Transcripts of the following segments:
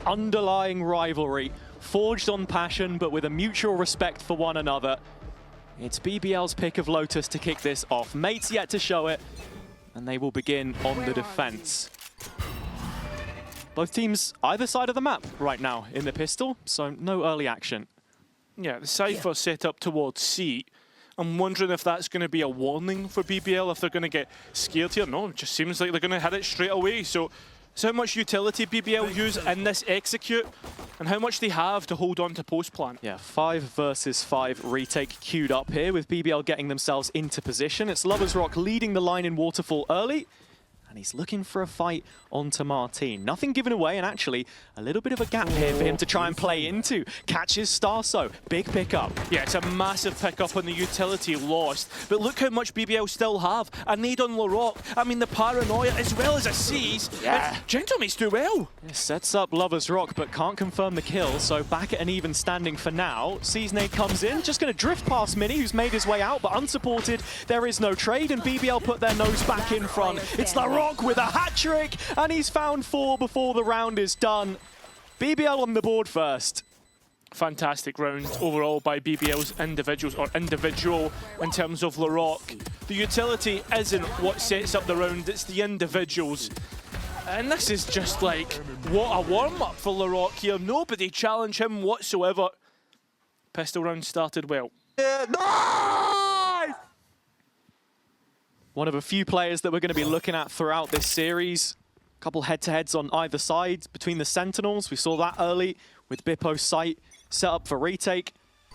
underlying rivalry, forged on passion, but with a mutual respect for one another. It's BBL's pick of Lotus to kick this off. Mate's yet to show it, and they will begin on the defense. Both teams either side of the map right now in the pistol, so no early action. Yeah, the Cypher set up towards C. I'm wondering if that's going to be a warning for BBL, if they're going to get scared here. No, it just seems like they're going to hit it straight away. So how much utility BBL use in this execute, and how much they have to hold on to post-plant. Yeah, 5 versus 5 retake queued up here, with BBL getting themselves into position. It's Lovers Rock leading the line in Waterfall early, and he's looking for a fight onto Martin. Nothing given away, and actually a little bit of a gap here for him to try and play into. Catches Starso, big pickup. Yeah, it's a massive pickup on the utility lost, but look how much BBL still have. A nade on Larocque, I mean the paranoia as well as a seize. Yeah. Gentlemates do well. Yeah, sets up Lovers Rock, but can't confirm the kill, so back at an even standing for now. Seize nade comes in, just going to drift past Mini, who's made his way out, but unsupported. There is no trade, and BBL put their nose back in front. It's Larocque with a hat-trick, and he's found 4 before the round is done. BBL on the board first. Fantastic round overall by BBL's individual in terms of Larocque. The utility isn't what sets up the round, it's the individuals. And this is just like, what a warm-up for Larocque here. Nobody challenged him whatsoever. Pistol round started well. Yeah, nice! One of a few players that we're going to be looking at throughout this series. A couple head-to-heads on either side between the Sentinels. We saw that early with Bippo's sight set up for retake.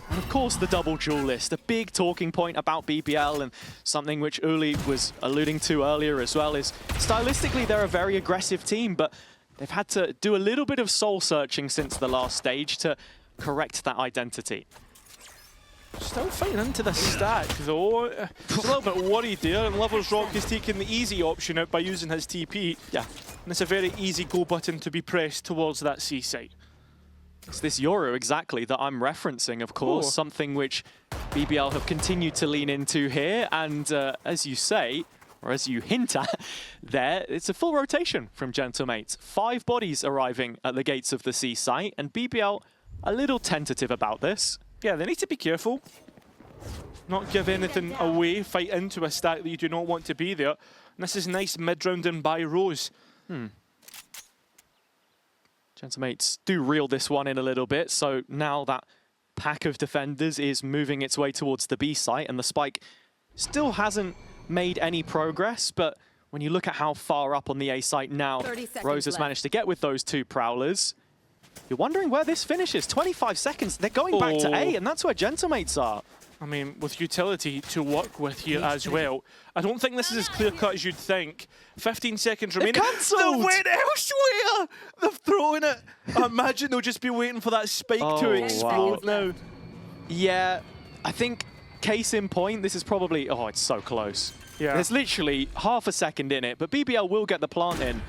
And of course the double duelist, a big talking point about BBL, and something which Uli was alluding to earlier as well is stylistically they're a very aggressive team, but they've had to do a little bit of soul searching since the last stage to correct that identity. Still fighting into the stack though. It's a little bit worried there, and Lovers Rock is taking the easy option out by using his TP. Yeah. And it's a very easy go button to be pressed towards that C site. It's this Yoru exactly that I'm referencing, of course, something which BBL have continued to lean into here, and as you say, or as you hint at there, it's a full rotation from Gentlemates. 5 bodies arriving at the gates of the C site, and BBL a little tentative about this. Yeah, they need to be careful. Not give anything away, fight into a stack that you do not want to be there. And this is nice mid-rounding by Rose. Gentlemates do reel this one in a little bit, so now that pack of defenders is moving its way towards the B site, and the spike still hasn't made any progress, but when you look at how far up on the A site now Rose has managed to get with those 2 Prowlers, you're wondering where this finishes. 25 seconds, they're going back to A, and that's where Gentlemates are. I mean, with utility to work with here as well. I don't think this is as clear-cut as you'd think. 15 seconds remaining. Cancelled! They went elsewhere! They've thrown it. I imagine they'll just be waiting for that spike to explode now. Yeah, I think case in point, this is probably... Oh, it's so close. Yeah. There's literally half a second in it, but BBL will get the plant in.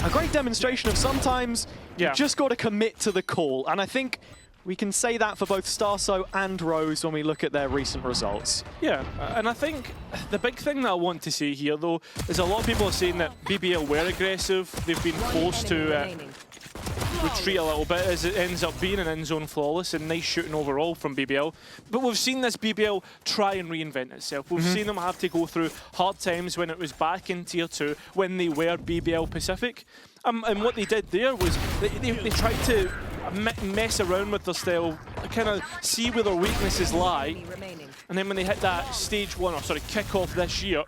A great demonstration of sometimes you've just got to commit to the call, and I think we can say that for both Starso and Rose when we look at their recent results. Yeah, and I think the big thing that I want to say here, though, is a lot of people are saying that BBL were aggressive. They've been forced to retreat a little bit, as it ends up being an in-zone flawless and nice shooting overall from BBL. But we've seen this BBL try and reinvent itself. We've seen them have to go through hard times when it was back in Tier 2, when they were BBL Pacific. And what they did there was they tried to mess around with their style, kind of see where their weaknesses lie. And then when they hit that stage 1, or sorry, kickoff this year,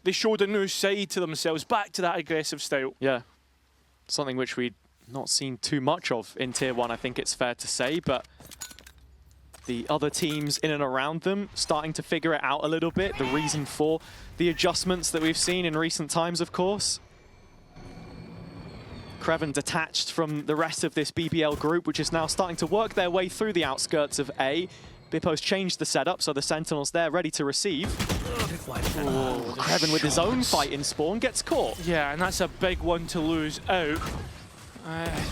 they showed a new side to themselves, back to that aggressive style. Yeah, something which we'd not seen too much of in Tier 1, I think it's fair to say, but the other teams in and around them starting to figure it out a little bit, the reason for the adjustments that we've seen in recent times, of course. Creven detached from the rest of this BBL group, which is now starting to work their way through the outskirts of A. Bippo's changed the setup, so the Sentinels there ready to receive. Creven with his own fight in spawn gets caught. Yeah, and that's a big one to lose out.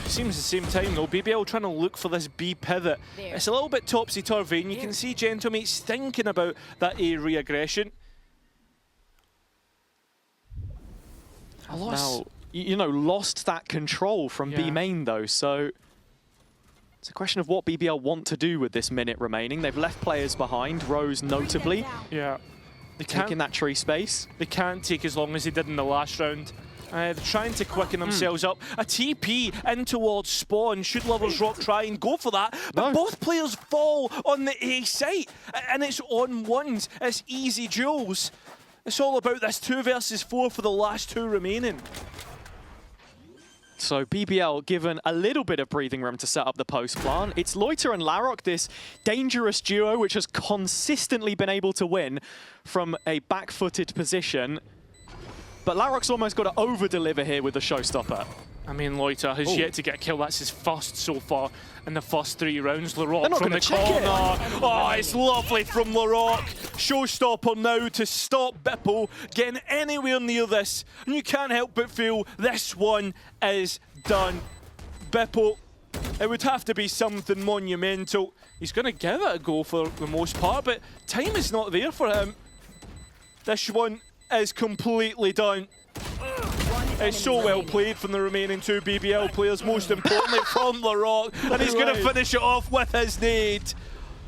Seems the same time though, BBL trying to look for this B pivot. It's a little bit topsy-turvy, and you can see Gentlemates thinking about that A re-aggression. Now you know, lost that control from B main though. So it's a question of what BBL want to do with this minute remaining. They've left players behind, Rose notably. Yeah. They taking that tree space. They can't take as long as they did in the last round. They're trying to quicken themselves up. A TP in towards spawn. Should Lovers Rock try and go for that? But both players fall on the A site. And it's on ones. It's easy duels. It's all about this 2 versus 4 for the last 2 remaining. So BBL given a little bit of breathing room to set up the post plant. It's Loiter and Larok, this dangerous duo which has consistently been able to win from a back-footed position. But Larok's almost got to over-deliver here with the showstopper. I mean, Loiter has yet to get a kill. That's his first so far in the first 3 rounds. Larok from the corner. Oh, it's lovely from Larok. Showstopper now to stop Bippo getting anywhere near this. And you can't help but feel this one is done. Bippo, it would have to be something monumental. He's going to give it a go for the most part, but time is not there for him. This one is completely done. It's so well played from the remaining 2 BBL players, most importantly from Larok, and he's going to finish it off with his nade.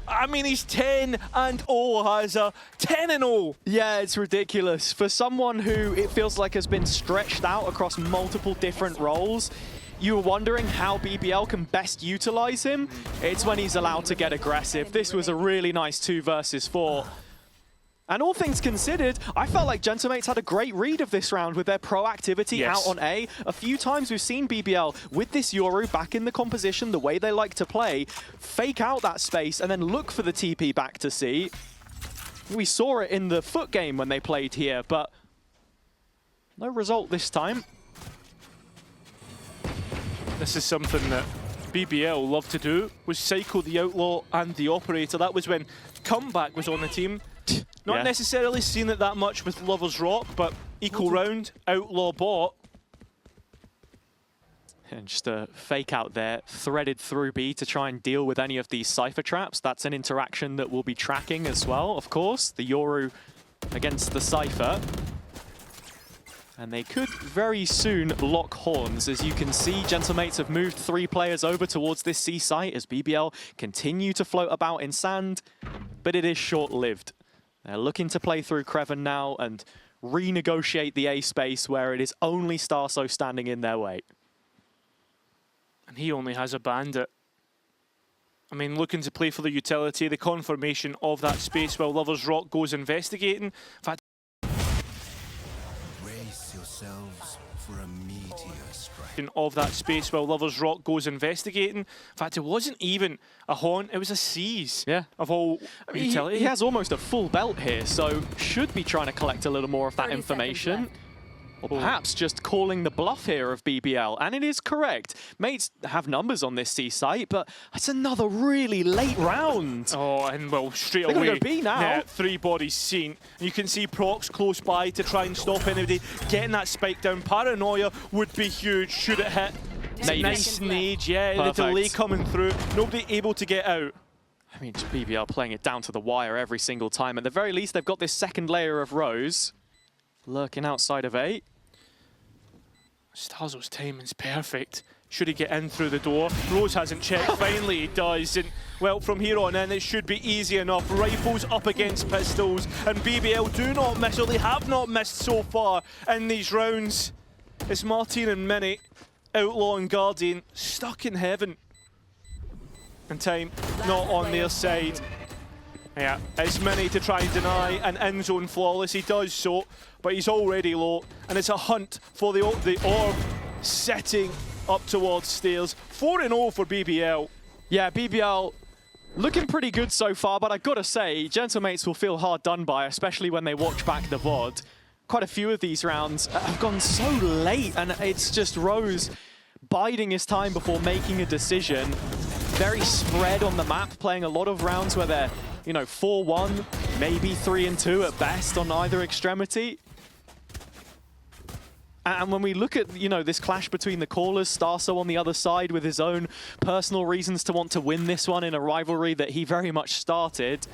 I mean, he's 10-0, Hazza. 10-0. Yeah, it's ridiculous. For someone who it feels like has been stretched out across multiple different roles, you were wondering how BBL can best utilize him. It's when he's allowed to get aggressive. This was a really nice 2 versus 4. And all things considered, I felt like Gentlemates had a great read of this round with their proactivity out on A. A few times we've seen BBL with this Yoru back in the composition, the way they like to play, fake out that space and then look for the TP back to C. We saw it in the foot game when they played here, but no result this time. This is something that BBL love to do, was cycle the Outlaw and the Operator. That was when Comeback was on the team. Not necessarily seen it that much with Lovers Rock, but equal round, Outlaw bot. And just a fake out there, threaded through B to try and deal with any of these Cypher traps. That's an interaction that we'll be tracking as well, of course. The Yoru against the Cypher. And they could very soon lock horns. As you can see, Gentlemates have moved 3 players over towards this C site as BBL continue to float about in sand, but it is short-lived. They're looking to play through Creven now and renegotiate the A space where it is only Starso standing in their way. And he only has a bandit. I mean, looking to play for the utility, the confirmation of that space while Lovers Rock goes investigating. In fact, brace yourselves for a meteor strike. Of that space while Lovers Rock goes investigating. In fact, it wasn't even a haunt, it was a seize of all utility. He has almost a full belt here, so should be trying to collect a little more of that information. Or perhaps just calling the bluff here of BBL, and it is correct. Mates have numbers on this C site, but it's another really late round. Oh, and well, straight They're away, gonna go B now. Yeah, 3 bodies seen. You can see Prox close by to try and stop anybody. Getting that spike down, Paranoia would be huge. Should it hit? Nice nade, the delay coming through. Nobody able to get out. I mean, just BBL playing it down to the wire every single time. At the very least, they've got this second layer of Rose lurking outside of A. Starzo's timing's perfect. Should he get in through the door? Rose hasn't checked. Finally he does. And well, from here on in, it should be easy enough. Rifles up against pistols. And BBL do not miss, or they have not missed so far in these rounds. It's Martin and Mini, Outlaw and Guardian, stuck in heaven. And time not on their side. Yeah, it's Mini to try and deny an in-zone flawless. He does so, but he's already low. And it's a hunt for the orb setting up towards stairs. 4-0 for BBL. Yeah, BBL looking pretty good so far, but I've got to say, Gentlemates will feel hard done by, especially when they watch back the VOD. Quite a few of these rounds have gone so late, and it's just Rose biding his time before making a decision. Very spread on the map, playing a lot of rounds where they're, you know, 4-1, maybe 3-2 at best on either extremity. And when we look at, you know, this clash between the callers, Starso on the other side with his own personal reasons to want to win this one in a rivalry that he very much started.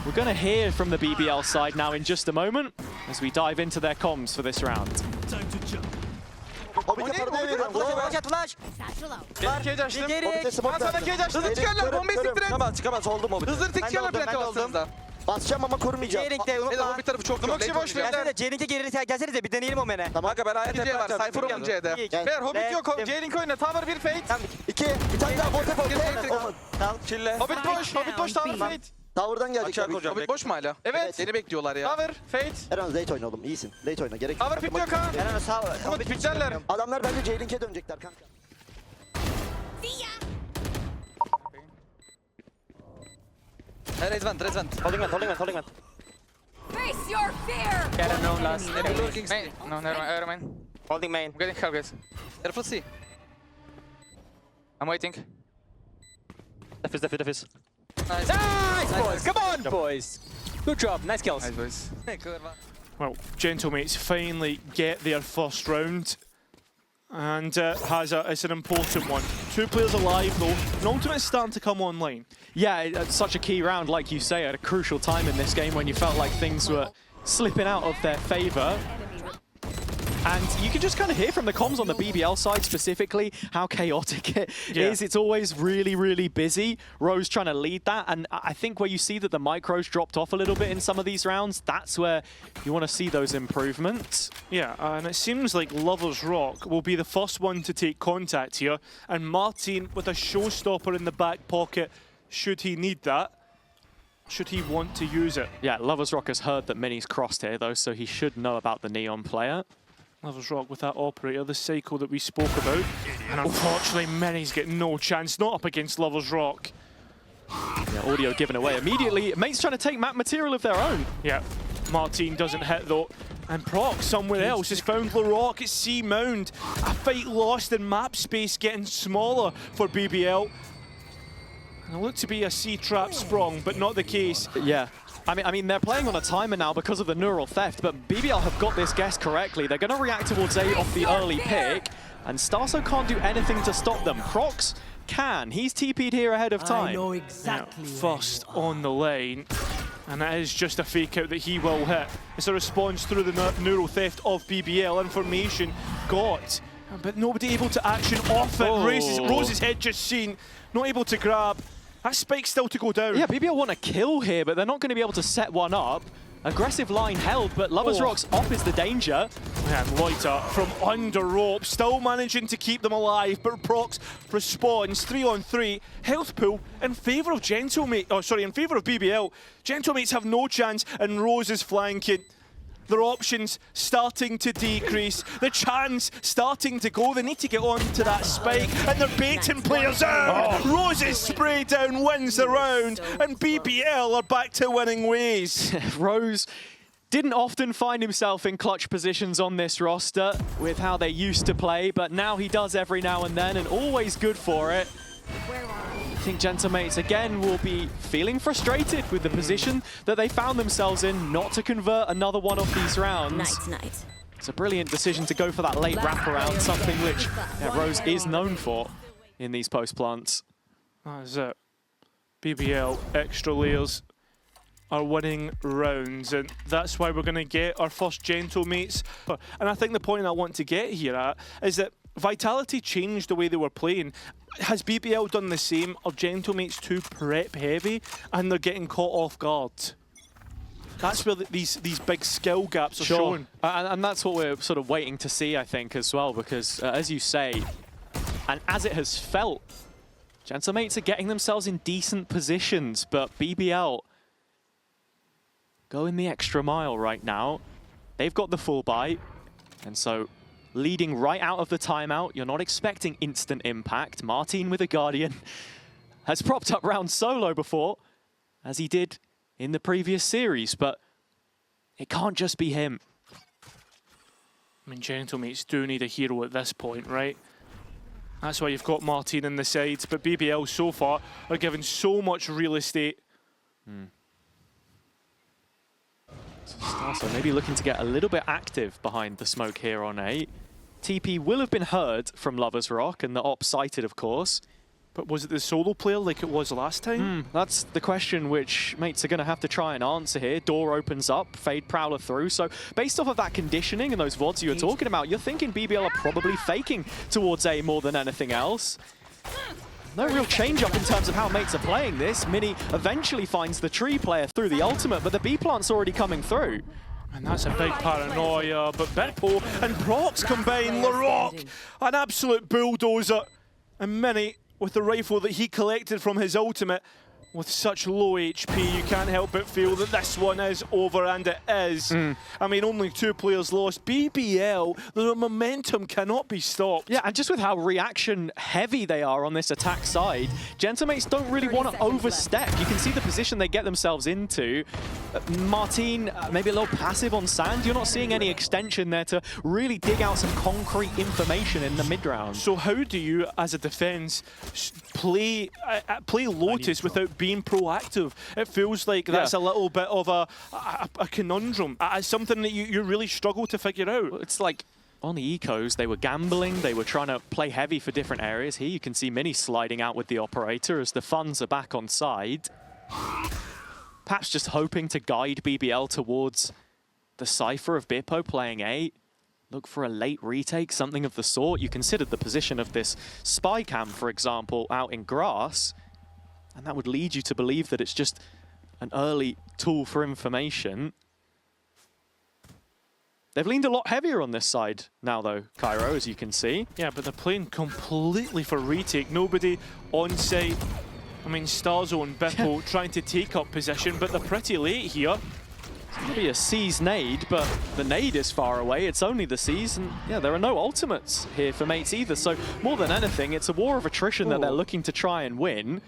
We're going to hear from the BBL side now in just a moment as we dive into their comms for this round. Time to jump. Hobbit'e paranoya veriyorum. Flash. Cage açtım. Hobbit'e smoke Ben sana verdim. cage açtım. Hızlı çıkarlar. Bombayı siktirin. Çıkamaz. Oldum Hobbit'e. Hızlı çıkarlar Ben de plante oldum. bastığınızda. Basacağım ama kurmayacağım. J-Link'te Beyler unutma. Hobbit tarafı çok zor. Smokeçi boş ver. Gelsene J-Link'e geri gelsenize bir deneyelim o mene. Tamam. Aga ben A'ya C TP var. yapacağım. Cypher on C'de. Gel. Beyler Hobbit yok. Left. J-Link oyna. Tower 1 Fate. Tamam. 2. Bir tane daha bota bot. Tamam. Chill'le. Hobbit boş. Hobbit boş. Tower Fate. Tower'dan gelecek. Açığa koyacağım. Hobbit boş mu hala? Evet. Seni bekliyorlar ya. Tower Fate. Eren late oyna oğlum. İyisin. Late oyna. Gerek yok. Tower pick yok ha. Eren sağ ol. Umut piklerler. Adamlar bence J-Link'e dönecekler kanka. Resident. Holding man. Face your fear! Get a known last. Main. No, never mind. Holding main. I'm getting help, guys. Careful C. I'm waiting. Defuse. Nice. Nice boys. Come on boys. Good job. Nice kills. Nice, boys. Well, Gentlemates finally get their first round. And it's an important one. 2 players alive though. An ultimate's starting to come online. Yeah, it's such a key round, like you say, at a crucial time in this game when you felt like things were slipping out of their favor. And you can just kind of hear from the comms on the BBL side specifically how chaotic it is. It's always really, really busy. Rose trying to lead that. And I think where you see that the micros dropped off a little bit in some of these rounds, that's where you want to see those improvements. Yeah, and it seems like Lovers Rock will be the first one to take contact here. And Martin with a showstopper in the back pocket, should he need that. Should he want to use it? Yeah, Lovers Rock has heard that Mini's crossed here though, so he should know about the Neon player. Lovers Rock with that operator, the cycle that we spoke about. And unfortunately, Mini's get no chance, not up against Lovers Rock. Yeah, audio given away immediately. Mates trying to take map material of their own. Yeah, Martin doesn't hit though. And Proc somewhere else has found LaRock. It's C Mound. A fight lost in map space getting smaller for BBL. And it looked to be a C trap sprung, but not the case. Yeah. I mean, they're playing on a timer now because of the neural theft, but BBL have got this guess correctly. They're going to react towards A off the early pick, and Starso can't do anything to stop them. Crocs can. He's TP'd here ahead of time. I know exactly. First on the lane, and that is just a fake out that he will hit. It's a response through the neural theft of BBL. Information got, but nobody able to action off it. Rose's head just seen, not able to grab. That spike's still to go down. Yeah, BBL want to kill here, but they're not going to be able to set one up. Aggressive line held, but Lovers Rock's off is the danger. And Loiter from under rope, still managing to keep them alive, but Prox responds 3-on-3. Health pool in favour of in favour of BBL. Gentlemates have no chance, and Rose is flanking. Their options starting to decrease. The chance starting to go. They need to get on to that spike, and they're baiting players out. Rose's spray down wins the round, and BBL are back to winning ways. Rose didn't often find himself in clutch positions on this roster with how they used to play, but now he does every now and then, and always good for it. I think Gentlemates again will be feeling frustrated with the position that they found themselves in, not to convert another one of these rounds. It's a brilliant decision to go for that late wraparound, something which Rose is known for in these post plants. That is it. BBL extra layers are winning rounds, and that's why we're going to get our first Gentlemates. And I think the point I want to get here at is that Vitality changed the way they were playing. Has BBL done the same? Are Gentlemates too prep heavy and they're getting caught off guard? That's where these big skill gaps are shown. And that's what we're sort of waiting to see, I think, as well, because as you say, and as it has felt, Gentlemates are getting themselves in decent positions, but BBL going the extra mile right now. They've got the full buy, and so leading right out of the timeout. You're not expecting instant impact. Martin with a Guardian has propped up round solo before, as he did in the previous series, but it can't just be him. I mean, Gentlemates do need a hero at this point, right? That's why you've got Martin in the sides, but BBL so far are given so much real estate. So maybe looking to get a little bit active behind the smoke here on A. TP will have been heard from Lovers Rock, and the op sighted, of course. But was it the solo player like it was last time? That's the question which mates are going to have to try and answer here. Door opens up, Fade Prowler through. So based off of that conditioning and those VODs you were talking about, you're thinking BBL are probably faking towards A more than anything else. No real change up in terms of how mates are playing this. Mini eventually finds the tree player through the ultimate, but the B plant's already coming through. And that's a big paranoia, but Bippo and Prox combine. Larocque, an absolute bulldozer. And Mini, with the rifle that he collected from his ultimate, with such low HP, you can't help but feel that this one is over, and it is. I mean, only 2 players lost. BBL, the momentum cannot be stopped. Yeah, and just with how reaction heavy they are on this attack side, Gentlemates don't really want to overstep. You can see the position they get themselves into. Martin, maybe a little passive on sand. You're not seeing any extension there to really dig out some concrete information in the mid-round. So how do you, as a defense, play Lotus without being proactive? It feels like that's a little bit of a conundrum. Something that you really struggle to figure out. It's like on the ecos, they were gambling, they were trying to play heavy for different areas. Here you can see Mini sliding out with the operator as the funds are back on side. Perhaps just hoping to guide BBL towards the Cypher of Bippo playing A. Look for a late retake, something of the sort. You considered the position of this spy cam, for example, out in grass, and that would lead you to believe that it's just an early tool for information. They've leaned a lot heavier on this side now, though, Cairo, as you can see. Yeah, but they're playing completely for retake. Nobody on site. I mean, Starzo and Bippo trying to take up position, but they're pretty late here. It's going to be a C's nade, but the nade is far away. It's only the C's, and yeah, there are no ultimates here for mates either. So more than anything, it's a war of attrition that they're looking to try and win.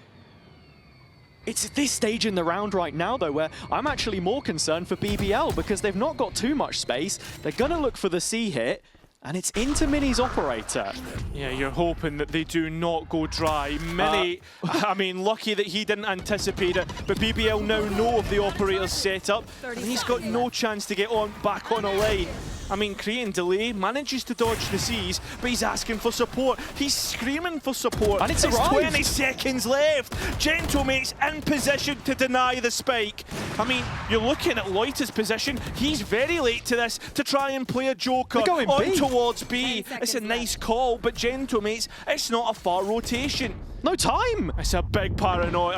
It's at this stage in the round right now, though, where I'm actually more concerned for BBL because they've not got too much space. They're going to look for the C hit, and it's into Mini's operator. Yeah, you're hoping that they do not go dry. Mini, I mean, lucky that he didn't anticipate it, but BBL now know of the operator's setup, and he's got no chance to get back on a lane. I mean, creating delay, manages to dodge the C's, but he's asking for support. He's screaming for support. And it's There's arrived. 20 seconds left. Gentlemates in position to deny the spike. I mean, you're looking at Loita's position. He's very late to this to try and play a joker They're going on B. towards B. It's a nice call, but Gentlemates, it's not a far rotation. No time! It's a big paranoia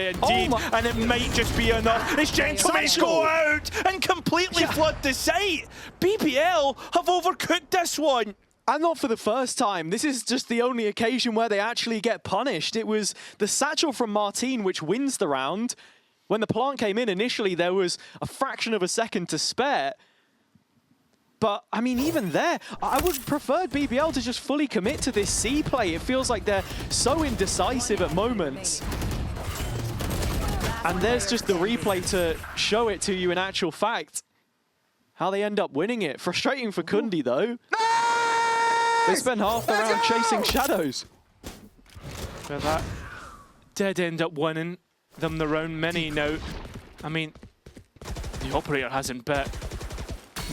indeed, and it might just be enough. As Gentlemates go out and completely flood the site. BBL have overcooked this one. And not for the first time. This is just the only occasion where they actually get punished. It was the satchel from Martin which wins the round. When the plant came in initially, there was a fraction of a second to spare. But, I mean, even there, I would prefer BBL to just fully commit to this C play. It feels like they're so indecisive at moments. And there's just the replay to show it to you in actual fact. How they end up winning it. Frustrating for Kundi, though. They spend half the round chasing shadows. But that did end up winning them the round. Mini now. I mean, the operator hasn't bit.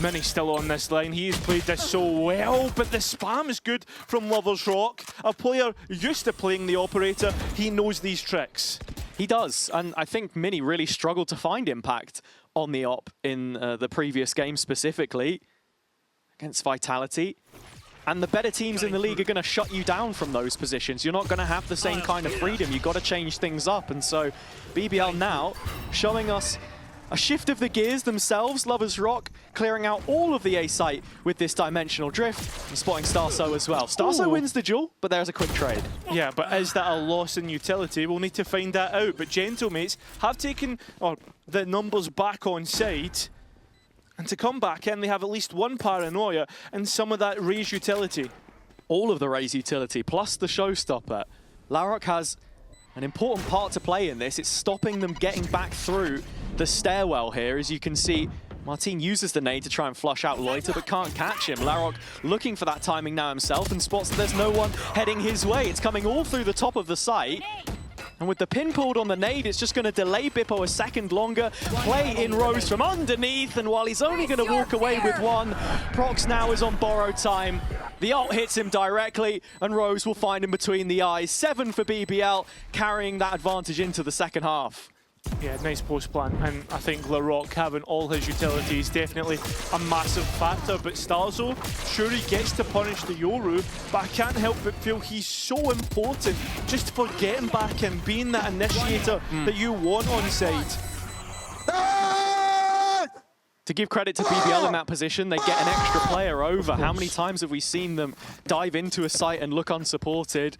Mini's still on this line. He's played this so well, but the spam is good from Lovers Rock. A player used to playing the operator, he knows these tricks. He does, and I think Mini really struggled to find impact on the op in the previous game specifically against Vitality. And the better teams in the league are going to shut you down from those positions. You're not going to have the same kind of freedom. You've got to change things up, and so BBL now showing us a shift of the gears themselves. Lovers Rock clearing out all of the A site with this dimensional drift and spotting Starso as well. Starso wins the duel, but there's a quick trade. Yeah, but is that a loss in utility? We'll need to find that out. But Gentlemates have taken the numbers back on side. And to come back in, they have at least one paranoia and some of that raise utility. All of the raise utility, plus the showstopper. Larocque has an important part to play in this. It's stopping them getting back through the stairwell here. As you can see, Martin uses the nade to try and flush out Loiter, but can't catch him. Larocque looking for that timing now himself and spots that there's no one heading his way. It's coming all through the top of the site. And with the pin pulled on the nade, it's just going to delay Bippo a second longer. Play in Rose from underneath, and while he's only going to walk away with one, Prox now is on borrowed time. The ult hits him directly, and Rose will find him between the eyes. 7 for BBL, carrying that advantage into the second half. Yeah, nice post plan, and I think LaRock having all his utilities definitely a massive factor, but Starzo, sure he gets to punish the Yoru, but I can't help but feel he's so important just for getting back and being that initiator that you want on side. To give credit to BBL in that position, they get an extra player over. How many times have we seen them dive into a site and look unsupported?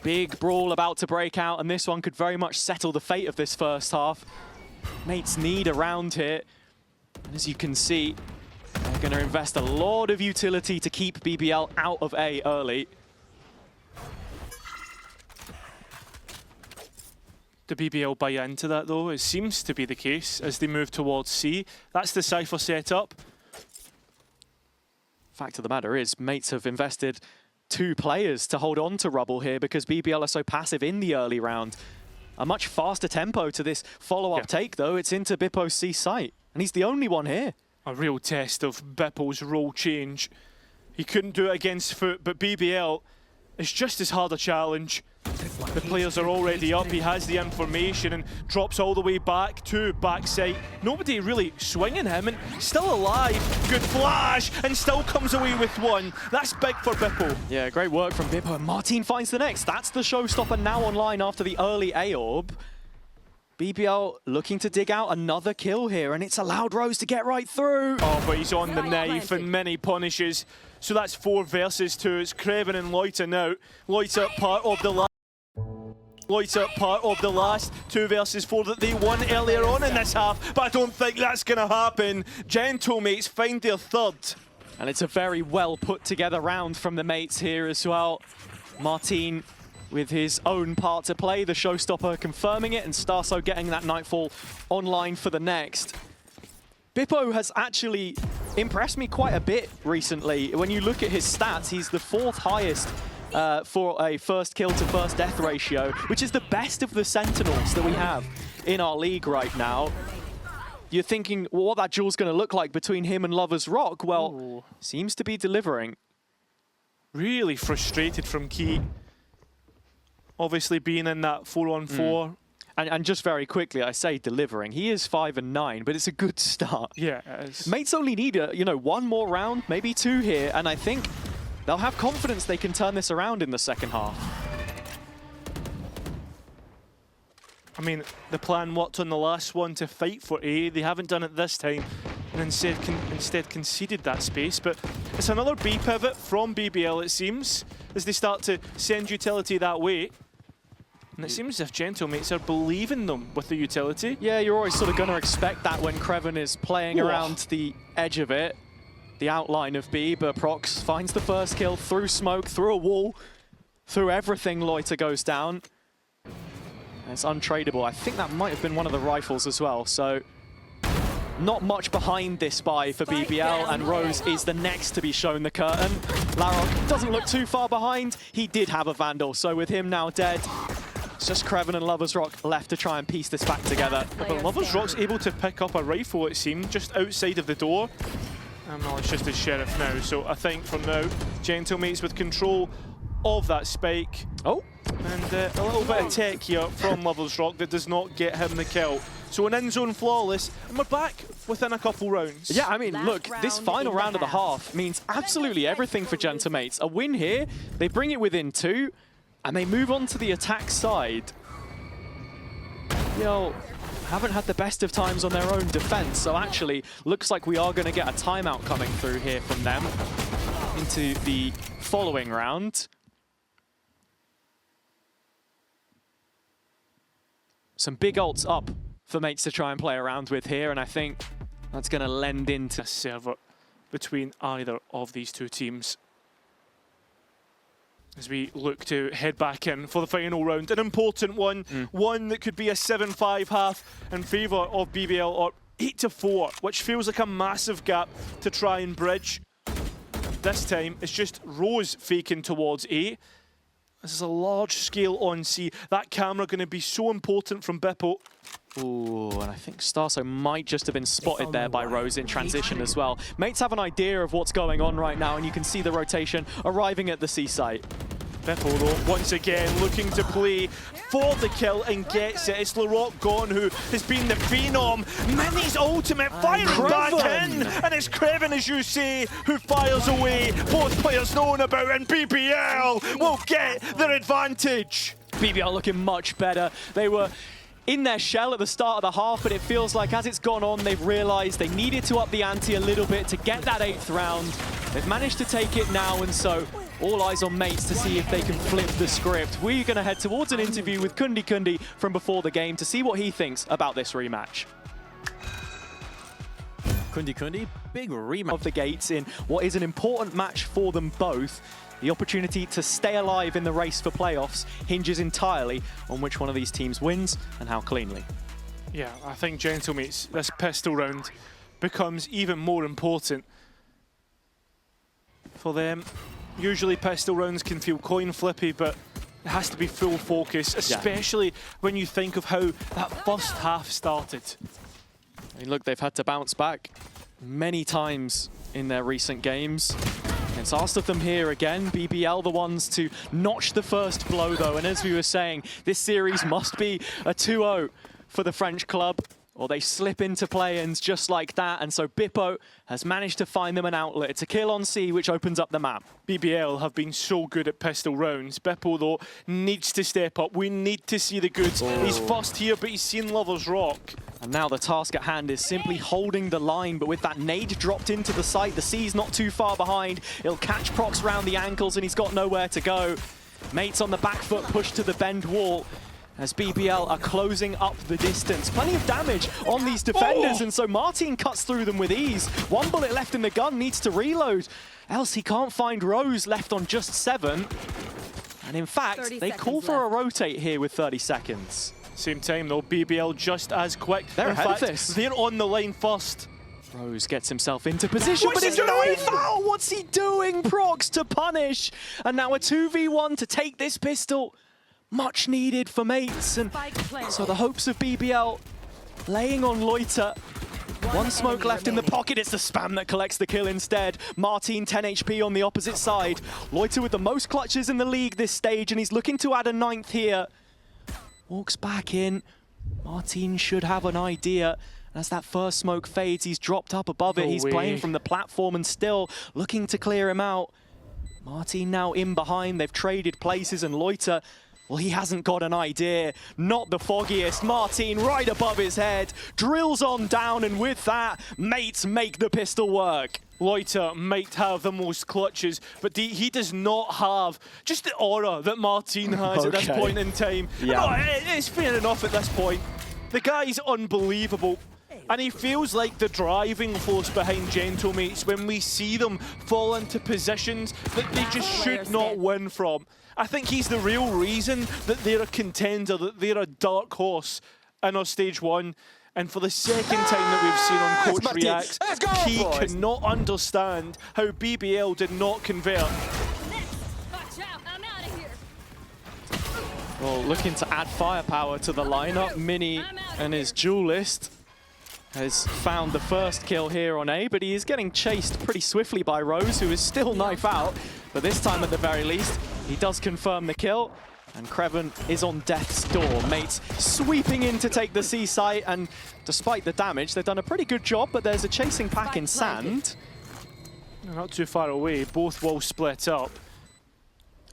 Big brawl about to break out, and this one could very much settle the fate of this first half. Mates need around here. And as you can see, they're going to invest a lot of utility to keep BBL out of A early. The BBL buy into that though? It seems to be the case as they move towards C. That's the Cypher setup. Fact of the matter is, Mates have invested 2 players to hold on to Rubble here because BBL are so passive in the early round. A much faster tempo to this follow-up take though. It's into Bippo's C site, and he's the only one here. A real test of Bippo's role change. He couldn't do it against Foot, but BBL is just as hard a challenge. The players are already up, he has the information and drops all the way back to backside. Nobody really swinging him and still alive. Good flash and still comes away with one. That's big for Bippo. Yeah, great work from Bippo. And Martin finds the next. That's the showstopper now online after the early A-orb. BBL looking to dig out another kill here, and it's allowed Rose to get right through. Oh, but he's on the knife and many punishes. So that's 4 versus 2. It's Kreven and Loiter now. Loiter part of the last. Loiter part of the last 2 versus 4 that they won earlier on in this half, but I don't think that's going to happen. Gentlemates find their 3rd. And it's a very well put together round from the mates here as well. Martin with his own part to play, the showstopper confirming it, and Starso getting that Nightfall online for the next. Bippo has actually impressed me quite a bit recently. When you look at his stats, he's the 4th highest for a first kill to first death ratio, which is the best of the Sentinels that we have in our league right now. You're thinking, well, what that duel's going to look like between him and Lover's Rock? Well, seems to be delivering. Really frustrated from Key. Obviously being in that 4-on-4. And just very quickly, I say delivering. He is 5-9, but it's a good start. Yeah, it is. Mates only need one more round, maybe 2 here, and I think they'll have confidence they can turn this around in the second half. I mean, the plan worked on the last one to fight for A. They haven't done it this time, and instead conceded that space. But it's another B pivot from BBL, it seems, as they start to send utility that way. And it seems as if Gentlemates are believing them with the utility. Yeah, you're always sort of going to expect that when Kreven is playing around the edge of it, the outline of B, but Prox finds the first kill through smoke, through a wall, through everything. Loiter goes down. And it's untradeable. I think that might have been one of the rifles as well, so not much behind this buy for BBL, and Rose is the next to be shown the curtain. LaRock doesn't look too far behind. He did have a Vandal, so with him now dead, it's just Kreven and Lover's Rock left to try and piece this back together. But Lover's Rock's able to pick up a rifle, it seemed, just outside of the door. Well, it's just his Sheriff now, so I think from now, Gentlemates with control of that spike. Oh! And a little bit of tech here from Lover's Rock that does not get him the kill. So an in-zone flawless, and we're back within a couple rounds. Yeah, I mean, look, this final round of the half means absolutely everything for Gentlemates. A win here, they bring it within 2, and they move on to the attack side. Haven't had the best of times on their own defense, so actually looks like we are going to get a timeout coming through here from them into the following round. Some big ults up for Mates to try and play around with here, and I think that's going to lend into a server between either of these 2 teams. As we look to head back in for the final round, an important one, one that could be a 7-5 half in favour of BBL, or 8-4, which feels like a massive gap to try and bridge. This time, it's just Rose faking towards A. This is a large scale on C. That camera going to be so important from Bippo. Ooh, and I think Starso might just have been spotted there by Rose in transition as well. Mates have an idea of what's going on right now, and you can see the rotation arriving at the C site. Bippo, though, once again looking to play for the kill and gets it. It's Larocque gone, who has been the phenom. Mini's ultimate firing back in, and it's Creven, as you say, who fires away. Both players known about, and BBL will get their advantage. BBL looking much better. They were in their shell at the start of the half, but it feels like as it's gone on, they've realized they needed to up the ante a little bit to get that 8th round. They've managed to take it now, and so all eyes on Mates to see if they can flip the script. We're going to head towards an interview with Kundi from before the game to see what he thinks about this rematch. Kundi, big rematch of the gates in what is an important match for them both. The opportunity to stay alive in the race for playoffs hinges entirely on which one of these teams wins and how cleanly. Yeah, I think, gentlemates, this pistol round becomes even more important for them. Usually pistol rounds can feel coin flippy, but it has to be full focus, especially when you think of how that first half started. I mean, look, they've had to bounce back many times in their recent games. It's asked of them here again. BBL the ones to notch the first blow, though. And as we were saying, this series must be a 2-0 for the French club, or they slip into play-ins just like that. And so Bippo has managed to find them an outlet. It's a kill on C, which opens up the map. BBL have been so good at pistol rounds. Bippo, though, needs to step up. We need to see the goods. He's first here, but he's seen Lover's Rock. And now the task at hand is simply holding the line, but with that nade dropped into the site, the C's not too far behind. He'll catch Prox round the ankles and he's got nowhere to go. Mates on the back foot, pushed to the bend wall as BBL are closing up the distance. Plenty of damage on these defenders, and so Martin cuts through them with ease. 1 bullet left in the gun, needs to reload, else he can't find Rose, left on just 7. And in fact, they call for a rotate here with 30 seconds. Same time, though, BBL just as quick. They're in ahead fact, of this. They're on the line first. Rose gets himself into position, What's but it's he no doing? foul! What's he doing? Prox to punish. And now a 2v1 to take this pistol. Much needed for Mates. And so the hopes of BBL laying on Loiter. One smoke left in the pocket. It's the spam that collects the kill instead. Martin 10 HP on the opposite side. Loiter with the most clutches in the league this stage, and he's looking to add a 9th here. Walks back in. Martin should have an idea. As that first smoke fades, he's dropped up above it. He's playing from the platform and still looking to clear him out. Martin now in behind. They've traded places, and Loiter, well, he hasn't got an idea. Not the foggiest. Martin right above his head. Drills on down, and with that, Mates make the pistol work. Loiter might have the most clutches, but he does not have just the aura that Martin has at this point in time. Yeah. No, it's fair enough at this point. The guy's unbelievable. And he feels like the driving force behind gentlemates when we see them fall into positions that they just should not win from. I think he's the real reason that they're a contender, that they're a dark horse in our stage 1. And for the second time that we've seen on Coach Reacts, he cannot understand how BBL did not convert. Watch out, I'm out of here. Well, looking to add firepower to the lineup. Mini and his duelist has found the first kill here on A, but he is getting chased pretty swiftly by Rose, who is still knife out. But this time, at the very least, he does confirm the kill. And Creven is on death's door. Mates sweeping in to take the C site, and despite the damage, they've done a pretty good job, but there's a chasing pack in sand. Not too far away, both will split up.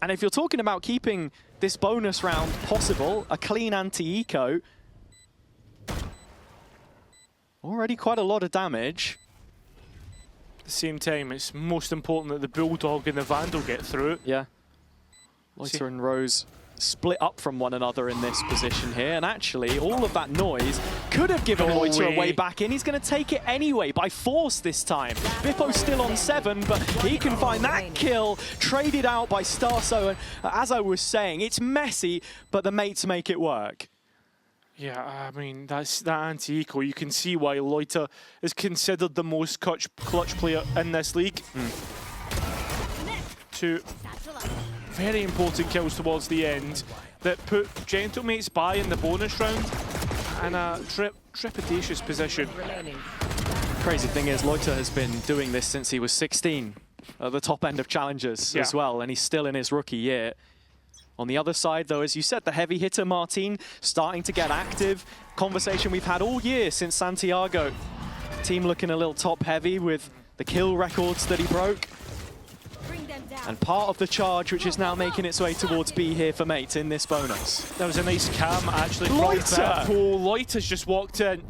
And if you're talking about keeping this bonus round possible, a clean anti-eco, already quite a lot of damage. At the same time, it's most important that the Bulldog and the Vandal get through. Yeah. Loiter and Rose split up from one another in this position here, and actually all of that noise could have given Loiter a way back in. He's going to take it anyway, by force this time. Bippo's still on 7, but he can find that kill, traded out by Starso, and as I was saying, it's messy, but the Mates make it work. Yeah, I mean, that anti-eco, you can see why Loiter is considered the most clutch player in this league. very important kills towards the end that put Gentlemates by in the bonus round in a trepidatious position. Crazy thing is, Loiter has been doing this since he was 16, at the top end of challengers as well, and he's still in his rookie year. On the other side, though, as you said, the heavy hitter Martin starting to get active. Conversation we've had all year since Santiago. Team looking a little top heavy with the kill records that he broke. Bring them down. And part of the charge, which is now making its way towards B here for Mate in this bonus. That was a nice cam actually from Loiter! Loiter's just walked in,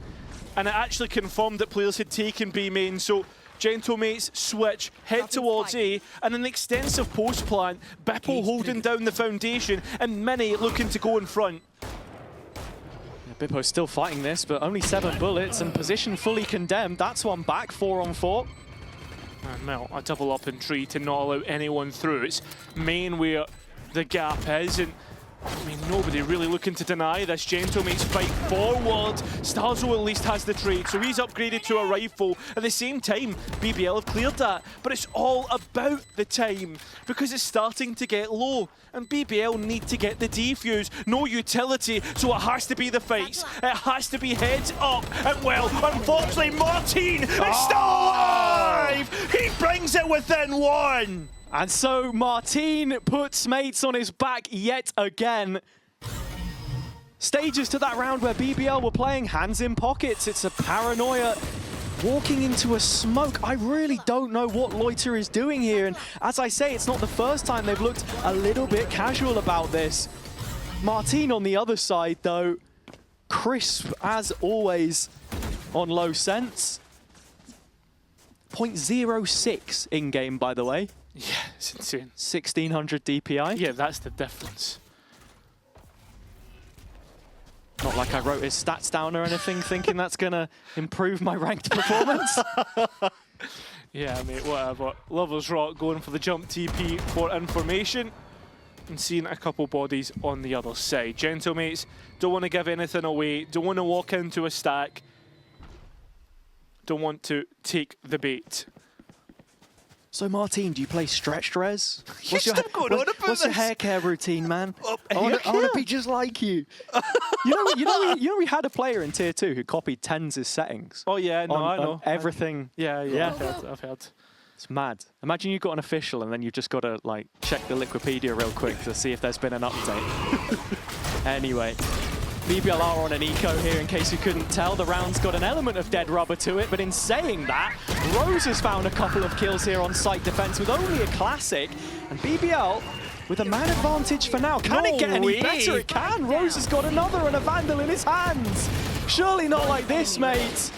and it actually confirmed that players had taken B main. So Gentlemates switch, head towards A, and an extensive post plant. Bippo holding down the foundation, and Mini looking to go in front. Yeah, Bippo's still fighting this, but only 7 bullets and position fully condemned. That's one back, 4 on 4. And Mel, a double up in tree to not allow anyone through. It's main where the gap is, and I mean, nobody really looking to deny this. Gentlemates fight forward. Starzo at least has the trade, so he's upgraded to a rifle. At the same time, BBL have cleared that, but it's all about the time because it's starting to get low, and BBL need to get the defuse. No utility, so it has to be the fights. It has to be heads up, and well, unfortunately, Martin is still alive! He brings it within 1! And so Martin puts Mates on his back yet again. Stages to that round where BBL were playing hands in pockets. It's a paranoia walking into a smoke. I really don't know what Loiter is doing here. And as I say, it's not the first time they've looked a little bit casual about this. Martin on the other side, though, crisp as always on low sense. 0.06 in-game, by the way. Yeah, it's insane. 1600 DPI. Yeah, that's the difference. Not like I wrote his stats down or anything, thinking that's going to improve my ranked performance. Yeah, mate, whatever. Lovers Rock going for the jump TP for information and seeing a couple bodies on the other side. Gentlemates don't want to give anything away, don't want to walk into a stack, don't want to take the bait. So Martin, do you play stretched res? Yes, I'm going on about what's your this. hair care routine, man? I hair want care? to be just like you. you know, we had a player in tier 2 who copied Tenz's settings. Oh yeah, no, I know. Everything. Yeah, Yeah. I've heard. It's mad. Imagine you've got an official and then you've just got to like check the Wikipedia real quick to see if there's been an update. Anyway. BBL are on an eco here, in case you couldn't tell. The round's got an element of dead rubber to it, but in saying that, Rose has found a couple of kills here on site defense with only a classic, and BBL with a man advantage for now. Can it get any better? It can. Rose has got another and a Vandal in his hands. Surely not like this, mate.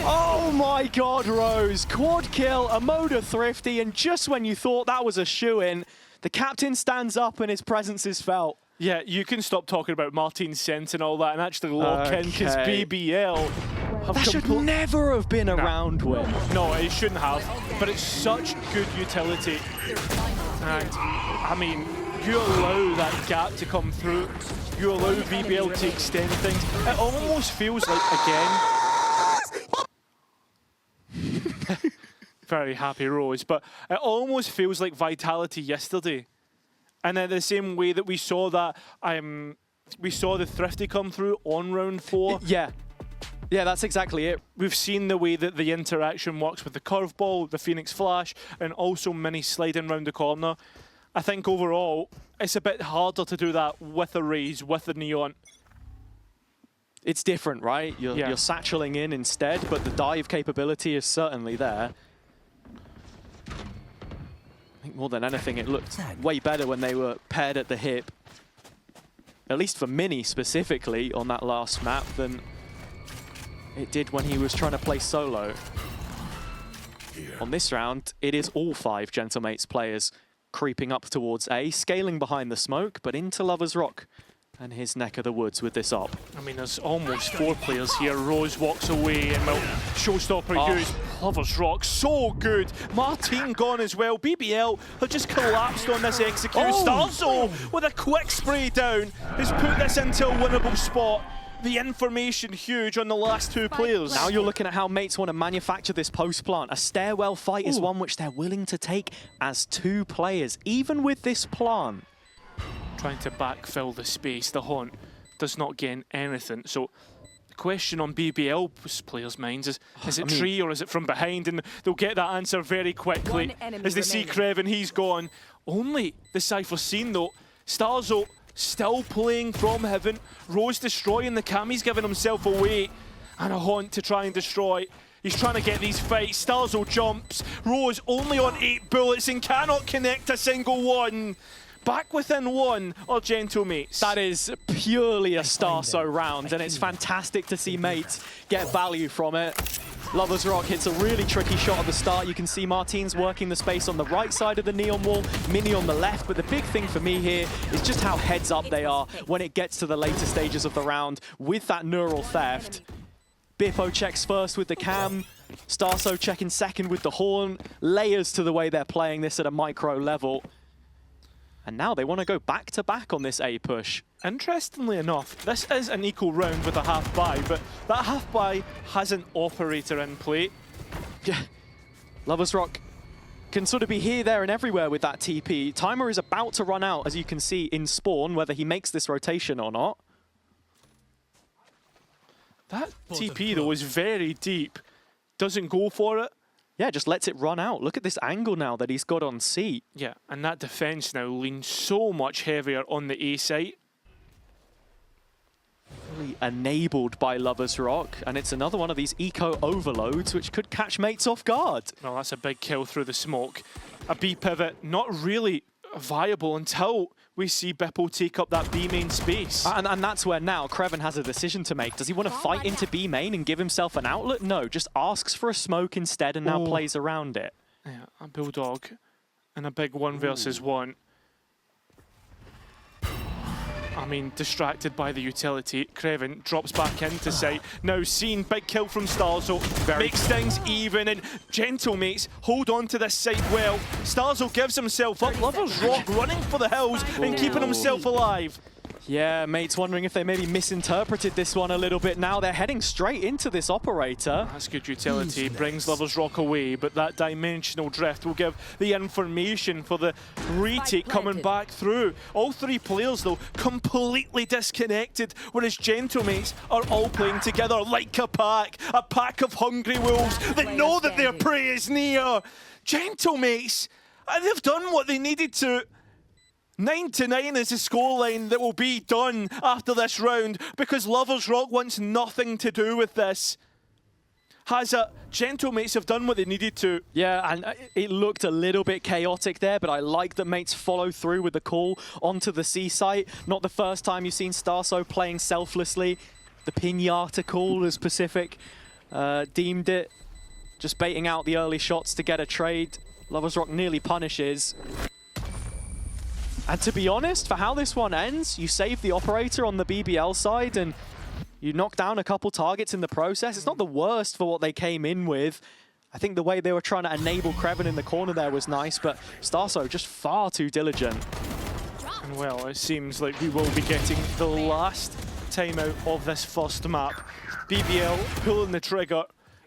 Oh my god, Rose. Quad kill, a Moda Thrifty, and just when you thought that was a shoo-in, the captain stands up and his presence is felt. Yeah, you can stop talking about Martin's sense and all that and actually lock in, because Okay. BBL have That should never have been a round win. No, it shouldn't have, but it's such good utility. And, I mean, you allow that gap to come through, you allow BBL to extend things. It almost feels like, again... Very happy Rose, but it almost feels like Vitality yesterday. And in the same way that we saw that, we saw the Thrifty come through on round 4. Yeah, that's exactly it. We've seen the way that the interaction works with the curveball, the Phoenix Flash, and also Mini sliding round the corner. I think overall, it's a bit harder to do that with a Raze, with the Neon. It's different, right? You're satcheling in instead, but the dive capability is certainly there. I think more than anything, it looked way better when they were paired at the hip. At least for Mini specifically on that last map than it did when he was trying to play solo. On this round, it is all 5 Gentlemates players creeping up towards A, scaling behind the smoke, but into Lover's Rock and his neck of the woods with this op. I mean, there's almost 4 players here. Rose walks away and, well, Showstopper used Lover's Rock. So good. Martin gone as well. BBL have just collapsed on this execution. Starzo with a quick spray down has put this into a winnable spot. The information huge on the last two players. Now you're looking at how mates want to manufacture this post plant. A stairwell fight is one which they're willing to take as two players, even with this plant. Trying to backfill the space. The Haunt does not gain anything. So the question on BBL players' minds is it tree or is it from behind? And they'll get that answer very quickly as they see Kreven. He's gone. Only the Cypher scene though. Starzo still playing from heaven. Rose destroying the cam. He's giving himself away. And a Haunt to try and destroy. He's trying to get these fights. Starzo jumps. Rose only on 8 bullets and cannot connect a single one. Back within one are Gentle Mates. That is purely a Starso round, and it's fantastic to see mates get value from it. Lover's Rock hits a really tricky shot at the start. You can see Martine's working the space on the right side of the neon wall, Mini on the left, but the big thing for me here is just how heads up they are when it gets to the later stages of the round with that neural theft. Bippo checks first with the cam, Starso checking second with the horn. Layers to the way they're playing this at a micro level. And now they want to go back-to-back on this A push. Interestingly enough, this is an equal round with a half-buy, but that half-buy has an operator in play. Yeah, Lover's Rock can sort of be here, there, and everywhere with that TP. Timer is about to run out, as you can see in spawn, whether he makes this rotation or not. That TP, though, is very deep. Doesn't go for it. Yeah, just lets it run out. Look at this angle now that he's got on C. Yeah, and that defense now leans so much heavier on the A site. Really enabled by Lover's Rock, and it's another one of these eco overloads which could catch mates off guard. Well, that's a big kill through the smoke. A B pivot, not really viable until we see Bippo take up that B main space. And that's where now Kreven has a decision to make. Does he want to fight into B main and give himself an outlet? No, just asks for a smoke instead and now plays around it. Yeah, a Bulldog and a big 1 versus 1. I mean, distracted by the utility. Kreven drops back into sight. Now seen, big kill from Starzo. Makes things even, and Gentle Mates hold on to this side well. Starzo gives himself up. Lover's Rock running for the hills and keeping himself alive. Yeah, mates wondering if they maybe misinterpreted this one a little bit. Now they're heading straight into this operator. That's good utility, brings Lover's Rock away, but that dimensional drift will give the information for the retake coming back through. All 3 players, though, completely disconnected, whereas Gentle Mates are all playing together like a pack of hungry wolves that know that their prey is near. Gentle Mates, they've done what they needed to. 9-9 is the scoreline that will be done after this round because Lover's Rock wants nothing to do with this. Gentle Mates have done what they needed to. Yeah, and it looked a little bit chaotic there, but I like that mates follow through with the call onto the C site. Not the first time you've seen Starso playing selflessly. The Pinata call, as Pacific deemed it. Just baiting out the early shots to get a trade. Lover's Rock nearly punishes. And to be honest, for how this one ends, you save the operator on the BBL side and you knock down a couple targets in the process. It's not the worst for what they came in with. I think the way they were trying to enable Kreven in the corner there was nice, but Starso just far too diligent. And well, it seems like we will be getting the last timeout of this first map. BBL pulling the trigger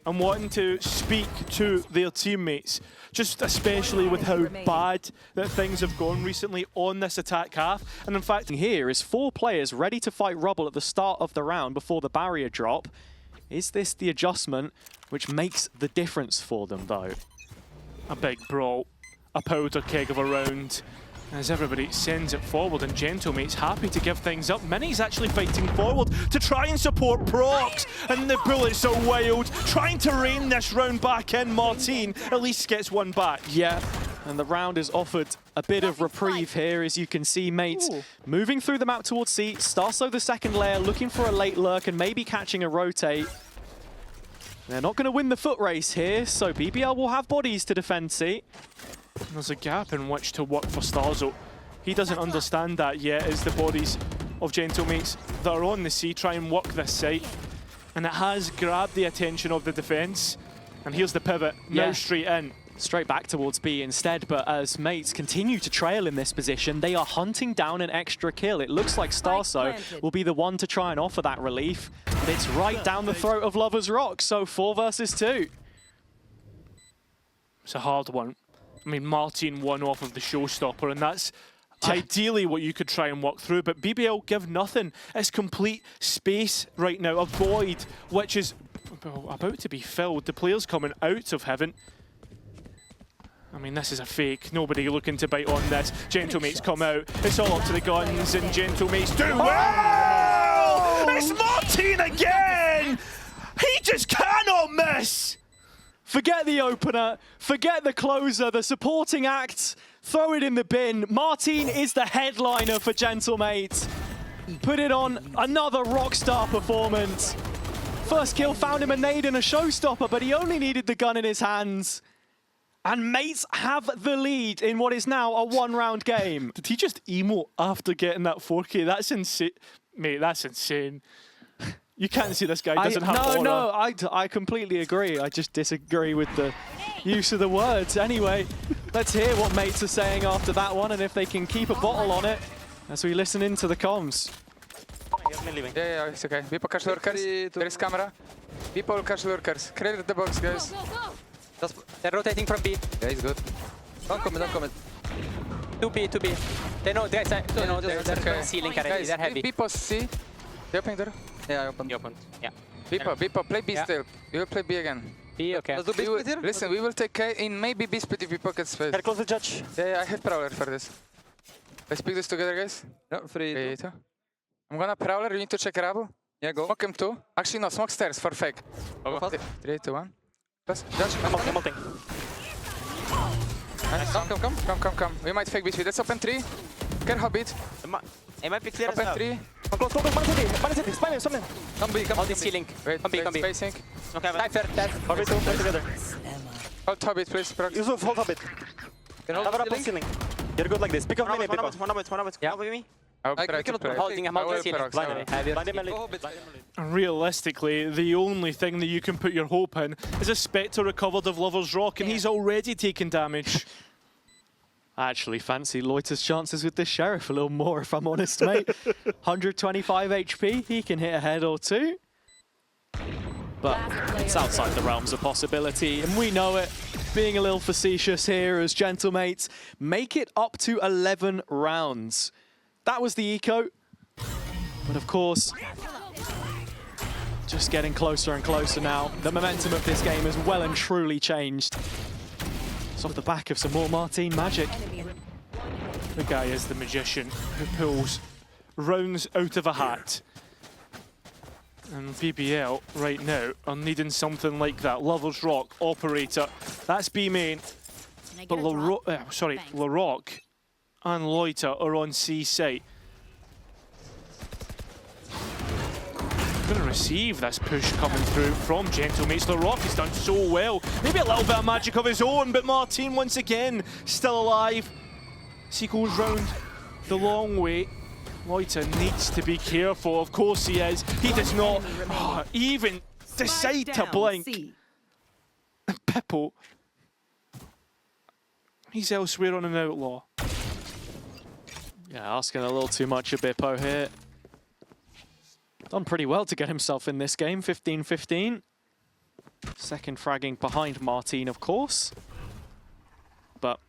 and wanting to speak to their teammates, just especially with how bad that things have gone recently on this attack half. And in fact, here is 4 players ready to fight Rubble at the start of the round before the barrier drop. Is this the adjustment which makes the difference for them, though? a big brawl, a powder keg of a round. As everybody sends it forward, and Gentlemate's happy to give things up. Mini's actually fighting forward to try and support Prox, and the bullets are wild, trying to rein this round back in. Martine at least gets one back. Yeah, and the round is offered a bit of reprieve here, as you can see mates moving through the map towards C. Starso the second layer, looking for a late lurk and maybe catching a rotate. They're not going to win the foot race here, so BBL will have bodies to defend C. There's a gap in which to work for Starzo. He doesn't understand that yet, as the bodies of Gentlemates that are on the C try and work this site. And it has grabbed the attention of the defense. And here's the pivot, now straight in. straight back towards B instead, but as mates continue to trail in this position, they are hunting down an extra kill. It looks like Starso will be the one to try and offer that relief, but it's right down the throat of Lovers Rock, so 4 versus 2. It's a hard one. I mean, Martin won off of the showstopper, and that's ideally what you could try and walk through, but BBL give nothing. It's complete space right now, a void which is about to be filled. The players coming out of heaven. I mean, this is a fake. Nobody looking to bite on this. Gentlemates come out. It's all up to the guns, and Gentlemates do well! It's Martin again! He just cannot miss! Forget the opener, forget the closer, the supporting act, throw it in the bin. Martin is the headliner for Gentlemates. Put it on another rockstar performance. First kill found him a nade and a showstopper, but he only needed the gun in his hands. And mates have the lead in what is now a 1-round game. Did he just emote after getting that 4K? That's insane. Mate, that's insane. You can't see this guy doesn't have aura. No, I completely agree. I just disagree with the use of the words. Anyway, let's hear what mates are saying after that one and if they can keep a bottle on it as we listen into the comms. Yeah, it's okay. People catch lurkers. There is camera. People catch lurkers. Clear the box, guys. Go, go. They're rotating from B. Yeah, he's good. Don't comment. 2B. They know, guys, they know they're ceiling currently. Guys, They're heavy. people see. They open door. Yeah, I opened. Yeah. People, play B Yeah. still. We will play B again. B, okay. Let's do We will, B split here. listen, we will take A in maybe B split if we pocket space. They're close to judge. Yeah, I have Prowler for this. Let's pick this together, guys. No, 3, 2. 3, 2. I'm gonna Prowler, you need to check Rabble. Yeah, go. Smoke him too. Actually, no, smoke stairs for fake. Go fast. 3, 2, 1. Plus, judge. I'm ulting. Nice. Come. We might fake B3. Let's open 3. Care Hobbit. It might be clear as Open well. 3. Close. Man city. Spam. Come B, come All B. this ceiling. Wait, Come B. spacing. Okay, Cypher, dead. Hobbit, two, together. Hold Hobbit, please. Prox. Yusuf, hold Hobbit. Can hold Cover up the on ceiling. ceiling. You're good like this. Pick up mini, pick up. One Yeah. Help with me. I will I try to cannot play. hold. I'm holding ceiling. Prox, Blind him. Go Hobbit. Realistically, the only thing that you can put your hope in is a Spectre recovered of Lover's Rock, and he's already taken damage. I actually fancy Loiter's chances with this Sheriff a little more, if I'm honest, mate. 125 HP, he can hit a head or two. But it's outside the realms of possibility, and we know it. Being a little facetious here as Gentlemates make it up to 11 rounds. That was the eco. But of course, just getting closer and closer now. The momentum of this game has well and truly changed. It's off the back of some more Martin magic. The guy is the magician who pulls rounds out of a hat. And BBL right now are needing something like that. Lover's Rock, Operator, that's B main. But LaRock and Loiter are on C site. Going to receive this push coming through from Gentlemates. LaRock has done so well. Maybe a little bit of magic of his own, but Martin once again still alive. As he goes round the long way. Loiter needs to be careful. Of course he is. He does not even decide to blink. Pippo. He's elsewhere on an outlaw. Yeah, asking a little too much of Bippo here. Done pretty well to get himself in this game, 15-15. Second fragging behind Martin, of course. But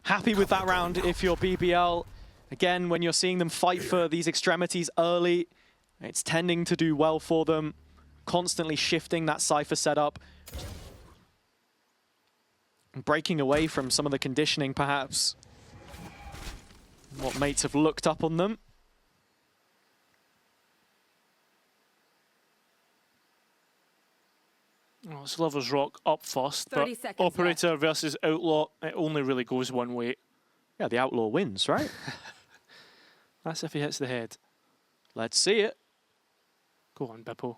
happy with that round if you're BBL. Again, when you're seeing them fight for these extremities early, it's tending to do well for them. Constantly shifting that Cypher setup. Breaking away from some of the conditioning, perhaps. What mates have looked up on them. Well, it's Lover's Rock up first, 30 but seconds Operator versus Outlaw, it only really goes one way. Yeah, the Outlaw wins, right? That's if he hits the head. Let's see it. Go on, Bippo.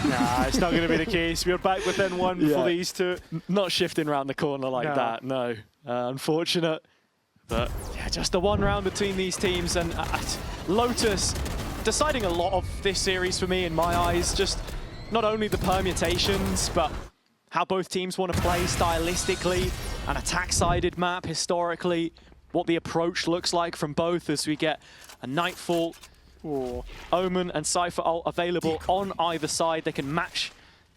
Nah, it's not going to be the case. We're back within one for these two. Not shifting around the corner like that, no. Unfortunate. But yeah, just a one round between these teams, and Lotus deciding a lot of this series for me in my eyes. Just not only the permutations, but how both teams want to play stylistically, an attack-sided map historically, what the approach looks like from both as we get a Nightfall, Omen and Cypher ult available on either side. They can match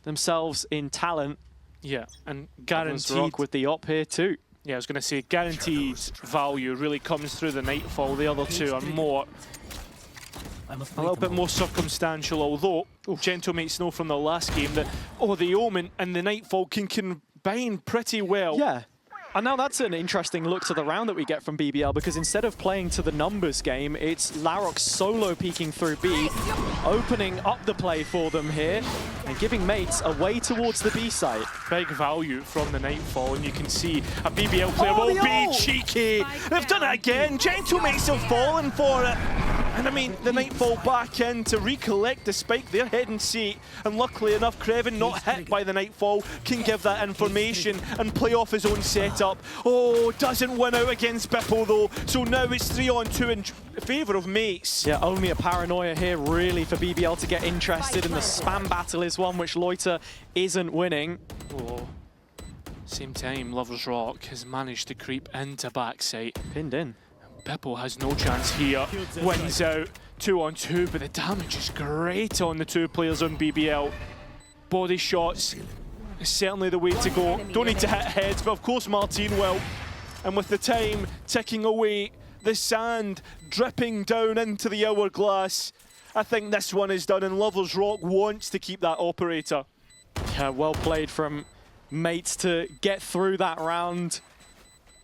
themselves in talent. Yeah, and guaranteed Rock with the op here too. Yeah, I was going to say guaranteed value really comes through the Nightfall. The other two are more a little bit more circumstantial, although Gentlemates know from the last game that the Omen and the Nightfall can combine pretty well. Yeah. And now that's an interesting look to the round that we get from BBL, because instead of playing to the numbers game, it's Larok solo peeking through B, opening up the play for them here, and giving mates a way towards the B site. Big value from the Nightfall, and you can see a BBL player the will be ult! cheeky. They've done it again. Gentlemates have fallen for it. And I mean, the Nightfall back in to recollect the spike. They're heading seat, and luckily enough, Kreven, not hit by the Nightfall, can give that information and play off his own setup. Oh, doesn't win out against Bippo though, so now it's 3-on-2 in favour of mates. Yeah, only a paranoia here really for BBL to get interested, and the spam battle is one which Loiter isn't winning. Oh. Same time, Lover's Rock has managed to creep into backside. Pinned in. Bippo has no chance here, wins out 2-on-2, but the damage is great on the two players on BBL. Body shots is certainly the way to go. Don't need to hit heads, but of course Martin will. And with the time ticking away, the sand dripping down into the hourglass, I think this one is done, and Lover's Rock wants to keep that operator. Yeah, well played from mates to get through that round.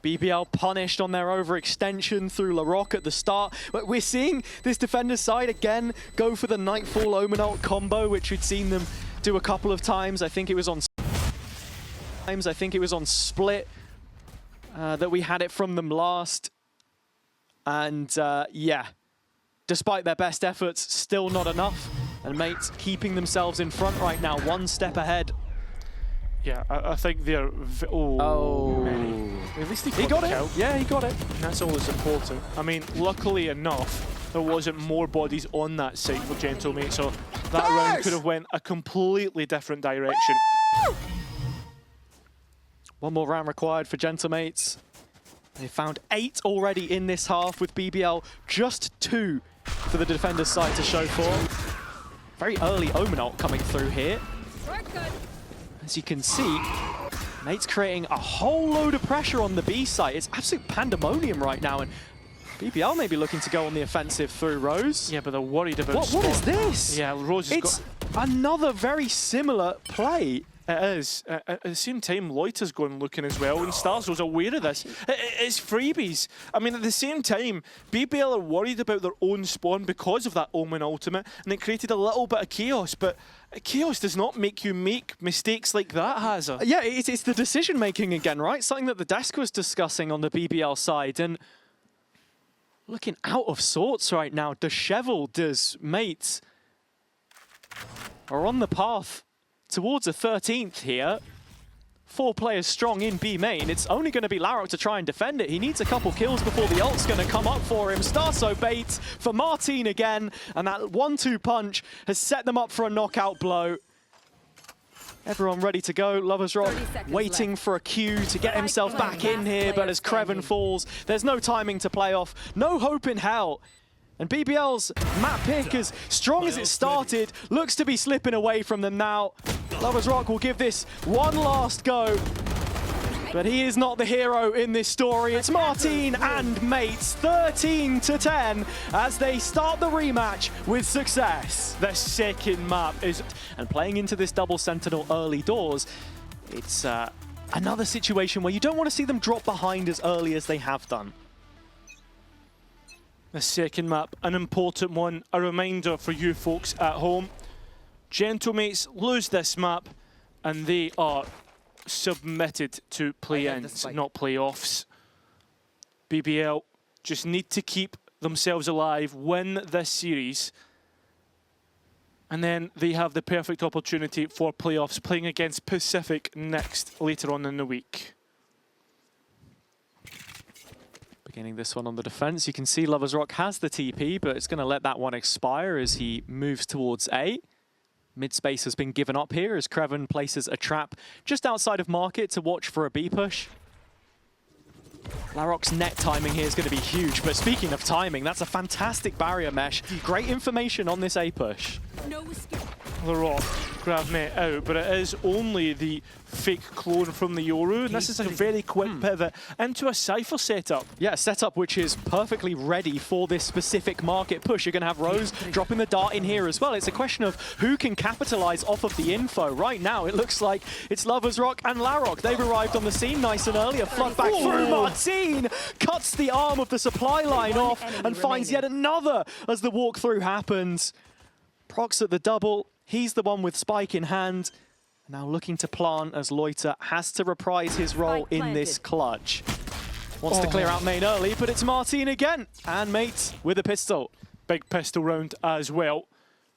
BBL punished on their overextension through Larok at the start. But we're seeing this defender's side again go for the Nightfall Omen ult combo, which we'd seen them do a couple of times. I think it was on Split that we had it from them last. And yeah, despite their best efforts, still not enough. And mates keeping themselves in front right now, one step ahead. Yeah, I think they're... At least he got it. Yeah, he got it. And that's always important. I mean, luckily enough, there wasn't more bodies on that site for Gentlemate, so that round could have went a completely different direction. One more round required for Gentlemates. They found 8 already in this half, with BBL just 2 for the defender's side to show for. Very early Omen ult coming through here. As you can see, mates creating a whole load of pressure on the B site. It's absolute pandemonium right now, and BBL may be looking to go on the offensive through Rose. Yeah, but they're worried about What is this? Yeah, Rose has It's another very similar play. It is. At the same time, Loiter's going looking as well, and Starzio's aware of this. It's freebies. I mean, at the same time, BBL are worried about their own spawn because of that Omen ultimate, and it created a little bit of chaos, but chaos does not make you make mistakes like that, Hazza. Yeah, it's the decision-making again, right? Something that the desk was discussing on the BBL side, and looking out of sorts right now. Disheveled as mates are on the path towards a 13th here. 4 players strong in B main. It's only going to be Larok to try and defend it. He needs a couple kills before the ult's going to come up for him. Starso baits for Martin again, and that 1-2 punch has set them up for a knockout blow. Everyone ready to go. Lover's Rock waiting for a cue to get himself back in here, but as Kreven falls, there's no timing to play off. No hope in hell. And BBL's map pick, as strong as it started, looks to be slipping away from them now. Lover's Rock will give this one last go. But he is not the hero in this story. It's Martin and mates, 13-10, as they start the rematch with success. The second map is... And playing into this double sentinel early doors, it's another situation where you don't want to see them drop behind as early as they have done. The second map, an important one, a reminder for you folks at home. Gentlemates lose this map, and they are submitted to play-ins, not playoffs. BBL just need to keep themselves alive, win this series, and then they have the perfect opportunity for playoffs, playing against Pacific next, later on in the week. Beginning this one on the defense, you can see Lover's Rock has the TP, but it's going to let that one expire as he moves towards A. Mid space has been given up here as Kreven places a trap just outside of market to watch for a B push. Laroc's net timing here is going to be huge, but speaking of timing, that's a fantastic barrier mesh. Great information on this A push. No escape. Larok grab net out, but it is only the fake clone from the Yoru, and this is a very quick pivot into a Cypher setup. Yeah, a setup which is perfectly ready for this specific market push. You're going to have Rose dropping the dart in here as well. It's a question of who can capitalize off of the info. Right now, it looks like it's Lovers Rock and Larok. They've arrived on the scene nice and early. A flood back through. Martin cuts the arm of the supply line off and finds yet another as the walkthrough happens. Procs at the double. He's the one with Spike in hand. Now looking to plant as Loiter has to reprise his role in this clutch. Wants to clear out main early, but it's Martin again. And Mates with a pistol. Big pistol round as well.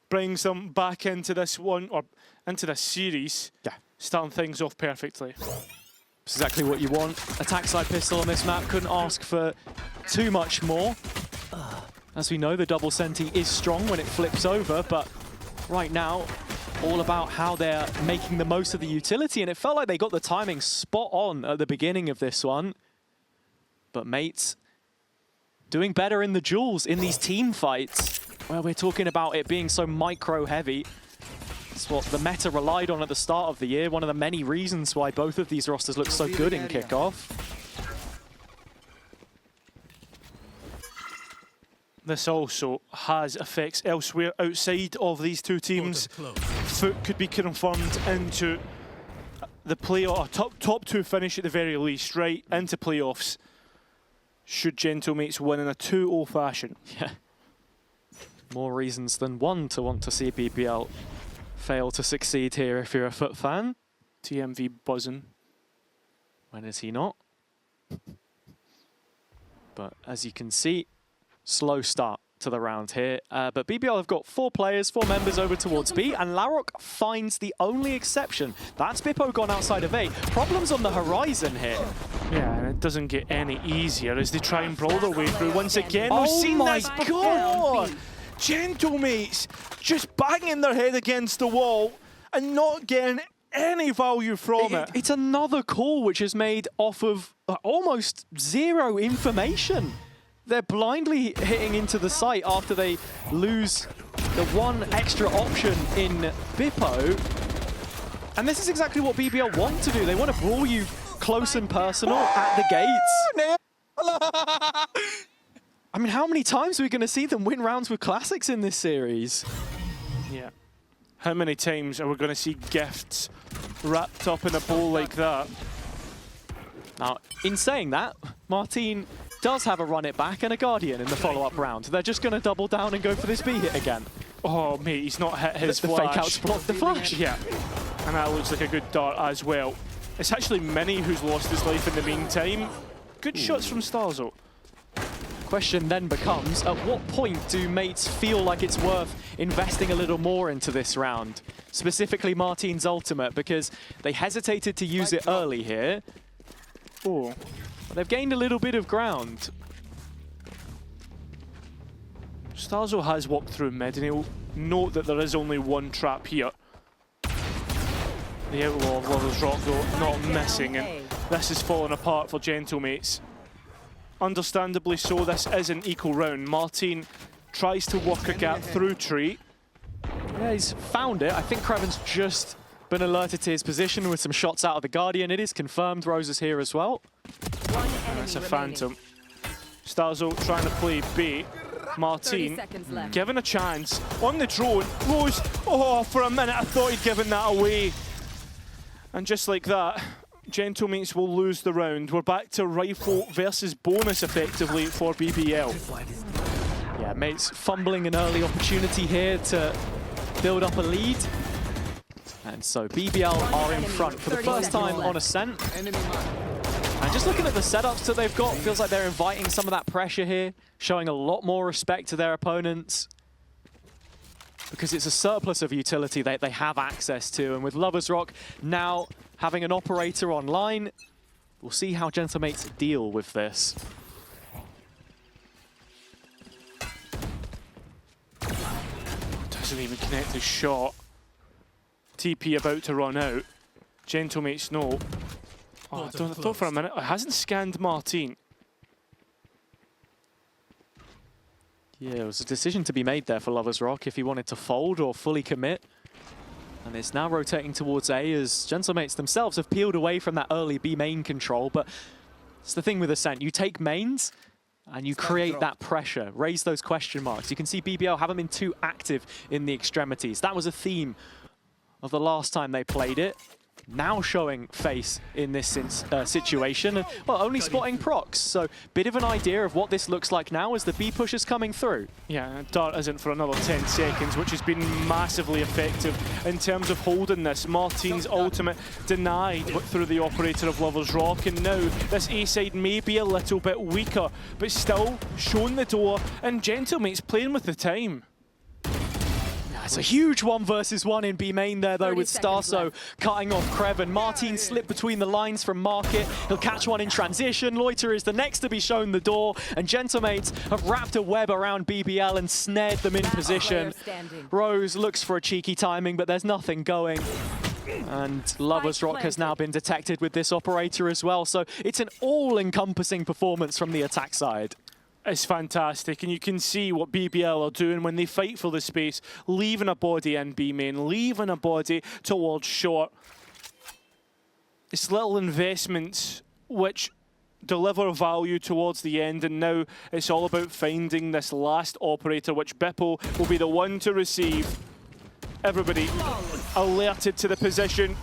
Brings them back into this one, or into this series. Yeah. Starting things off perfectly. It's exactly what you want. Attack side pistol on this map. Couldn't ask for too much more. As we know, the double senti is strong when it flips over, but right now, all about how they're making the most of the utility, and it felt like they got the timing spot on at the beginning of this one. But Mates doing better in the duels, in these team fights, where we're talking about it being so micro-heavy. It's what the meta relied on at the start of the year, one of the many reasons why both of these rosters look so good in kickoff. This also has effects elsewhere outside of these two teams. Foot could be confirmed into the playoff, top two finish at the very least, right into playoffs. Should Gentlemates win in a 2-0 fashion. Yeah. More reasons than one to want to see BBL fail to succeed here if you're a Foot fan. TMV buzzing. When is he not? But as you can see, slow start to the round here. But BBL have got 4 players, 4 members over towards B, and Larok finds the only exception. That's Bippo gone outside of A. Problems on the horizon here. Yeah, and it doesn't get any easier as they try and brawl their way through once again. Oh We've seen my this before. Gentlemates just banging their head against the wall and not getting any value from it. It's another call which is made off of almost zero information. They're blindly hitting into the site after they lose the one extra option in Bippo. And this is exactly what BBL want to do. They want to brawl you close and personal at the gates. I mean, how many times are we going to see them win rounds with classics in this series? Yeah. How many times are we going to see gifts wrapped up in a bowl like that? Now, in saying that, Martin does have a run it back and a Guardian in the follow-up round. They're just going to double down and go for this B hit again. Oh, mate, he's not hit his the flash. fake outs blocked the flash. Yeah, and that looks like a good dart as well. It's actually Mini who's lost his life in the meantime. Good shots from Starzo. Question then becomes, at what point do mates feel like it's worth investing a little more into this round? Specifically Martin's ultimate, because they hesitated to use it early here. Oh. But they've gained a little bit of ground. Starzo has walked through mid, and he'll note that there is only one trap here. The Outlaw of Lover's Rock, though, not missing, and this is falling apart for Gentlemates. Understandably so, this is an equal round. Martin tries to work a gap through Tree. Yeah, he's found it. I think Kreven's just been alerted to his position with some shots out of the Guardian. It is confirmed Rose is here as well. That's a Phantom. Starzo trying to play bait. Martin given a chance on the drone. Rose, oh, for a minute I thought he'd given that away. And just like that, Gentlemates will lose the round. We're back to rifle versus bonus effectively for BBL. Yeah, mates fumbling an early opportunity here to build up a lead. And so BBL are in front for the first time on Ascent. And just looking at the setups that they've got, feels like they're inviting some of that pressure here, showing a lot more respect to their opponents. Because it's a surplus of utility that they have access to. And with Lover's Rock now having an operator online, we'll see how Gentlemates deal with this. Doesn't even connect his shot. TP about to run out. Gentlemates know. Oh, I thought for a minute, it hasn't scanned Martin. Yeah, it was a decision to be made there for Lovers Rock if he wanted to fold or fully commit. And it's now rotating towards A as Gentlemates themselves have peeled away from that early B main control. But it's the thing with Ascent. You take mains and you create that pressure, raise those question marks. You can see BBL haven't been too active in the extremities. That was a theme of the last time they played it. Now showing face in this situation, and well, only spotting procs. So bit of an idea of what this looks like now as the B push is coming through. Yeah, Dart isn't for another 10 seconds, which has been massively effective in terms of holding this. Martin's ultimate denied through the operator of Lovers Rock, and now this A side may be a little bit weaker, but still showing the door, and Gentlemates playing with the time. It's a huge 1 versus 1 in B main there though, with Starso cutting off Kreven. Martin slipped between the lines from Market. He'll catch one in transition. Loiter is the next to be shown the door, and Gentlemates have wrapped a web around BBL and snared them in position. Rose looks for a cheeky timing, but there's nothing going. And Lovers Rock has now been detected with this operator as well, so it's an all-encompassing performance from the attack side. It's fantastic, and you can see what BBL are doing when they fight for the space, leaving a body in B main, leaving a body towards short. It's little investments which deliver value towards the end, and now it's all about finding this last operator, which Bippo will be the one to receive. Everybody alerted to the position,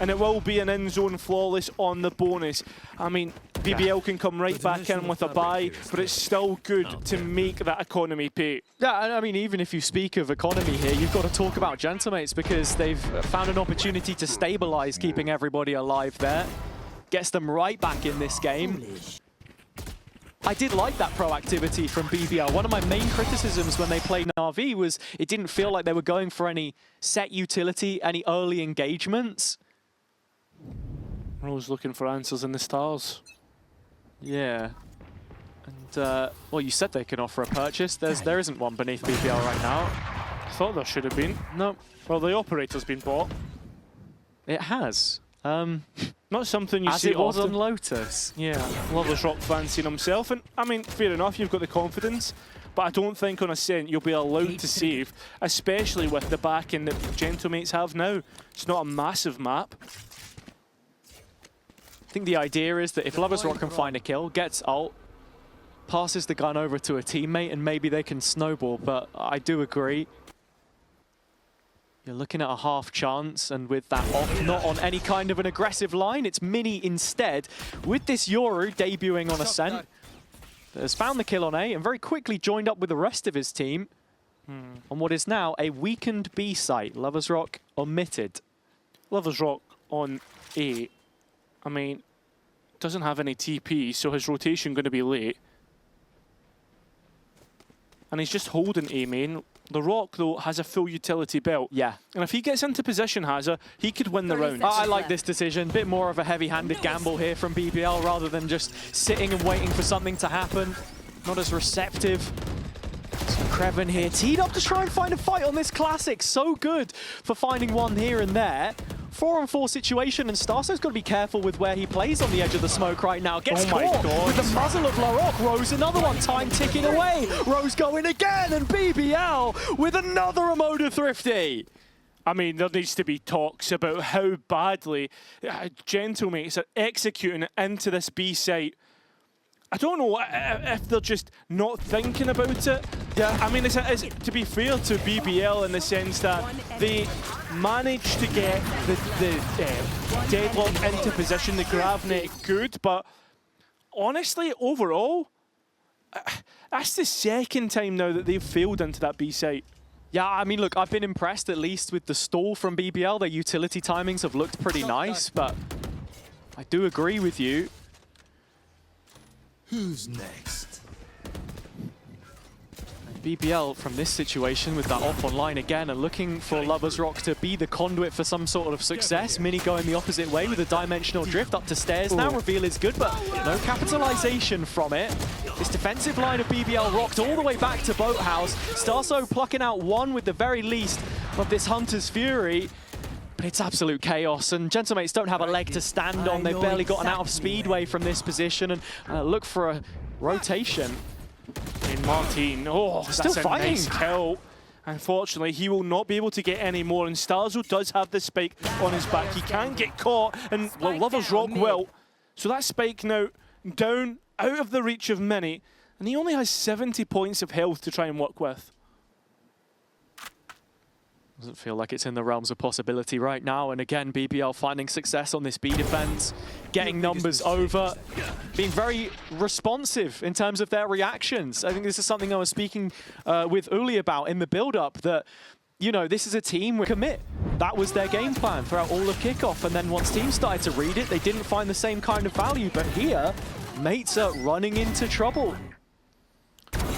and it will be an in-zone flawless on the bonus. I mean, BBL can come right back in with a buy, but it's still good to make that economy pay. Yeah, and I mean, even if you speak of economy here, you've got to talk about Gentlemates because they've found an opportunity to stabilize, keeping everybody alive there. Gets them right back in this game. I did like that proactivity from BBL. One of my main criticisms when they played Na'Vi was it didn't feel like they were going for any set utility, any early engagements. Rose looking for answers in the stars. Yeah. And, well, you said they can offer a purchase. There isn't one beneath BBL right now. I thought there should have been. No. Well, the operator's been bought. It has. Not something you as see it was often. on Lotus. Yeah, Lovers Rock fancying himself. And, I mean, fair enough, you've got the confidence. But I don't think on Ascent you'll be allowed to save, especially with the backing that Gentlemates have now. It's not a massive map. I think the idea is that if Lovers Rock can find a kill, gets ult, passes the gun over to a teammate, and maybe they can snowball, but I do agree. You're looking at a half chance, and with that off, not on any kind of an aggressive line, it's Mini instead, with this Yoru debuting on Ascent, that has found the kill on A, and very quickly joined up with the rest of his team on what is now a weakened B site. Lovers Rock omitted. Lovers Rock on A. I mean, doesn't have any TP, so his rotation going to be late. And he's just holding A main. The Rock, though, has a full utility belt. Yeah. And if he gets into position, Hazza, he could win the round. I like this decision. Bit more of a heavy-handed gamble here from BBL rather than just sitting and waiting for something to happen. Not as receptive. So Kreven here, teed up to try and find a fight on this Classic. So good for finding one here and there. 4-on-4 situation, and Starso's got to be careful with where he plays on the edge of the smoke right now. Gets caught with the muzzle of Larocque. Rose, another one, time ticking away. Rose going again, and BBL with another Emoda Thrifty. I mean, there needs to be talks about how badly Gentlemates are executing into this B site. I don't know if they're just not thinking about it. Yeah. I mean, it's to be fair to BBL in the sense that they managed to get the deadlock into position, the grab net good, but honestly, overall, that's the second time now that they've failed into that B site. Yeah, I mean, look, I've been impressed at least with the stall from BBL. Their utility timings have looked pretty nice, but I do agree with you. Who's next? BBL from this situation with that off online again and looking for Lovers Rock to be the conduit for some sort of success. Mini going the opposite way with a dimensional drift up to stairs. Now reveal is good, but no capitalization from it. This defensive line of BBL rocked all the way back to Boathouse. Starso plucking out one with the very least of this Hunter's Fury. But it's absolute chaos, and Gentlemates don't have a leg to stand on. They've barely gotten out of speedway from this position, and look for a rotation. And Martin, oh, Still that's fighting. a nice kill. Unfortunately, he will not be able to get any more, and Starzo does have the spike on his back. He can't get caught, and well, Lovers Rock will. So that spike now down, out of the reach of many, and he only has 70 points of health to try and work with. Doesn't feel like it's in the realms of possibility right now. And again, BBL finding success on this B defense, getting numbers over, being very responsive in terms of their reactions. I think this is something I was speaking with Uli about in the build-up, that, you know, this is a team with commit. That was their game plan throughout all of kickoff. And then once teams started to read it, they didn't find the same kind of value. But here, mates are running into trouble.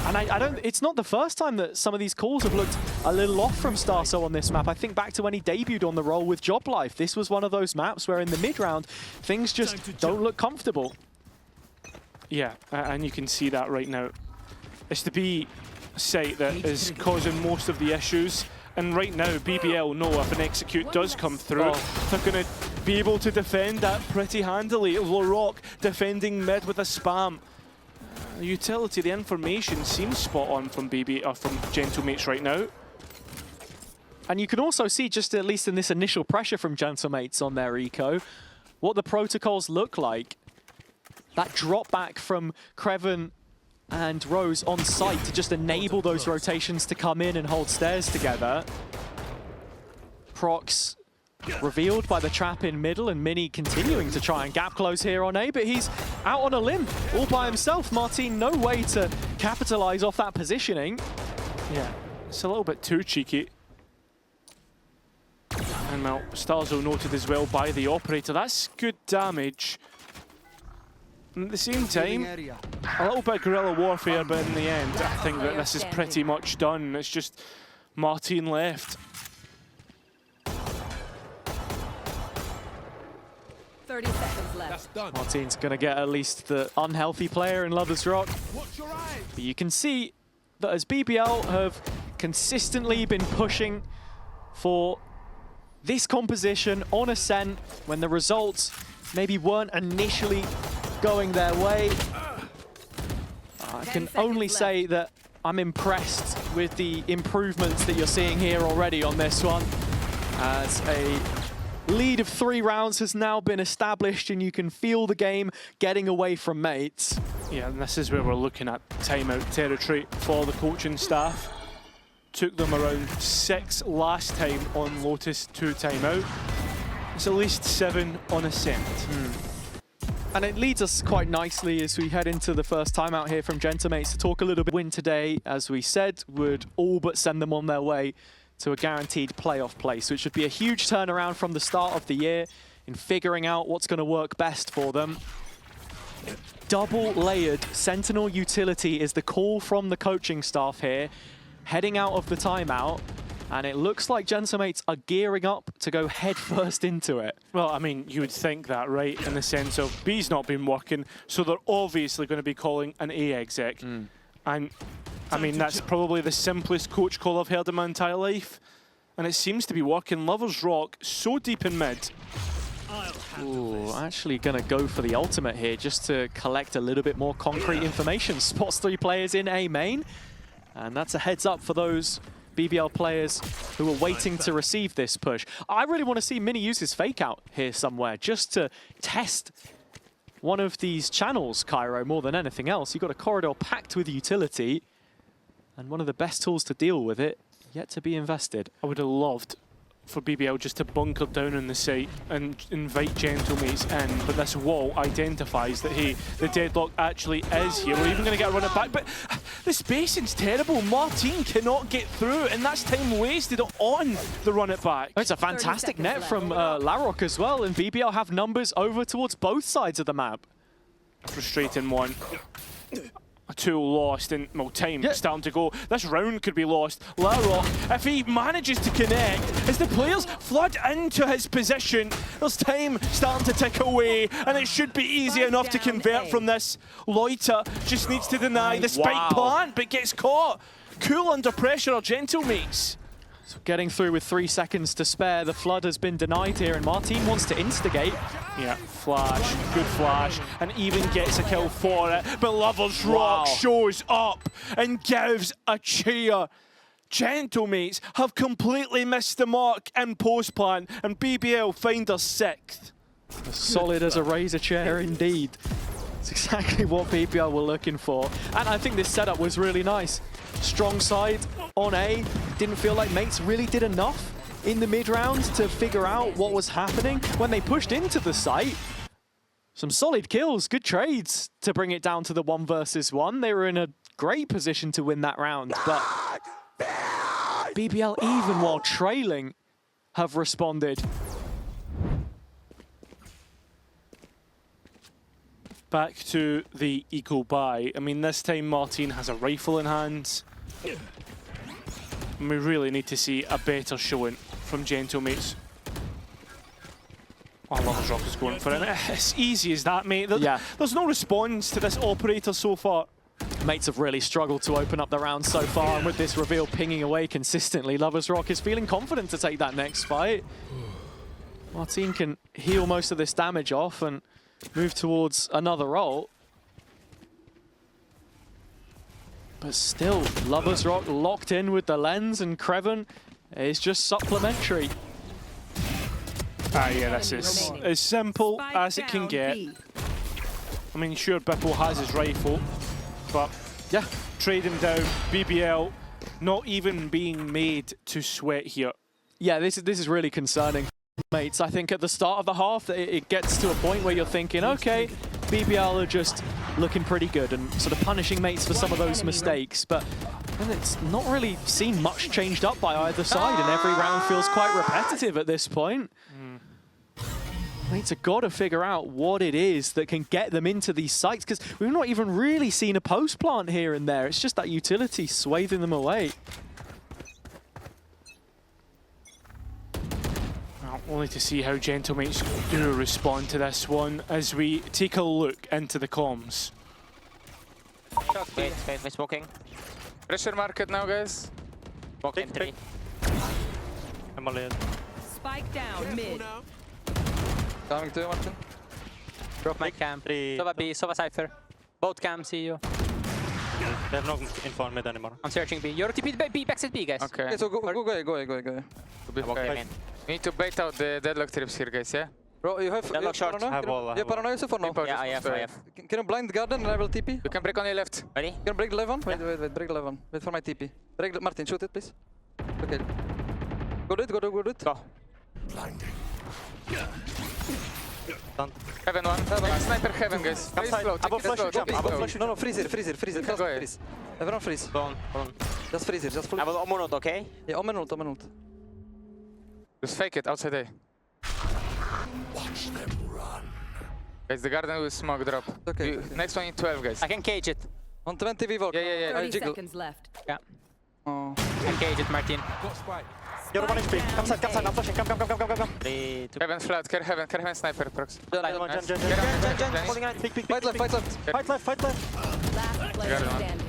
And I don't, it's not the first time that some of these calls have looked a little off from Starso on this map. I think back to when he debuted on the role with Job Life. This was one of those maps where in the mid-round, things just don't look comfortable. Yeah, and you can see that right now. It's the B site that is causing most of the issues. And right now, BBL know if an execute does come through, they're going to be able to defend that pretty handily. Lorock defending mid with a spam. The utility, the information seems spot on from from Gentlemates right now. And you can also see, just at least in this initial pressure from Gentlemates on their eco, what the protocols look like. That drop back from Creven and Rose on site to just enable those rotations to come in and hold stairs together. Prox revealed by the trap in middle, and Mini continuing to try and gap close here on A, but he's out on a limb all by himself. Martin, no way to capitalize off that positioning. Yeah, it's a little bit too cheeky. And well, Starzo noted as well by the operator. That's good damage. And at the same time, a little bit of guerrilla warfare, but in the end, I think that this is pretty much done. It's just Martin left. 30 seconds left. Martin's going to get at least the unhealthy player in Lovers Rock. But you can see that as BBL have consistently been pushing for this composition on Ascent, when the results maybe weren't initially going their way, I can only say that I'm impressed with the improvements that you're seeing here already on this one, as a lead of 3 rounds has now been established, and you can feel the game getting away from mates. Yeah, and this is where we're looking at timeout territory for the coaching staff. Took them around 6 last time on Lotus 2 timeout. It's at least 7 on Ascent. And it leads us quite nicely as we head into the first timeout here from Gentlemates to talk a little bit. Win today, as we said, would all but send them on their way to a guaranteed playoff place, which would be a huge turnaround from the start of the year in figuring out what's going to work best for them. Double-layered Sentinel utility is the call from the coaching staff here, heading out of the timeout, and it looks like Gentlemates are gearing up to go headfirst into it. Well, I mean, you would think that, right, in the sense of B's not been working, so they're obviously going to be calling an A exec. And I mean, that's probably the simplest coach call I've heard in my entire life. And it seems to be working. Lovers Rock so deep in mid. Ooh, actually going to go for the ultimate here just to collect a little bit more concrete information. Spots 3 players in A main, and that's a heads up for those BBL players who are waiting to receive this push. I really want to see Mini use his fake out here somewhere just to test one of these channels, Cairo, more than anything else. You've got a corridor packed with utility, and one of the best tools to deal with it yet to be invested. I would have loved for BBL just to bunker down on the site and invite Gentlemates in, but this wall identifies that, hey, the deadlock actually is here. We're even going to get a run it back, but the spacing's terrible. Martin cannot get through, and that's time wasted on the run it back. It's a fantastic net from Larrock as well, and BBL have numbers over towards both sides of the map. Frustrating one. A tool lost, and well, time starting to go. This round could be lost. Larrock, if he manages to connect, as the players flood into his position, there's time starting to tick away, and it should be easy enough to convert from this. Loiter just needs to deny the spike plant, but gets caught. Cool under pressure are Gentlemates. So getting through with 3 seconds to spare. The flood has been denied here, and Martin wants to instigate. Yeah, flash, good flash, and even gets a kill for it. But Lovers Rock shows up and gives a cheer. Gentlemates have completely missed the mark in post-plant, and BBL find us 6th. As solid as a razor chair indeed. It's exactly what BBL were looking for. And I think this setup was really nice. Strong side on A. Didn't feel like mates really did enough in the mid-round to figure out what was happening. When they pushed into the site, some solid kills, good trades to bring it down to the 1 versus 1. They were in a great position to win that round, but BBL, even while trailing, have responded. Back to the eco buy. I mean, this time Martin has a rifle in hand. And we really need to see a better showing from Gentlemates. Oh, Lovers Rock is going for it. It's easy as that, mate. There's no response to this operator so far. Mates have really struggled to open up the round so far, and with this reveal pinging away consistently, Lovers Rock is feeling confident to take that next fight. Martin can heal most of this damage off and move towards another ult. But still, Lovers Rock locked in with the lens, and Creven is just supplementary. Yeah, this is as simple as it can get. I mean, sure, Bippo has his rifle, but yeah, trade him down. BBL not even being made to sweat here. Yeah, this is really concerning, mates. I think at the start of the half, it gets to a point where you're thinking, okay, BBL are just looking pretty good and sort of punishing mates for some of those mistakes, but then it's not really seen much changed up by either side, and every round feels quite repetitive at this point. Mates have got to figure out what it is that can get them into these sites, because we've not even really seen a post plant here and there. It's just that utility swathing them away. Well, only to see how Gentlemates do respond to this one as we take a look into the comms. Wait, smoking. Pressure market now, guys. Smoking 3. I'm all in. Spike down mid. Coming to you, Martin. Drop my cam. 3. Sova B, Sova Cypher. Both cam, see you. They have no info on mid anymore. I'm searching B. You're TP B, backside B, guys. Okay. Okay, so go. To be Okay, fair. man. We need to bait out the deadlock trips here, guys, yeah? Bro, you have Deadlock short. paranoia? I have all, I You have have paranoia so far no? Impo Yeah, I just have. Can you blind garden and I will TP? You can break on your left. Ready? Can you break the left one? Wait, break the left one. Wait for my TP. Martin, shoot it, please. Okay. Go do it. Go. Heaven one. Sniper heaven, guys. Very slow. Take it slow. Take it slow. No, freeze here. Just go ahead. freeze. Everyone freeze. Go on. Just freeze here, just full. I will omen ult, okay? Yeah, omen ult. Just fake it outside A. Guys, the garden will smoke drop. Okay. Next one in 12, guys. I can cage it. On 20 V Volk. Yeah. 30 jiggle. seconds left. Yeah. Oh. I can cage it, Martin. You're 1 HP. Come side, I'm flashing. Come. 3, 2. Heaven flat. Carry heaven sniper, prox. Jen. Holding it. Fight left. Last player Got it, man. standing.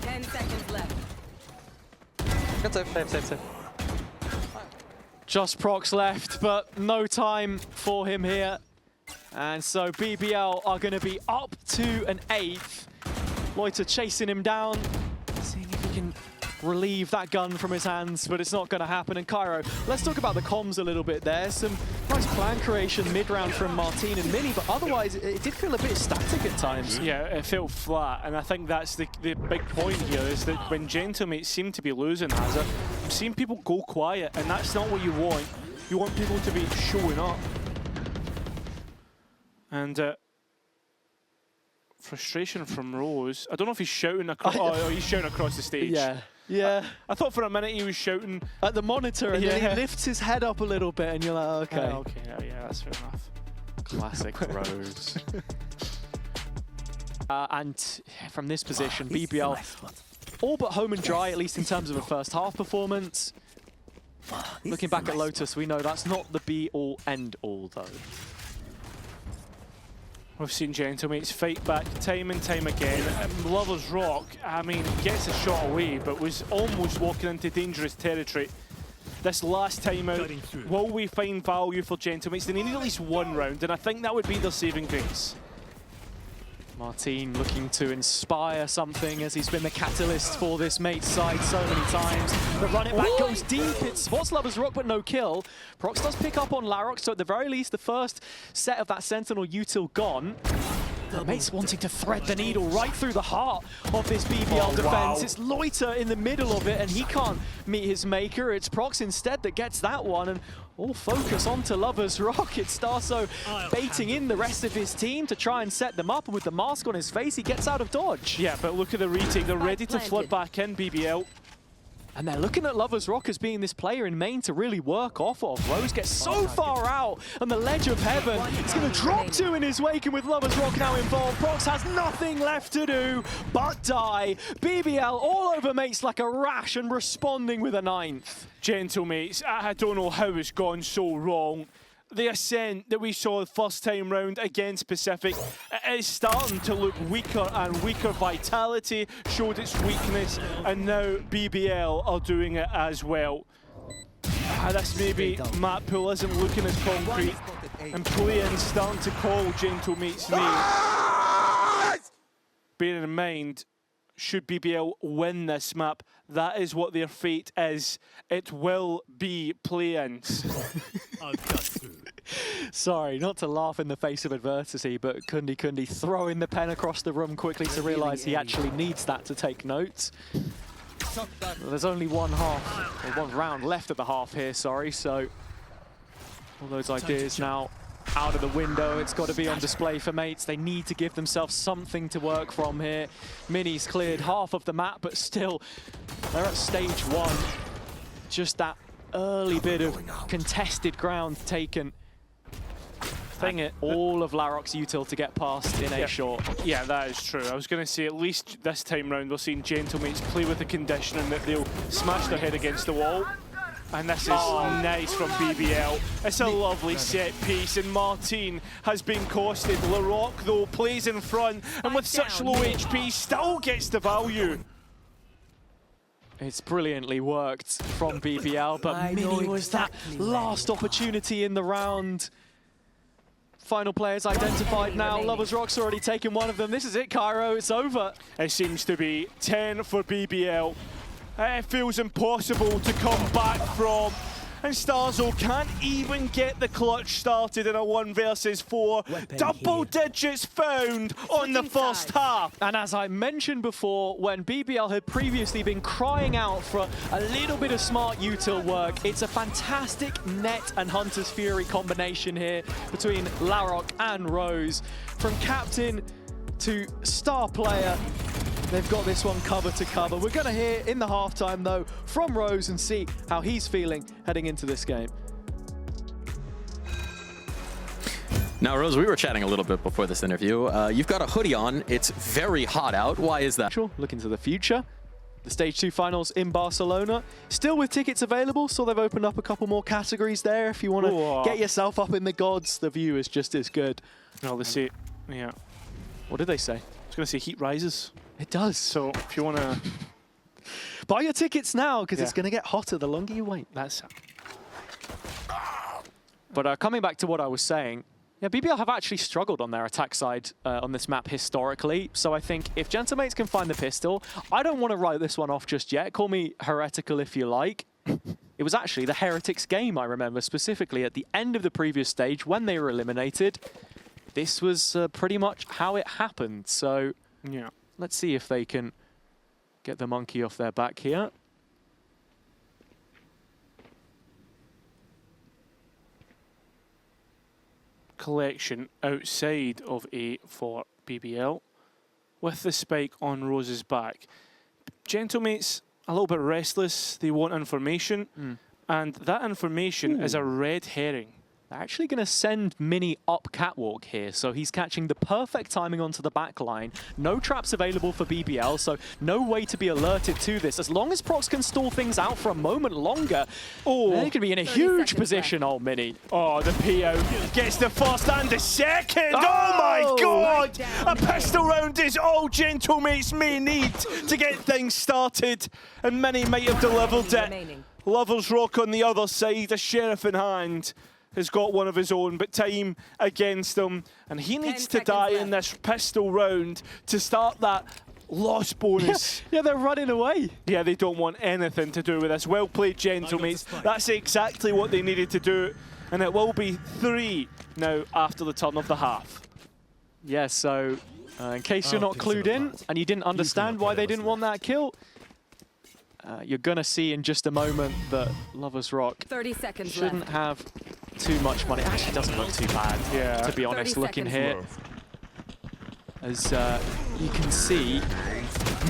Ten seconds left. Get safe. Just procs left, but no time for him here. And so BBL are going to be up to an 8th. Loiter chasing him down, seeing if he can relieve that gun from his hands, but it's not going to happen. And Cairo, let's talk about the comms a little bit there. Some nice plan creation mid-round from Martin and Mini, but otherwise it did feel a bit static at times. Yeah, it felt flat, and I think that's the big point here, is that when Gentlemates seem to be losing Hazard, I'm seeing people go quiet, and that's not what you want. You want people to be showing up. And frustration from Rose. I don't know if he's shouting across. Oh, he's shouting across the stage. Yeah. I thought for a minute he was shouting At the monitor, and then he lifts his head up a little bit, and you're like, okay. Okay, yeah, that's fair enough. Classic Rose. And from this position, BBL all but home and dry, at least in terms of a first half performance. Looking back at Lotus, we know that's not the be-all, end-all, though. We've seen Gentlemates fight back time and time again. Lovers Rock, I mean, gets a shot away, but was almost walking into dangerous territory. This last time out, will we find value for Gentlemates? They need at least one round, and I think that would be their saving grace. Martin looking to inspire something as he's been the catalyst for this mate's side so many times. The run it back goes deep. It spots Lovers Rock, but no kill. Prox does pick up on Larok, so at the very least, the first set of that Sentinel util gone. The mate's wanting to thread the needle right through the heart of this BBL defense. It's Loiter in the middle of it, and he can't meet his maker. It's Prox instead that gets that one, and all focus onto Lovers Rock. It's Starso baiting in the rest of his team to try and set them up, and with the mask on his face, he gets out of dodge. Yeah, but look at the retake. They're ready to flood back in, BBL. And they're looking at Lovers Rock as being this player in main to really work off of. Rose gets so far out on the ledge of heaven. It's going to drop two in his wake, and with Lovers Rock now involved, Prox has nothing left to do but die. BBL all over mates like a rash and responding with a ninth. Gentlemates, I don't know how it's gone so wrong. The ascent that we saw the first time round against Pacific is starting to look weaker and weaker. Vitality showed its weakness, and now BBL are doing it as well. This maybe map pool isn't looking as concrete, and play-in starting to call Gentlemates' name. Bearing in mind, should BBL win this map, that is what their fate is. It will be play-ins. Sorry, not to laugh in the face of adversity, but Kundi throwing the pen across the room quickly to realise he actually needs that to take notes. There's only one round left of the half here, sorry, so all those ideas now out of the window. It's got to be on display for mates. They need to give themselves something to work from here. Mini's cleared half of the map, but still, they're at stage one. Just that early bit of contested ground taken. All of Larok's util to get past in a short. Yeah, that is true. I was going to say, at least this time round, we're seeing Gentlemates play with the conditioning that they'll smash their head against the wall. And this is nice from BBL. It's a lovely set piece, and Martin has been costed. Larok, though, plays in front, and with such low HP, still gets the value. It's brilliantly worked from BBL, but Mini was that last opportunity in the round. Final players identified now. Lovers Rock's already taken one of them. This is it, Cairo. It's over. It seems to be 10 for BBL. It feels impossible to come back from. And Starzo can't even get the clutch started in a 1 versus 4. Double digits found on the first half. And as I mentioned before, when BBL had previously been crying out for a little bit of smart util work, it's a fantastic net and Hunter's Fury combination here between Larok and Rose. From captain to star player, they've got this one cover to cover. We're going to hear in the halftime, though, from Rose and see how he's feeling heading into this game. Now, Rose, we were chatting a little bit before this interview. You've got a hoodie on. It's very hot out. Why is that? Looking to the future. The Stage 2 finals in Barcelona. Still with tickets available, so they've opened up a couple more categories there. If you want to get yourself up in the gods, the view is just as good. No, they say, yeah. What did they say? I was going to say heat rises. It does. So if you want to buy your tickets now, because it's going to get hotter the longer you wait. That's it. But coming back to what I was saying, yeah, BBL have actually struggled on their attack side on this map historically. So I think if Gentlemates can find the pistol, I don't want to write this one off just yet. Call me heretical if you like. It was actually the Heretics game, I remember, specifically at the end of the previous stage when they were eliminated. This was pretty much how it happened. So yeah. Let's see if they can get the monkey off their back here. Collection outside of A for BBL with the spike on Rose's back. Gentlemates a little bit restless. They want information, and that information is a red herring. They're actually going to send Mini up catwalk here, so he's catching the perfect timing onto the back line. No traps available for BBL, so no way to be alerted to this. As long as Prox can stall things out for a moment longer, they could be in a huge position, old Mini. Oh, the PO gets the first and the second. Oh my God! A pistol round is all Gentlemates may need to get things started, and Mini might have delivered it. Remaining. Lovers Rock on the other side, a sheriff in hand, has got one of his own, but time against him, and he needs to die in this pistol round to start that loss bonus. Yeah, they're running away. Yeah, they don't want anything to do with this. Well played, Gentlemates. That's exactly what they needed to do, and it will be 3 now after the turn of the half. Yeah, so in case you're not clued in and you didn't understand why they didn't want that kill, you're going to see in just a moment that Lovers Rock 30 seconds shouldn't left. have too much money. Actually, doesn't look too bad, Yeah. to be honest, 30 looking here. seconds As you can see,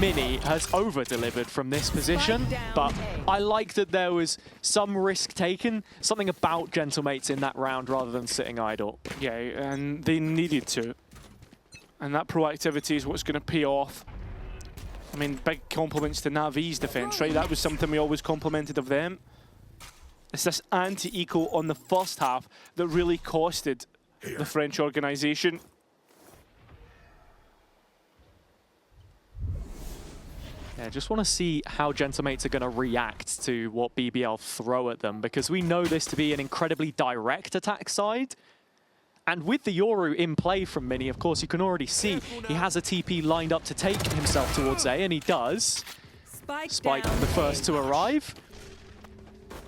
Mini has over-delivered from this position, but I like that there was some risk taken, something about Gentlemates in that round rather than sitting idle. Yeah, and they needed to. And that proactivity is what's going to pay off. I mean, big compliments to Navi's defense, right? That was something we always complimented of them. It's this anti-eco on the first half that really costed the French organisation. Yeah, just want to see how Gentlemates are going to react to what BBL throw at them, because we know this to be an incredibly direct attack side. And with the Yoru in play from Mini, of course, you can already see he has a TP lined up to take himself towards A, and he does. Spike down the first to A. arrive.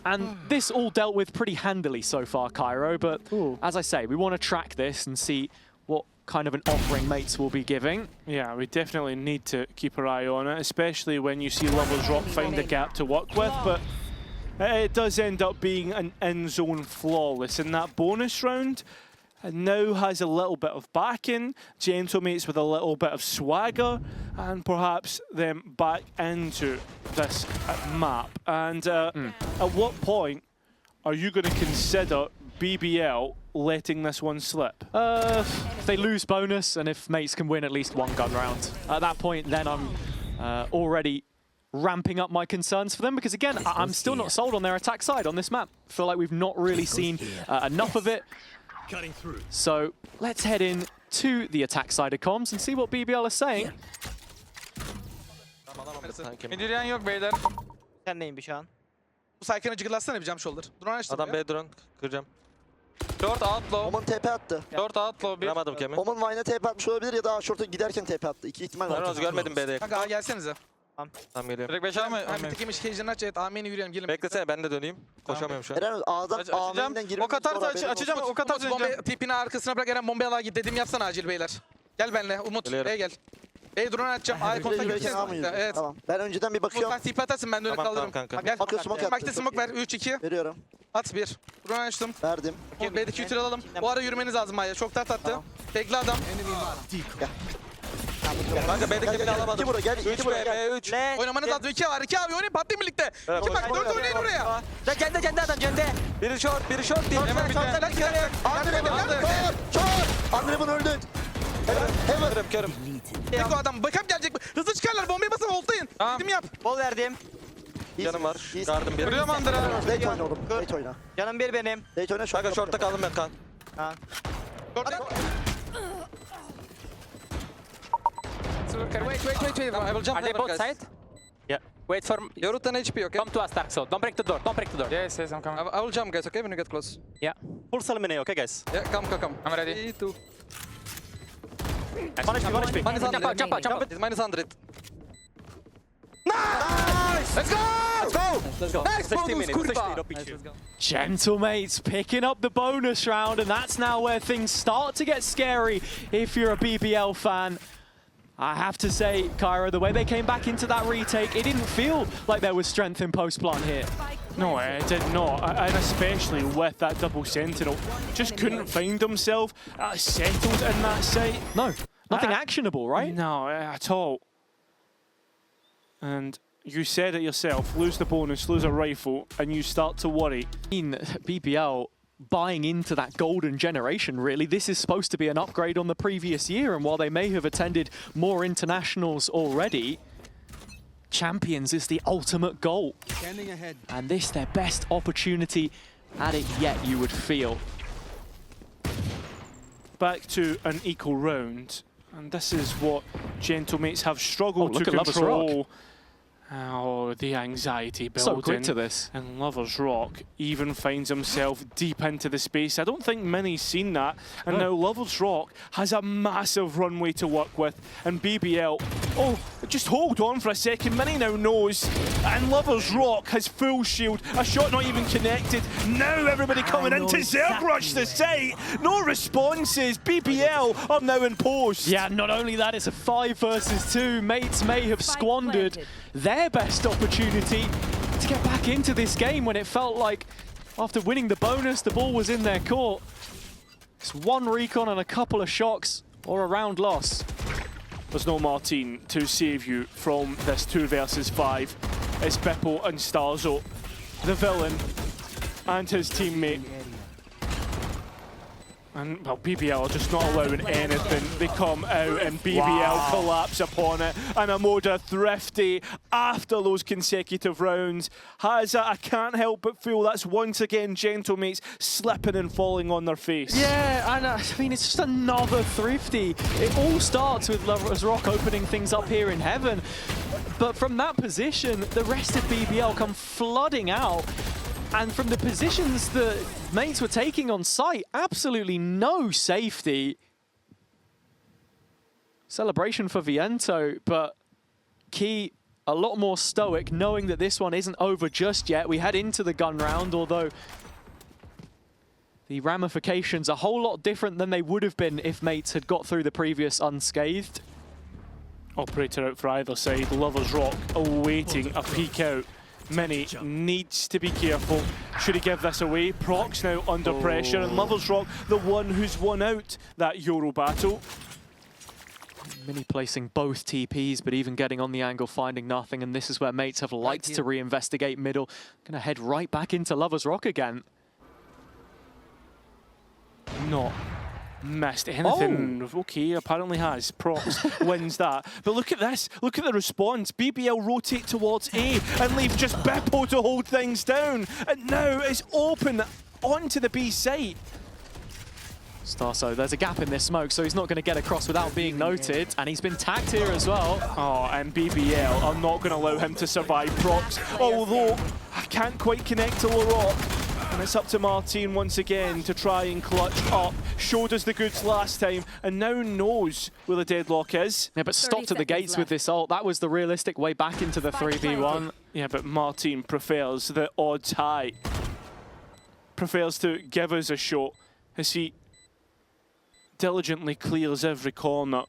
And this all dealt with pretty handily so far, Cairo, but as I say, we want to track this and see what kind of an offering mates will be giving. Yeah, we definitely need to keep our eye on it, especially when you see Lovers Rock find a gap to work with, but it does end up being an in-zone flawless in that bonus round. And now has a little bit of backing, Gentlemates with a little bit of swagger, and perhaps them back into this map. And at what point are you going to consider BBL letting this one slip? If they lose bonus and if mates can win at least one gun round, at that point then I'm already ramping up my concerns for them, because again, I'm still not sold on their attack side on this map. Feel like we've not really seen enough of it. So let's head in to the attack side of comms and see what BBL is saying. Midirian yok beyler. Sen neyim şu an? Bu Sayken'e cıgırlatsana bir cam shoulder. Drone açtım Adam ya. B drone kıracağım. Short outlaw. Oman TP attı. Short outlaw bir. Vuramadım Kemal. Oman Vine'e TP atmış olabilir ya da short'a giderken TP attı. İki ihtimal var. Roz görmedim B'de. Kanka A gelsenize. Tamam geliyorum. Direkt 5 alma. Hem bitteki mişkeyicini aç, evet A'meni yürüyelim gelin. Beklesene ben de döneyim. Koşamıyorum şu an. Eren A'dan Açacağım. A'dan girmek Ok atarsa açacağım. Ok atarsa Umut döneceğim. bomba tipini arkasına bırak, Eren bombayı al git, dediğimi yapsana acil beyler. Gel benimle Umut, Geliyorum. B'ye gel. B'ye drone atacağım, A'ya kontak edeceğiz. Evet. Tamam. Ben önceden bir Umut bakıyorum. sen tipi atarsın, ben de öyle Tamam, kaldırırım. tamam kanka. Gel. Bakıyor, smoke Bakte attı. smoke ver, 3-2. Veriyorum. At 1. Drone açtım. Verdim. Umut B'deki ütülü alalım. Bu ara yürümeniz lazım A'ya. Çok dert attı. Bekle adam. Kanka B'dekini alamadım. 2 bura gel. 2 3 bura B, gel. 3. Oynamanız lazım. 2 var. 2 abi oynayın, patlayın birlikte. Evet, Kim bak, 4 oynayın oraya. Lan kendi adam kendi. Biri short, biri short değil. Hemen bir tane. Andrev'in öldü. Hemen. Körüm. Tek o adam. Bakalım gelecek mi? Hızlı çıkarlar. Bombayı basın, voltayın. Tamam. Dedim yap. Bol verdim. Canım var. Gardım bir. Vuruyorum Andra. Date oyna oğlum. Date oyna. Canım bir benim. Date oyna. Kanka short'ta kaldım ben kan. Wait. I will jump Are they never, both guys. side? Yeah. Wait for Your 10 HP, okay? come to us, Dark Soul. Don't break the door. Don't break the door. Yes, I'm coming. I will jump, guys, okay? When you get close. Yeah. Full salimine, okay guys? Yeah, come. I'm ready. 3, 2. One HP. Minus 100. Jump out. It's minus 100. Let's go! Next 16 minutes. 16, don't pick you. Gentlemates picking up the bonus round, and that's now where things start to get scary if you're a BBL fan. I have to say, Cairo, the way they came back into that retake, it didn't feel like there was strength in post-plant here. No, it did not, and especially with that double sentinel. Just couldn't find himself settled in that site. No, nothing actionable, right? No, at all. And you said it yourself, lose the bonus, lose a rifle, and you start to worry. I mean, BBL buying into that golden generation, really. This is supposed to be an upgrade on the previous year, and while they may have attended more internationals already, Champions is the ultimate goal. Standing ahead. And this, their best opportunity at it yet, you would feel. Back to an equal round, and this is what Gentlemates have struggled look to at Lovers control. Rock. Oh, the anxiety building. So quick to this. And Lovers Rock even finds himself deep into the space. I don't think Mini's seen that. And now Lovers Rock has a massive runway to work with. And BBL, oh, just hold on for a second. Mini now knows. And Lovers Rock has full shield. A shot not even connected. Now everybody coming into Zerg Rush the site. No responses. BBL are now in post. Yeah, not only that, it's a 5 versus 2. Mates may have squandered their best opportunity to get back into this game when it felt like after winning the bonus, the ball was in their court. It's one recon and a couple of shocks or a round loss. There's no Martin to save you from this 2 versus 5. It's Beppo and Starzo, the villain, and his teammate. And, well, BBL are just not allowing anything. They come out and BBL collapse upon it. And Amoda Thrifty, after those consecutive rounds, has a, I can't help but feel that's once again Gentlemates slipping and falling on their face. Yeah, and I mean, it's just another Thrifty. It all starts with Lovers Rock opening things up here in heaven. But from that position, the rest of BBL come flooding out. And from the positions that mates were taking on site, absolutely no safety. Celebration for Viento, but Key a lot more stoic, knowing that this one isn't over just yet. We head into the gun round, although the ramifications are a whole lot different than they would have been if mates had got through the previous unscathed. Operator out for either side. Lovers Rock awaiting a peek out. Mini needs to be careful. Should he give this away? Proc's now under pressure, and Lovers Rock, the one who's won out that Euro battle. Mini placing both TPs, but even getting on the angle, finding nothing, and this is where mates have liked to reinvestigate middle. Gonna head right back into Lovers Rock again. Not missed anything. Okay, apparently has. Props wins that. But look at this. Look at the response. BBL rotate towards A and leave just Beppo to hold things down. And now it's open onto the B site. Starso, there's a gap in this smoke, so he's not going to get across without being noted, and he's been tagged here as well. Oh, and BBL are not going to allow him to survive Procs, although I can't quite connect to Larocque. And it's up to Martin once again to try and clutch up. Showed us the goods last time and now knows where the deadlock is. Yeah, but stopped at the gates with this ult. That was the realistic way back into the 3v1. Yeah, but Martin prefers the odds high. Prefers to give us a shot as he diligently clears every corner.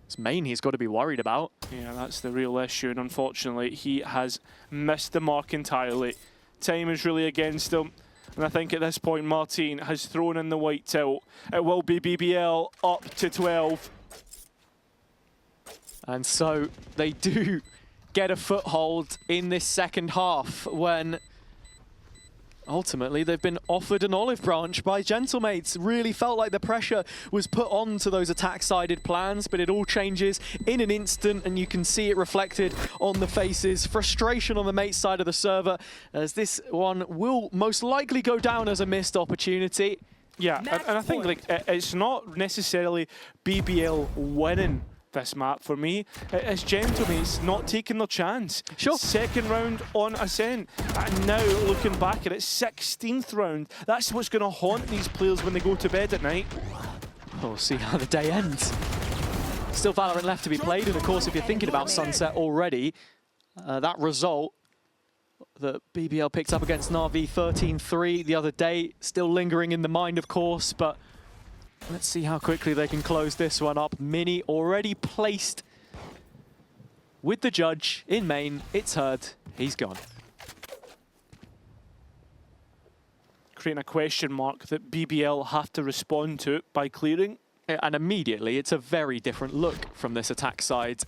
It's main he's got to be worried about. Yeah, that's the real issue, and unfortunately he has missed the mark entirely. Time is really against him. And I think at this point, Martin has thrown in the white tilt. It will be BBL up to 12. And so they do get a foothold in this second half when ultimately they've been offered an olive branch by Gentlemates. Really felt like the pressure was put onto those attack-sided plans, but it all changes in an instant, and you can see it reflected on the faces. Frustration on the mate side of the server, as this one will most likely go down as a missed opportunity. Yeah, and I think like it's not necessarily BBL winning this map for me. It's Gentlemates not taking their chance. Sure. Second round on Ascent. And now looking back at it, 16th round. That's what's going to haunt these players when they go to bed at night. We'll see how the day ends. Still Valorant left to be played, and of course if you're thinking about Sunset already, that result that BBL picked up against Na'Vi 13-3 the other day, still lingering in the mind of course, but let's see how quickly they can close this one up. Mini already placed with the judge in main. It's heard. He's gone. Creating a question mark that BBL have to respond to by clearing. And immediately, it's a very different look from this attack side.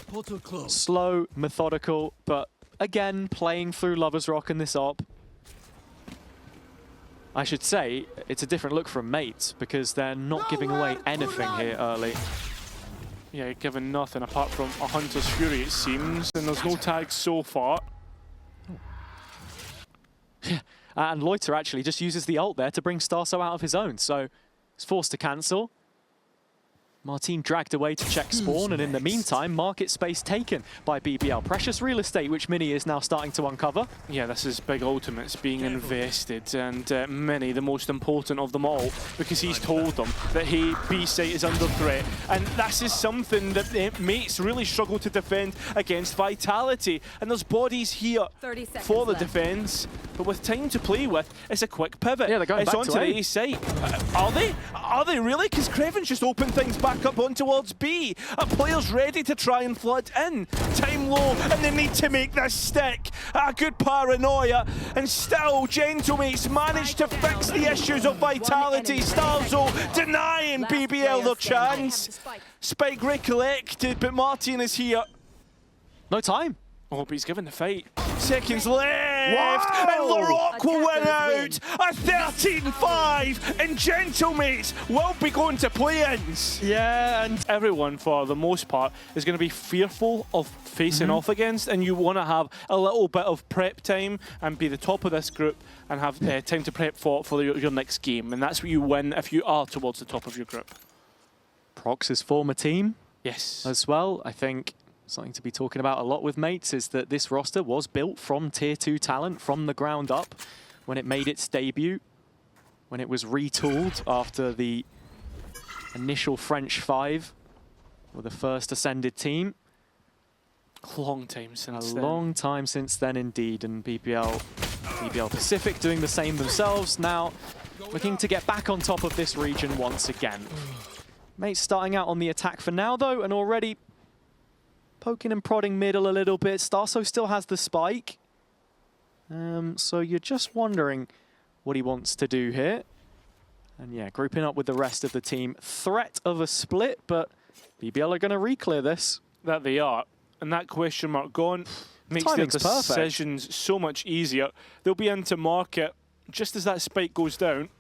Portal closed. Slow, methodical, but again, playing through Lovers Rock in this op. I should say it's a different look from mates because they're not giving away anything here early. Yeah, given nothing apart from a Hunter's Fury, it seems, and there's no tags so far. And Loiter actually just uses the ult there to bring Starso out of his own, so he's forced to cancel. Martin dragged away to check spawn, and in the meantime, market space taken by BBL. Precious real estate, which Mini is now starting to uncover. Yeah, this is big ultimates being invested, and Mini, the most important of them all, because he's told them that, hey, B site is under threat, and this is something that mates really struggle to defend against Vitality, and there's bodies here for the defense, but with time to play with, it's a quick pivot. Yeah, they're going it's back onto to the A site. Are they? Are they really? Because Creven's just opened things back up on towards B. A player's ready to try and flood in. Time low, and they need to make this stick. A good paranoia, and still Gentlemates managed to fix the issues of Vitality. Starzo denying BBL their chance. Spike recollected, but Martin is here. No time. Oh, but he's given the fight. Seconds left, and Larocque will win out. A 13-5, and Gentlemates will be going to play-ins. Yeah, and Everyone, for the most part, is going to be fearful of facing off against, and you want to have a little bit of prep time and be the top of this group and have time to prep for your next game, and that's what you win if you are towards the top of your group. Prox's former team Yes. as well. I think something to be talking about a lot with mates is that this roster was built from tier 2 talent from the ground up when it made its debut, when it was retooled after the initial French 5 or the first ascended team. Long time since A then. long time since then indeed, and BBL Pacific doing the same themselves now, looking to get back on top of this region once again. Mates starting out on the attack for now though, and already poking and prodding middle a little bit. Starso still has the spike. So you're just wondering what he wants to do here. And yeah, grouping up with the rest of the team. Threat of a split, but BBL are going to re-clear this. That they are. And that question mark gone makes their Timing's perfect. decisions so much easier. They'll be into market just as that spike goes down.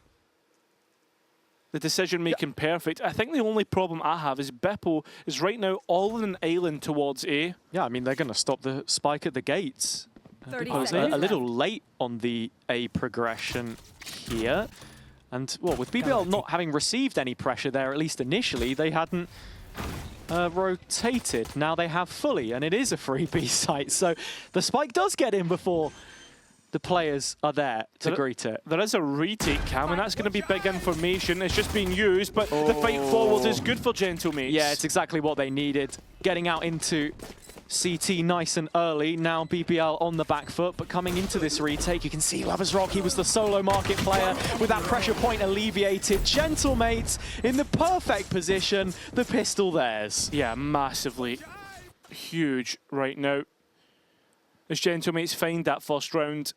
The decision-making perfect. I think the only problem I have is Bippo is right now all in an island towards A. Yeah, I mean, they're going to stop the spike at the gates. 30 Bippo's seconds a little late on the A progression here. And, well, with BBL not having received any pressure there, at least initially, they hadn't rotated. Now they have fully, and it is a free B site. So the spike does get in before the players are there to greet it. There is a retake cam, and that's going to be big information. It's just being used, but the fight forward is good for Gentlemates. Yeah, it's exactly what they needed. Getting out into CT nice and early. Now BBL on the back foot, but coming into this retake, you can see Lovers Rock, he was the solo market player with that pressure point alleviated. Gentlemates in the perfect position, the pistol theirs. Yeah, massively huge right now. As Gentlemates find that first round,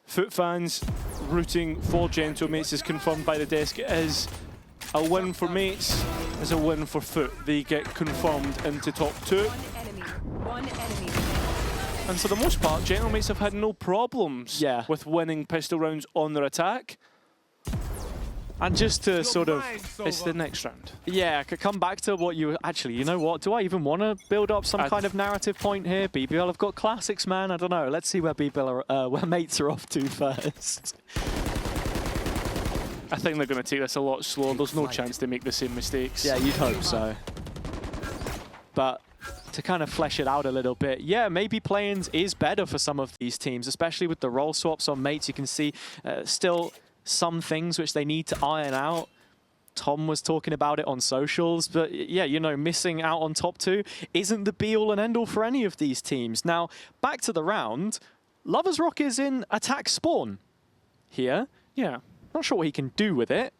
Foot fans rooting for Gentlemates is confirmed by the desk. It is a win for Mates, is a win for Foot. They get confirmed into top 2. One enemy. And for the most part, Gentlemates have had no problems with winning pistol rounds on their attack. And just to sort of, It's the next round. yeah, could come back to what you actually, you know what? Do I even want to build up some kind of narrative point here? BBL have got classics, man. I don't know. Let's see where BBL are, where mates are off to first. I think they're going to take this a lot slower. There's no chance they make the same mistakes. Yeah, you'd hope so. But to kind of flesh it out a little bit, yeah, maybe play-ins is better for some of these teams, especially with the role swaps on mates. You can see still some things which they need to iron out. Tom was talking about it on socials, but yeah, you know, missing out on top 2 isn't the be-all and end-all for any of these teams. Now, back to the round, Lovers Rock is in attack spawn here. Yeah. Not sure what he can do with it.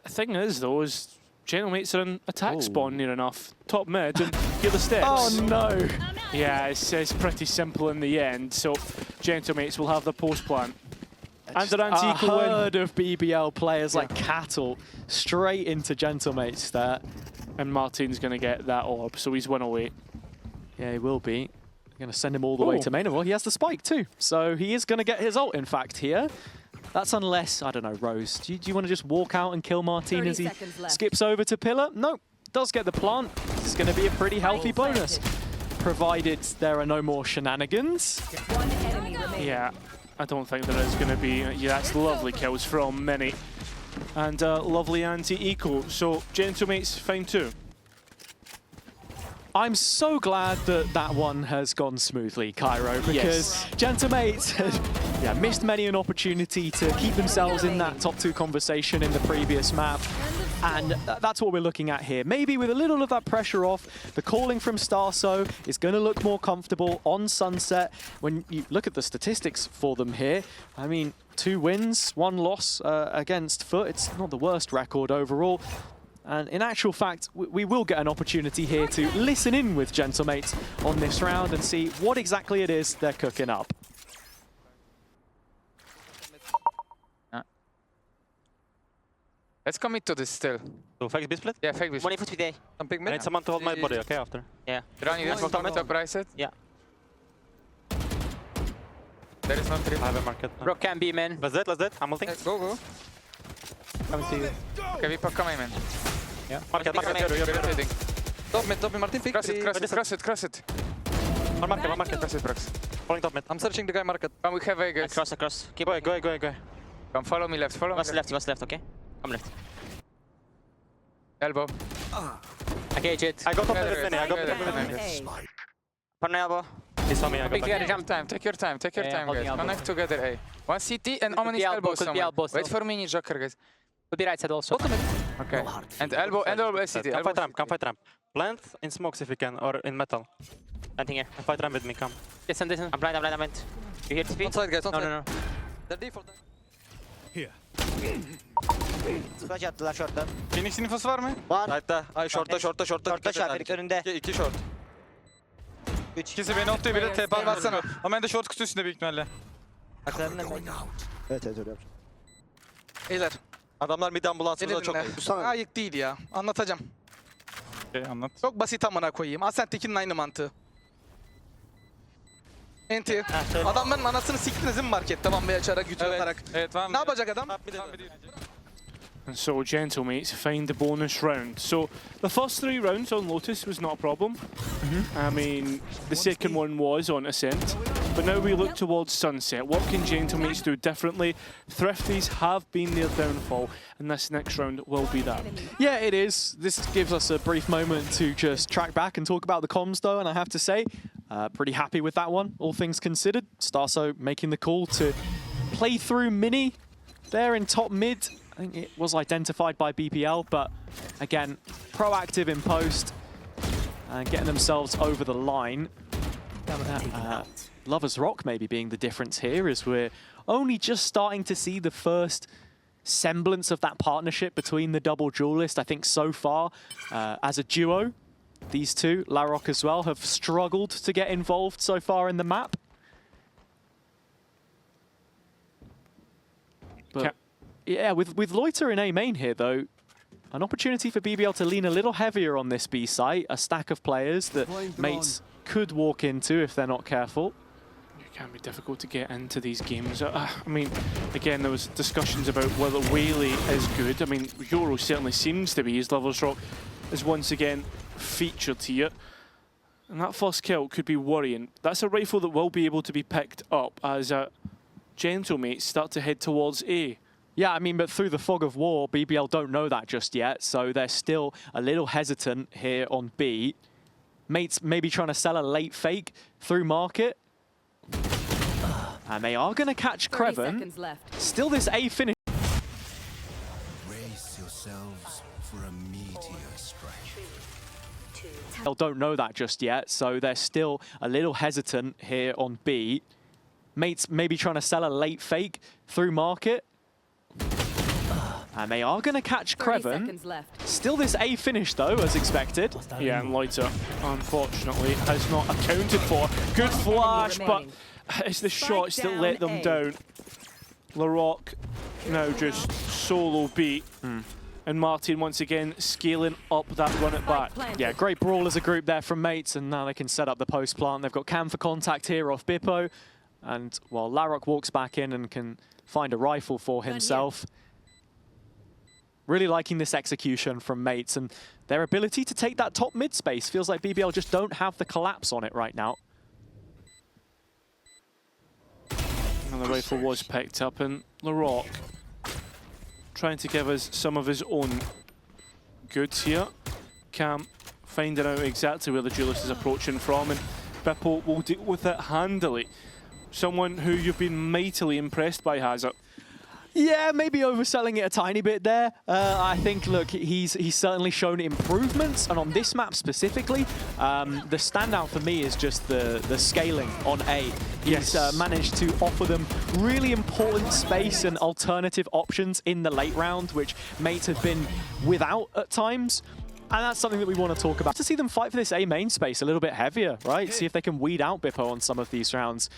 The thing is, though, is Gentlemates are in attack spawn near enough. Top mid and hear the steps. Oh no! Yeah, it's pretty simple in the end, so Gentlemates will have the post plant. And an A anti-equal win. herd of BBL players like cattle straight into Gentlemates there. And Martin's going to get that orb, so he's 1 away. Yeah, he will be. Going to send him all the way to main. Well, he has the spike too. So he is going to get his ult, in fact, here. That's unless, I don't know, Rose, do you want to just walk out and kill Martin 30 as he seconds left. skips over to Pillar? No, does get the plant. This is going to be a pretty healthy bonus, provided there are no more shenanigans. One enemy remaining. Yeah, I don't think there is going to be. Yeah, that's lovely kills from Mini. And lovely anti-eco. So, Gentlemates, fine too. I'm so glad that that one has gone smoothly, Cairo, because Gentlemates had missed many an opportunity to keep themselves in that top 2 conversation in the previous map. And that's what we're looking at here. Maybe with a little of that pressure off, the calling from Starso is going to look more comfortable on Sunset. When you look at the statistics for them here, I mean, 2 wins, 1 loss against Foot. It's not the worst record overall. And in actual fact, we will get an opportunity here to listen in with Gentlemates on this round and see what exactly it is they're cooking up. Let's commit to this still. So fake B split. Yeah, fake this. One info today. I'm picking I mid. need someone to hold my body, okay, after. Yeah. Run, you One want to top rise it? Yeah. There is no trip. I have a market. Rock can be, man. Let's dead, let's dead. I'm ulting. Go, go. Come to you. Okay, Vipo, come in, man. Market, market, You're rotating. Top mid, Martin, pick. Cross it, cross it, cross it, cross it. One market. Cross it, Prox. Falling top mid. I'm searching the guy market. Come, we have Vegas. Across. Keep Go. Come, follow me left, follow me What's left. left, okay? Come left. Elbow. Okay, Jet. I got top Together, mid, I got together. top mid. A. Partner elbow. He saw me, I got Big back. together, jump. Take your time, Yeah, holding guys. elbow. Connect together, A. One CT and Omen is be elbow, elbow could be someone. elbow Wait still. for me, Ninja Joker, guys. Could be right side also. Okay. And elbow CT. Come fight ramp. Plant in smokes if you can, or in metal. Planting here. And fight ramp with me, come. Listen. I'm blind. You hear TP? On side, guys, on No, side. no. They're default. Phoenix infosu var mı? Sight'ta. Ay short'ta. Short'ta şarkı önünde. 2 short. İkisi beni optuyor, biri TP bassana. Ama ben de short kutu üstünde büyük ihtimalle. Evet öyle yapacağım. Beyler. Adamlar mid ambulansımızda çok iyi. Ayık değil ya. Anlatacağım. Okay, anlat. Çok basit amına koyayım. Ascent'tekinin aynı mantığı. Enti. Adamların anasını siktiniz mi market? Tamam be açarak atarak. Evet, var mı? Ne yapacak adam? And so Gentlemates find the bonus round. So the first 3 rounds on Lotus was not a problem. I mean, the second one was on Ascent. But now we look towards Sunset. What can Gentlemates do differently? Thrifties have been their downfall, and this next round will be that. Yeah, it is. This gives us a brief moment to just track back and talk about the comms, though, and I have to say, pretty happy with that one, all things considered. Starso making the call to play through Mini there in top mid. I think it was identified by BBL, but again, proactive in post and getting themselves over the line. Lover's Rock maybe being the difference here, as we're only just starting to see the first semblance of that partnership between the double duelist. I think so far, as a duo, these two, Larrock as well, have struggled to get involved so far in the map. But yeah, with Loiter in A main here, though, an opportunity for BBL to lean a little heavier on this B site, a stack of players that mates could walk into if they're not careful. It can be difficult to get into these games. I mean, again, there was discussions about whether Whaley is good. I mean, Yoro certainly seems to be. His Lover's Rock is once again featured here. And that first kill could be worrying. That's a rifle that will be able to be picked up as Gentlemates start to head towards A. Yeah, I mean, but through the fog of war, BBL don't know that just yet, so they're still a little hesitant here on B. Mates maybe trying to sell a late fake through market. And they are going to catch 30 Kreven. seconds left. Still this A finish. Brace yourselves for a meteor strike. They don't know that just yet, so they're still a little hesitant here on B. Mates maybe trying to sell a late fake through market. And they are going to catch 30 Kreven. seconds left. Still this A finish, though, as expected. Yeah, and Loiter, unfortunately, has not accounted for. Good flash, but it's the shots that let them down. Larrock now just solo beat. And Martin once again scaling up that run it back. Yeah, great brawl as a group there from Mates, and now they can set up the post plant. They've got Cam for contact here off Bippo. And while Larok walks back in and can find a rifle for himself, really liking this execution from mates and their ability to take that top mid space. Feels like BBL just don't have the collapse on it right now. And the rifle was picked up, and Larok trying to give us some of his own goods here. Cam finding out exactly where the duelist is approaching from, and Bippo will deal with it handily. Someone who you've been mightily impressed by, has it? Yeah, maybe overselling it a tiny bit there. I think, look, he's certainly shown improvements, and on this map specifically, the standout for me is just the scaling on A. He's managed to offer them really important space and alternative options in the late round, which mates have been without at times. And that's something that we want to talk about. To see them fight for this A main space a little bit heavier, right? See if they can weed out Bippo on some of these rounds.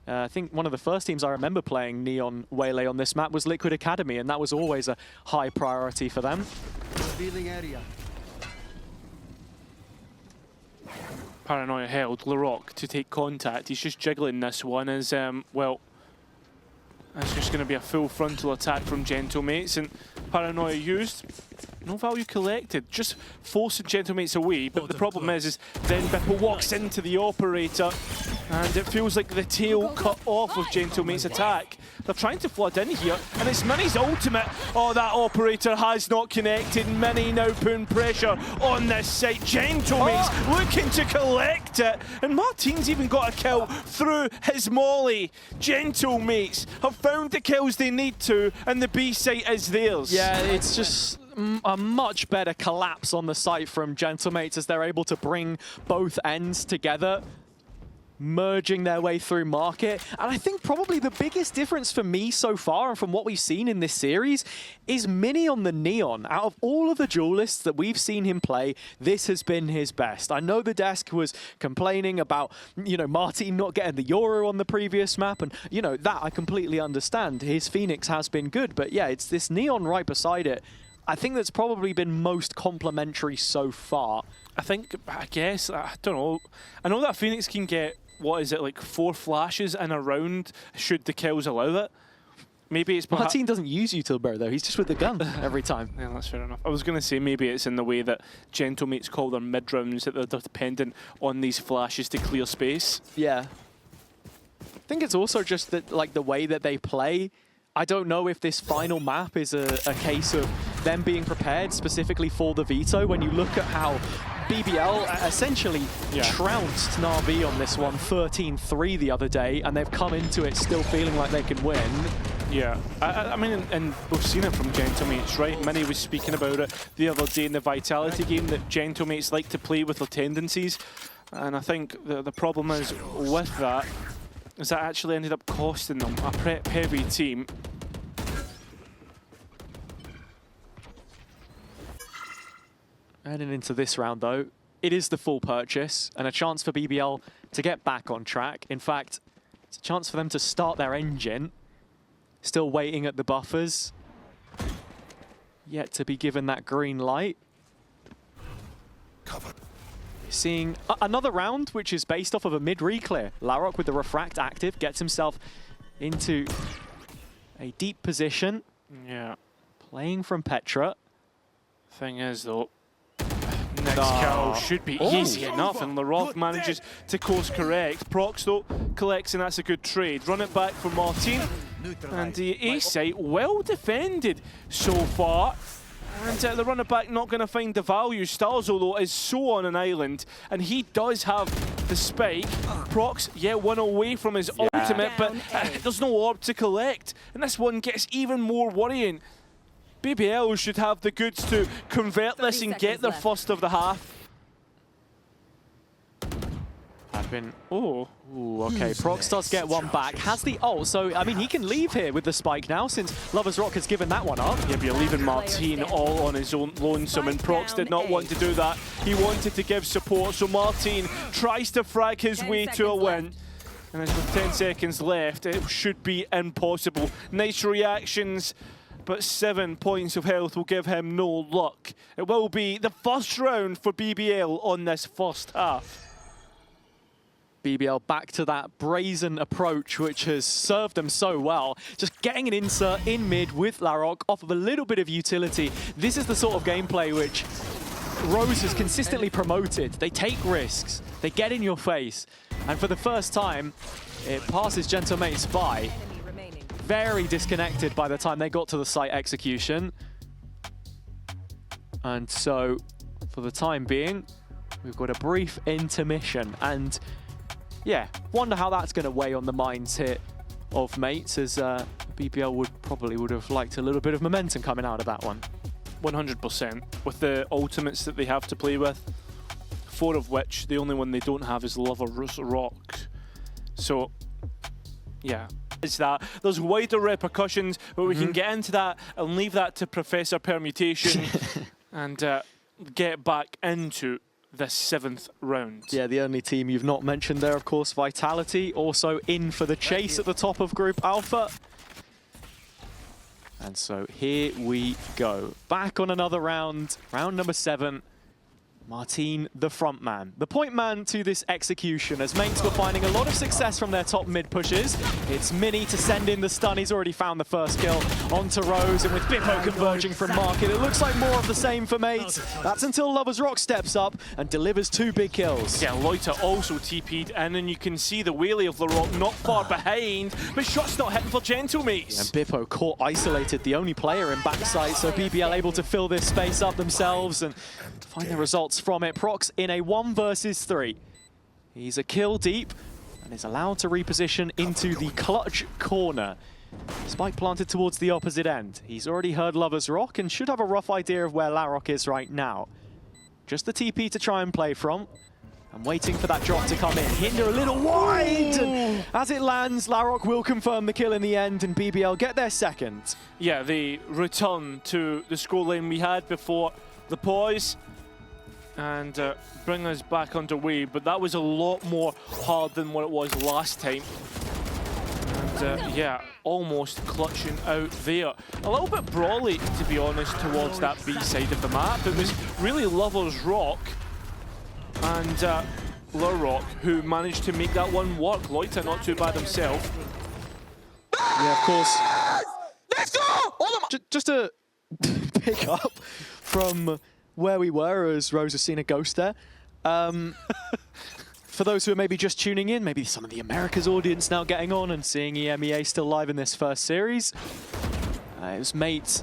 I think one of the first teams I remember playing Neon Waylay on this map was Liquid Academy, and that was always a high priority for them. Revealing area. Paranoia held Larok to take contact. He's just jiggling this one as, well, it's just going to be a full frontal attack from Gentlemates, and Paranoia used. No value collected, just forcing Gentlemates away, but the problem is then Bippo walks into the operator, and it feels like the tail cut off of Gentlemates' attack. They're trying to flood in here, and it's Mini's ultimate. Oh, that operator has not connected. Mini now putting pressure on this site. Gentlemates looking to collect it, and Martin's even got a kill through his molly. Gentlemates have found the kills they need to, and the B site is theirs. Yeah, it's just a much better collapse on the site from Gentlemates as they're able to bring both ends together, merging their way through market. And I think probably the biggest difference for me so far and from what we've seen in this series is Mini on the Neon. Out of all of the duelists that we've seen him play, this has been his best. I know the desk was complaining about, you know, Martin not getting the Euro on the previous map, and, you know, that I completely understand. His Phoenix has been good, but yeah, it's this Neon right beside it. I think that's probably been most complimentary so far. I guess, I don't know. I know that Phoenix can get, what is it, like 4 flashes in a round, should the kills allow it. Maybe it's Martin doesn't use Utilbur though, he's just with the gun every time. Yeah, that's fair enough. I was going to say maybe it's in the way that Gentlemates call their mid-rounds, that they're dependent on these flashes to clear space. Yeah. I think it's also just that, like, the way that they play. I don't know if this final map is a case of them being prepared specifically for the veto. When you look at how BBL essentially trounced Na'Vi on this one, 13-3 the other day, and they've come into it still feeling like they can win. Yeah, I mean, and we've seen it from Gentlemates, right? Mini was speaking about it the other day in the Vitality game, that Gentlemates like to play with their tendencies. And I think the problem is with that, is that actually ended up costing them a prep-heavy team. Heading into this round, though, it is the full purchase and a chance for BBL to get back on track. In fact, it's a chance for them to start their engine. Still waiting at the buffers. Yet to be given that green light. Covered. Seeing another round, which is based off of a mid-reclear. Larok with the Refract active gets himself into a deep position. Yeah. Playing from Petra. Thing is, though, next kill should be easy enough, and Larok manages to course correct. Prox, though, collects, and that's a good trade. Run it back for Martin, and the A site well defended so far. And the runner back not going to find the value. Stalzo, though, is so on an island, and he does have the spike. Prox, one away from his ultimate, but there's no orb to collect. And this one gets even more worrying. BBL should have the goods to convert this and get their first of the half. Ooh, okay. Prox does get one back. Has the ult, so, I mean, he can leave here with the spike now since Lover's Rock has given that one up. Yeah, but you're leaving Martin all on his own lonesome, and Prox did not want to do that. He wanted to give support, so Martin tries to frag his way to a win. And with 10 seconds left, it should be impossible. Nice reactions, but 7 points of health will give him no luck. It will be the first round for BBL on this first half. BBL back to that brazen approach, which has served them so well. Just getting an insert in mid with Larok off of a little bit of utility. This is the sort of gameplay which Rose has consistently promoted. They take risks, they get in your face, and for the first time, it passes Gentlemates by. Very disconnected by the time they got to the site execution. And so, for the time being, we've got a brief intermission, and yeah, wonder how that's going to weigh on the minds here of mates, as BBL probably would have liked a little bit of momentum coming out of that one. 100%. With the ultimates that they have to play with, 4 of which the only one they don't have is Lover's Rock. So, yeah. It's that. There's wider repercussions, but we can get into that and leave that to Professor Permutation and get back into the 7th round. Yeah, the only team you've not mentioned there, of course, Vitality, also in for the chase at the top of Group Alpha. And so here we go. Back on another round, round number 7. Martin, the front man, the point man to this execution, as mates were finding a lot of success from their top mid pushes. It's Mini to send in the stun. He's already found the first kill onto Rose, and with Bippo converging from Market, it looks like more of the same for mates. That's until Lover's Rock steps up and delivers 2 big kills. Yeah, Loiter also TP'd, and then you can see the wheelie of Larok not far behind, but shots not hitting for Gentlemates. And Bippo caught isolated, the only player in backside, so BBL able to fill this space up themselves and find the results from it. Prox in a 1 versus 3. He's a kill deep and is allowed to reposition into the clutch corner. Spike planted towards the opposite end. He's already heard Lover's Rock and should have a rough idea of where Larok is right now. Just the TP to try and play from. I'm waiting for that drop to come in. Hinder a little wide, and as it lands, Larok will confirm the kill in the end, and BBL get their second. Yeah, they return to the scoreline we had before the pause and bring us back underway, but that was a lot more hard than what it was last time. And yeah, almost clutching out there. A little bit brawly, to be honest, towards that B side of the map. It was really Lover's Rock and Larok who managed to make that one work. Loiter not too bad himself. Yeah, of course. Let's go! Just to pick up from where we were, as Rose has seen a ghost there. For those who are maybe just tuning in, maybe some of the Americas audience now getting on and seeing EMEA still live in this first series. It was mates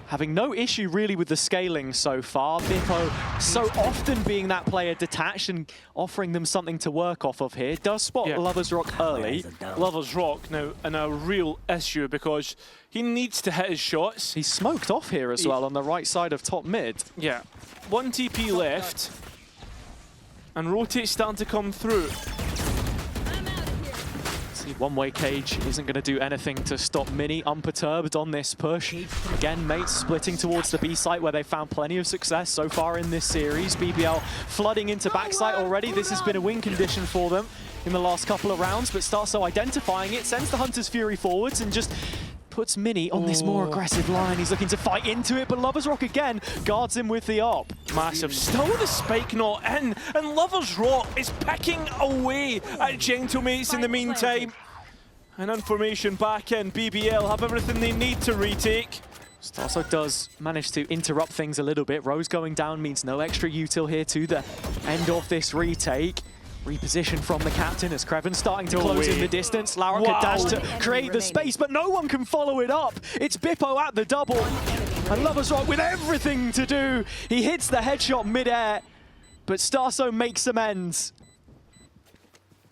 having no issue really with the scaling so far. Bippo so often being that player detached and offering them something to work off of here. Does spot Lover's Rock early. Lover's Rock now in a real issue because he needs to hit his shots. He's smoked off here as well on the right side of top mid. Yeah, 1 TP left. And rotate's starting to come through. See, one-way cage isn't going to do anything to stop Mini unperturbed on this push. Again, mates splitting towards the B site where they found plenty of success so far in this series. BBL flooding into backside already. This has been a win condition for them in the last couple of rounds, but Starso identifying it, sends the Hunter's Fury forwards and just puts Mini on this more aggressive line. He's looking to fight into it, but Lover's Rock again guards him with the op. Massive. Still the spike not in, and Lover's Rock is picking away at Gentlemates in the meantime. And information back in. BBL have everything they need to retake. Starso does manage to interrupt things a little bit. Rose going down means no extra util here to the end of this retake. Reposition from the captain as Creven starting to close in the distance. Larok a dash to create the space, but no one can follow it up. It's Bippo at the double. And Lover's Rock with everything to do. He hits the headshot mid-air, but Starso makes amends.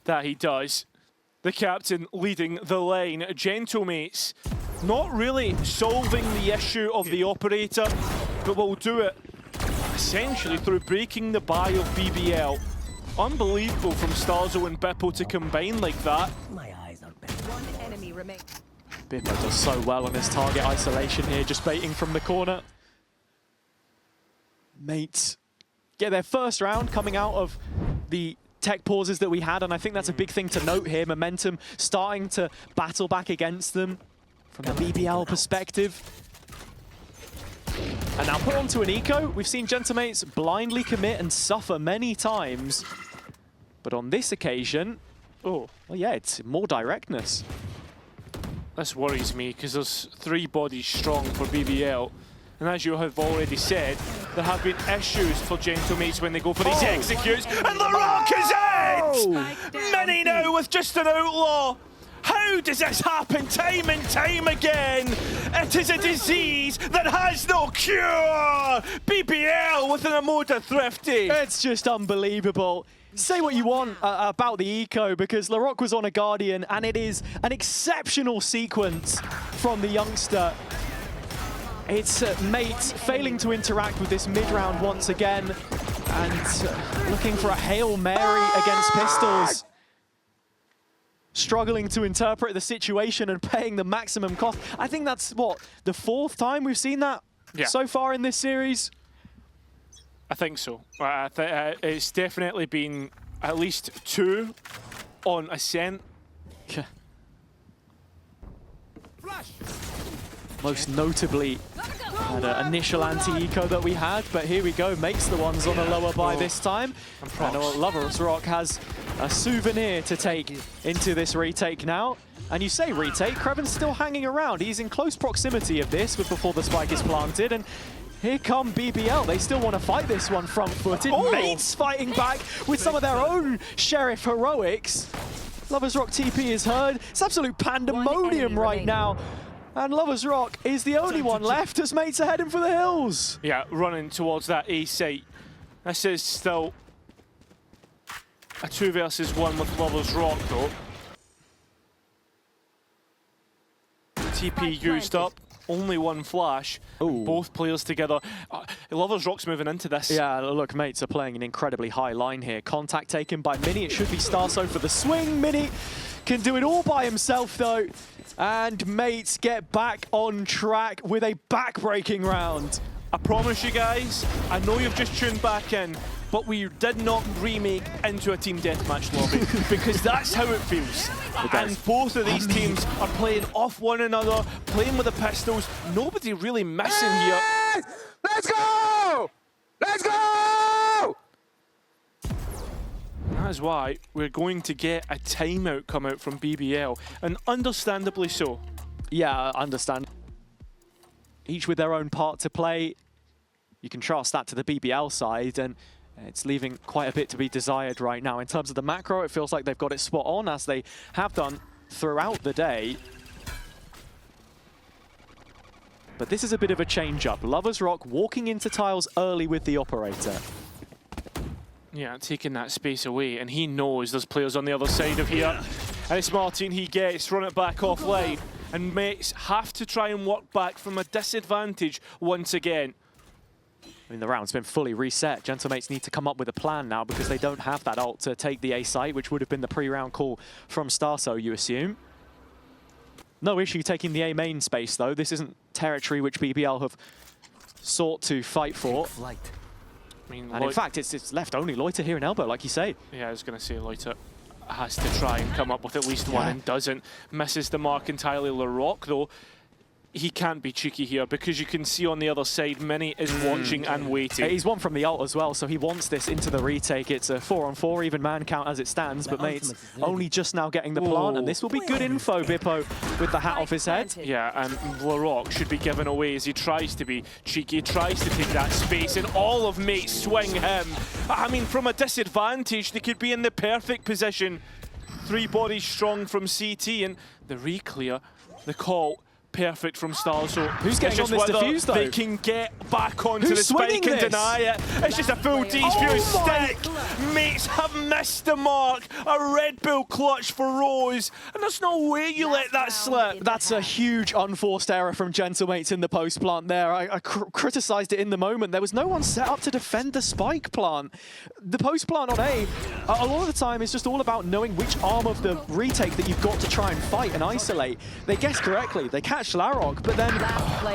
That he does. The captain leading the line. Gentlemates not really solving the issue of the operator, but will do it essentially through breaking the buy of BBL. Unbelievable from Starzo and Bippo to combine like that. My eyes are better. 1 enemy remains. Bippo does so well on his target isolation here, just baiting from the corner. Mates get their first round coming out of the tech pauses that we had, and I think that's a big thing to note here. Momentum starting to battle back against them from the BBL perspective. And now put onto an eco. We've seen Gentlemates blindly commit and suffer many times. But on this occasion, well, yeah, it's more directness. This worries me because there's 3 bodies strong for BBL. And as you have already said, there have been issues for Gentlemates when they go for these executes. And the rock is it! Many now with just an outlaw. How does this happen time and time again? It is a disease that has no cure! BBL with an Amoda Thrifty. It's just unbelievable. Say what you want about the eco, because Larocque was on a Guardian, and it is an exceptional sequence from the youngster. It's Mate failing to interact with this mid-round once again, and looking for a Hail Mary against Pistols. Struggling to interpret the situation and paying the maximum cost. I think that's, what, the 4th time we've seen that so far in this series? I think so. It's definitely been at least 2 on Ascent. Yeah. Most notably, the initial anti-eco that we had, but here we go, Mate's the ones on a lower buy this time. And Valorant has a souvenir to take into this retake now. And you say retake, Kreven's still hanging around. He's in close proximity of this before the spike is planted. And here come BBL. They still want to fight this one front-footed. Mates fighting back with some of their own Sheriff heroics. Lovers Rock TP is heard. It's absolute pandemonium right now. And Lovers Rock is the only one left as Mates are heading for the hills. Yeah, running towards that A site. This is still a 2 versus 1 with Lovers Rock though. TP used up. Only 1 flash. Both players together. Lovers Rock's moving into this. Yeah, look, Mates are playing an incredibly high line here. Contact taken by Mini. It should be Starso for the swing. Mini can do it all by himself, though. And Mates get back on track with a back-breaking round. I promise you guys, I know you've just tuned back in, but we did not remake into a team deathmatch lobby because that's how it feels. And both of these teams are playing off one another, playing with the pistols. Nobody really missing here. Let's go! Let's go! That is why we're going to get a timeout come out from BBL, and understandably so. Yeah, I understand. Each with their own part to play. You contrast that to the BBL side, and it's leaving quite a bit to be desired right now. In terms of the macro, it feels like they've got it spot on, as they have done throughout the day. But this is a bit of a change-up. Lovers Rock walking into tiles early with the operator. Yeah, taking that space away, and he knows there's players on the other side of here. And it's Martin he gets, run it back offline. And Mates have to try and work back from a disadvantage once again. I mean, the round's been fully reset. Gentlemates need to come up with a plan now because they don't have that ult to take the A site, which would have been the pre-round call from Starso, you assume. No issue taking the A main space, though. This isn't territory which BBL have sought to fight for. I mean, and in fact, it's left only Loiter here in Elbow, like you say. Yeah, I was going to say Loiter has to try and come up with at least one and doesn't. Misses the mark entirely. Larocque, though, he can't be cheeky here because you can see on the other side, Mini is watching and waiting. He's one from the ult as well, so he wants this into the retake. It's a 4-on-4, even man count as it stands, but Mates only just now getting the plant, and this will be good info, Bippo, with the hat off his head. Yeah, and Larocque should be given away as he tries to be cheeky, tries to take that space, and all of Mates swing him. I mean, from a disadvantage, they could be in the perfect position. 3 bodies strong from CT, and the reclear, the call, perfect from Starso. Who's getting on this defuse, though? They can get back onto the spike and deny it. It's just a full defuse stick. Mates have missed the mark. A Red Bull clutch for Rose. And there's no way you let that slip. That's a huge unforced error from Gentlemates in the post plant there. I criticised it in the moment. There was no one set up to defend the spike plant. The post plant on A, a lot of the time, is just all about knowing which arm of the retake that you've got to try and fight and isolate. They guessed correctly. They catch Larocque, but then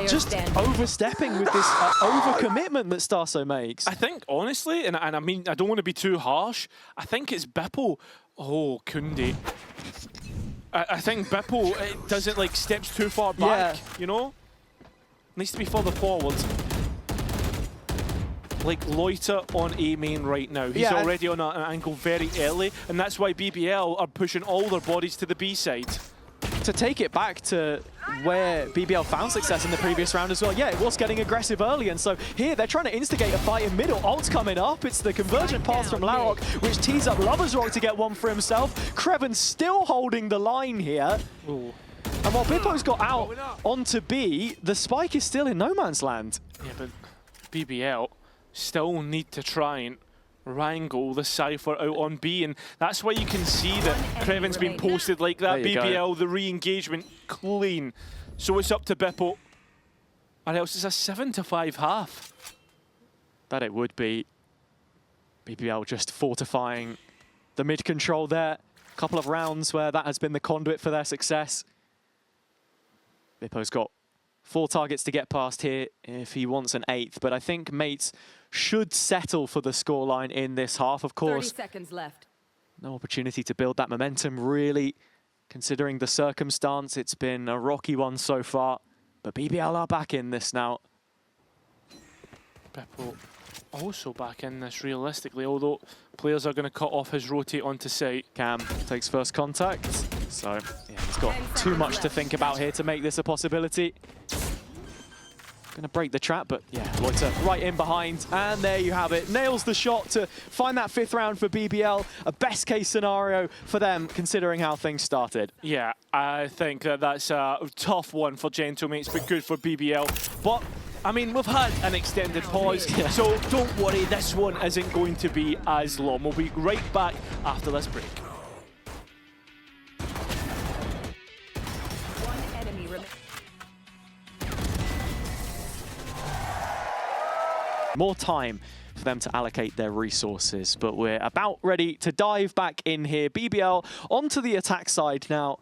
just overstepping with this overcommitment that Starso makes. I think, honestly, and I mean, I don't want to be too harsh, I think it's Bippo. Oh, Kundi. I think Bippo doesn't, like, steps too far back, you know? Needs to be further forward. like loiter on A main right now. He's already on an angle very early, and that's why BBL are pushing all their bodies to the B side. To take it back to where BBL found success in the previous round as well, yeah, it was getting aggressive early, and so here they're trying to instigate a fight in middle. Ult's coming up, it's the convergent pass from Larok, which tees up Lover's Rock to get one for himself. Kreven's still holding the line here. Ooh. And while Bippo's got out onto B, the spike is still in no man's land. Yeah, but BBL still need to try and wrangle the Cypher out on B, and that's why you can see that Kreven's been posted like that. BBL, the re-engagement, clean. So it's up to Bippo. Or else it's a 7-5 half. That it would be. BBL just fortifying the mid control there. A couple of rounds where that has been the conduit for their success. Bippo's got 4 targets to get past here if he wants an 8th, but I think mates should settle for the scoreline in this half. Of course, 30 seconds left. No opportunity to build that momentum, really, considering the circumstance. It's been a rocky one so far, but BBL are back in this now. Bippo also back in this realistically, although players are going to cut off his rotate onto site. Cam takes first contact, so yeah, he's got too much to think about here to make this a possibility. Gonna break the trap, but yeah, Loiter right in behind, and there you have it. Nails the shot to find that 5th round for BBL. A best case scenario for them, considering how things started. Yeah, I think that's a tough one for Gentlemates, but good for BBL. But I mean, we've had an extended pause, so don't worry, this one isn't going to be as long. We'll be right back after this break. One enemy remaining. More time for them to allocate their resources, but we're about ready to dive back in here. BBL onto the attack side now,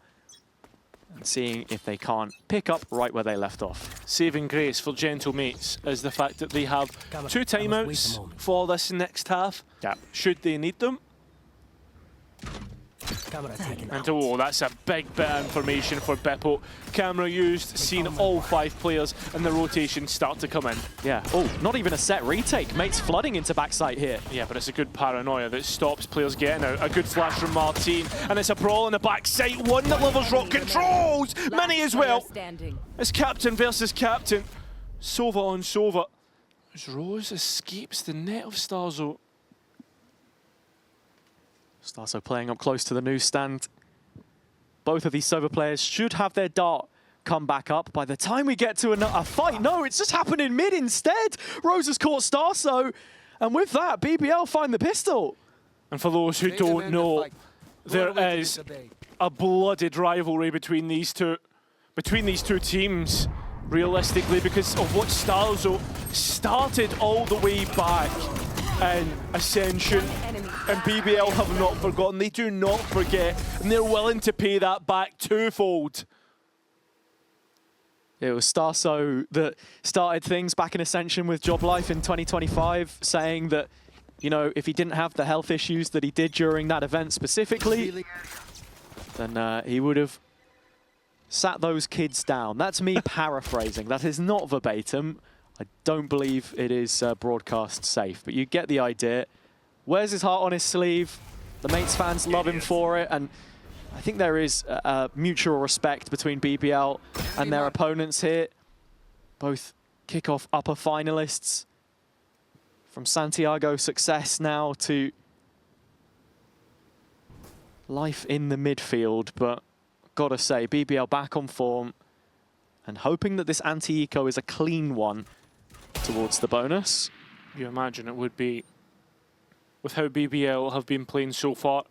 and seeing if they can't pick up right where they left off. Saving grace for Gentlemates is the fact that they have 2 timeouts for this next half, should they need them. And oh, that's a big bit of information for Bippo. Camera used, seen all 5 players, and the rotation start to come in. Yeah, oh, not even a set retake. Mates flooding into backside here. Yeah, but it's a good paranoia that stops players getting out. A good flash from Martin, and it's a brawl on the backside. One that Lover's Rock controls! Many as well. It's captain versus captain. Sova on Sova. As Rose escapes the net of Starzo. Starso playing up close to the newsstand. Both of these Sova players should have their dart come back up by the time we get to a fight. No, it's just happened in mid instead. Rose has caught Starso, and with that, BBL find the pistol. And for those who don't know, there is a blooded rivalry between these two teams, realistically, because of what Starzo started all the way back in Ascension. And BBL have not forgotten. They do not forget, and they're willing to pay that back twofold. It was Starso that started things back in Ascension with Job Life in 2025, saying that, you know, if he didn't have the health issues that he did during that event specifically, then he would have sat those kids down. That's me paraphrasing. That is not verbatim. I don't believe it is broadcast safe, but you get the idea. Wears his heart on his sleeve. The Mates fans love him for it, and I think there is a mutual respect between BBL and their opponents here. Both kickoff upper finalists. From Santiago success now to life in the midfield, but gotta say, BBL back on form and hoping that this anti-eco is a clean one towards the bonus. You imagine it would be, with how BBL have been playing so far.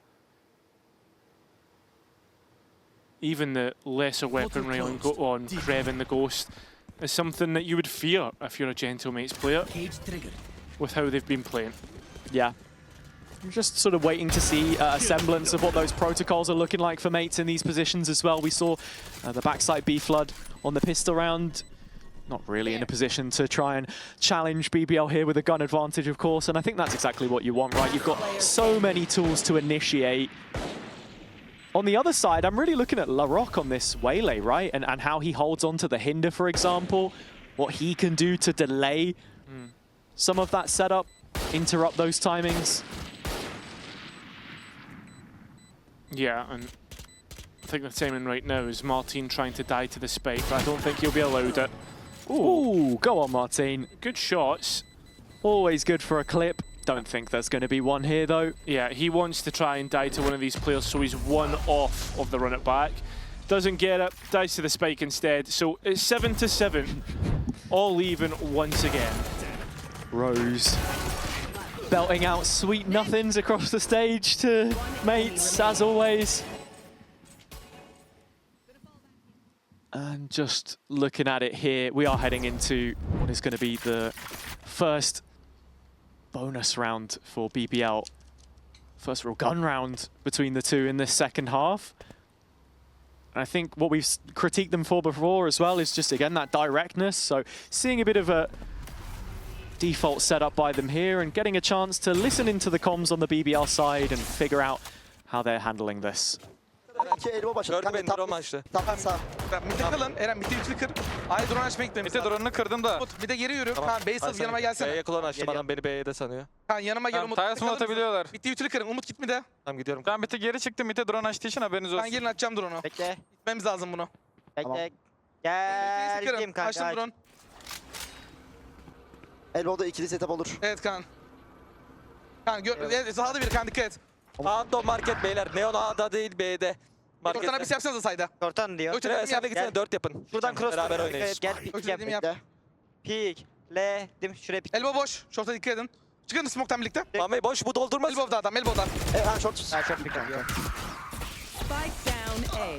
Even the lesser weaponry on Kreven the Ghost is something that you would fear if you're a Gentlemates player, with how they've been playing. Yeah. I'm just sort of waiting to see a semblance of what those protocols are looking like for Mates in these positions as well. We saw the backside B flood on the pistol round. Not really in a position to try and challenge BBL here with a gun advantage, of course, and I think that's exactly what you want, right? You've got so many tools to initiate. On the other side, I'm really looking at Larok on this Waylay, right? And how he holds on to the Hinder, for example. What he can do to delay some of that setup, interrupt those timings. Yeah, and I think the timing right now is Martin trying to die to the spike, but I don't think he'll be allowed it. Ooh, go on, Martin. Good shots. Always good for a clip. Don't think there's going to be one here, though. Yeah, he wants to try and die to one of these players, so he's one off of the run it back. Doesn't get it, dies to the spike instead. So it's 7-7, all even once again. Rose belting out sweet nothings across the stage to mates, as always. And just looking at it here, we are heading into what is going to be the first bonus round for BBL. First real gun round between the two in this second half. And I think what we've critiqued them for before as well is just, again, that directness. So seeing a bit of a default setup by them here and getting a chance to listen into the comms on the BBL side and figure out how they're handling this. Gördü beni drone açtı. Tamam sağ. Mide kalın. Eren mide üçlü kır. Ay drone açmaya gitmemiz Mide drone'unu kırdım da. Umut mide geri yürü. Kaan B'ye yanıma gelsene. B'ye klon açtım, adam beni B'ye de sanıyor. Kaan yanıma gel Tamam, Umut. Tyres'ımı atabiliyorlar. Mide üçlü kırın. Umut git mide. Tamam gidiyorum. Ben mide geri çıktım. Mide drone açtığı için haberiniz olsun. Ben gelin açacağım drone'u. Bekle. Gitmemiz lazım bunu. Bekle. Gel. Geldim kanka. Açtım drone. Elbow'da ikili setup olur. Evet Kaan. Kaan gör. Evet, sağda bir Kaan dikkat et. A'da market beyler. Neon A'da değil B'de. Ortana bir şey yapsanıza sayda. Kortan diyor. Ötürü dediğimi Sen yap. de gitsene 4 yapın. Şuradan cross beraber koy. oynayın. Gel Ötürü pik dediğimi yap. yap. Pikledim. Şuraya pik. Elbow boş. Short'a dikkat edin. Çıkın smoke'tan birlikte. Mami boş, bu doldurmaz. Elbow'da adam, elbow'da. Ha short. Ha short pik kanka. Spike down A.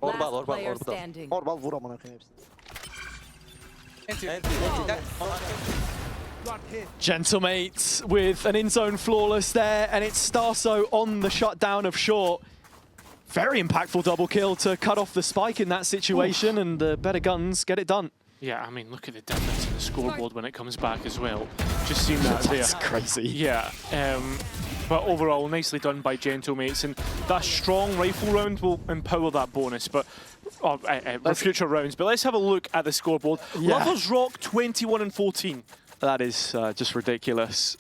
Orbal, Last player orbal. standing. Orbal vur amına koyayım hepsini. Enti. Gel. Gentlemates with an in-zone flawless there, and it's Starso on the shutdown of short. Very impactful double kill to cut off the spike in that situation, and the better guns get it done. Yeah, I mean, look at the difference in the scoreboard when it comes back as well. Just seen that there. That's crazy. Yeah, but overall, nicely done by Gentlemates, and that strong rifle round will empower that bonus, but for future rounds. But let's have a look at the scoreboard. Yeah. Lovers Rock 21-14. That is just ridiculous.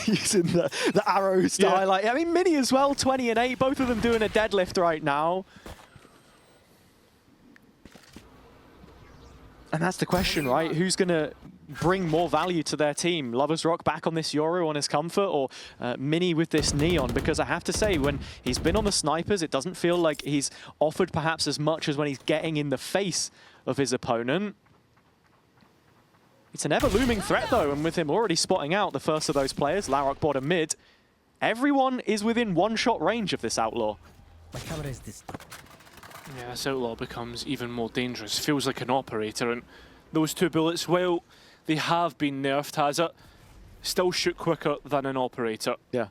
Using the arrows to highlight. I mean, Mini as well, 20-8. Both of them doing a deadlift right now. And that's the question, right? Who's going to bring more value to their team? Lovers Rock back on this Yoru on his comfort, or Mini with this Neon? Because I have to say, when he's been on the snipers, it doesn't feel like he's offered perhaps as much as when he's getting in the face of his opponent. It's an ever-looming threat, though, and with him already spotting out the first of those players, Larok bottom mid, everyone is within one-shot range of this Outlaw. Yeah, this Outlaw becomes even more dangerous. Feels like an operator, and those two bullets, well, they have been nerfed, has it? Still shoot quicker than an operator. Yeah.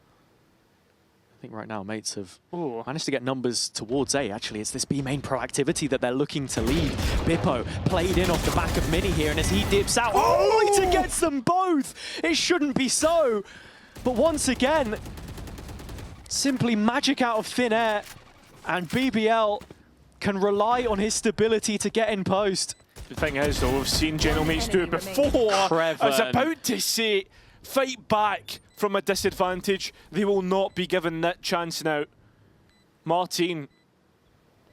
I think right now mates have managed to get numbers towards A, actually. It's this B main proactivity that they're looking to lead. Bippo played in off the back of Mini here, and as he dips out, Loiter gets them both! It shouldn't be so! But once again, simply magic out of thin air, and BBL can rely on his stability to get in post. The thing is, though, we've seen Gentlemates do it before. I was about to say, fight back from a disadvantage. They will not be given that chance now. Martin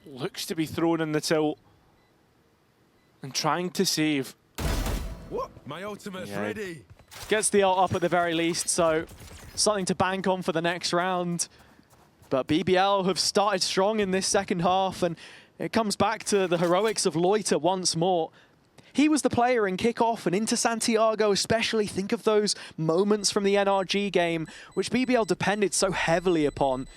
looks to be thrown in the tilt and trying to save. What? My ultimate's ready. Gets the ult up at the very least, so something to bank on for the next round. But BBL have started strong in this second half, and it comes back to the heroics of Loiter once more. He was the player in kickoff and into Santiago especially. Think of those moments from the NRG game, which BBL depended so heavily upon.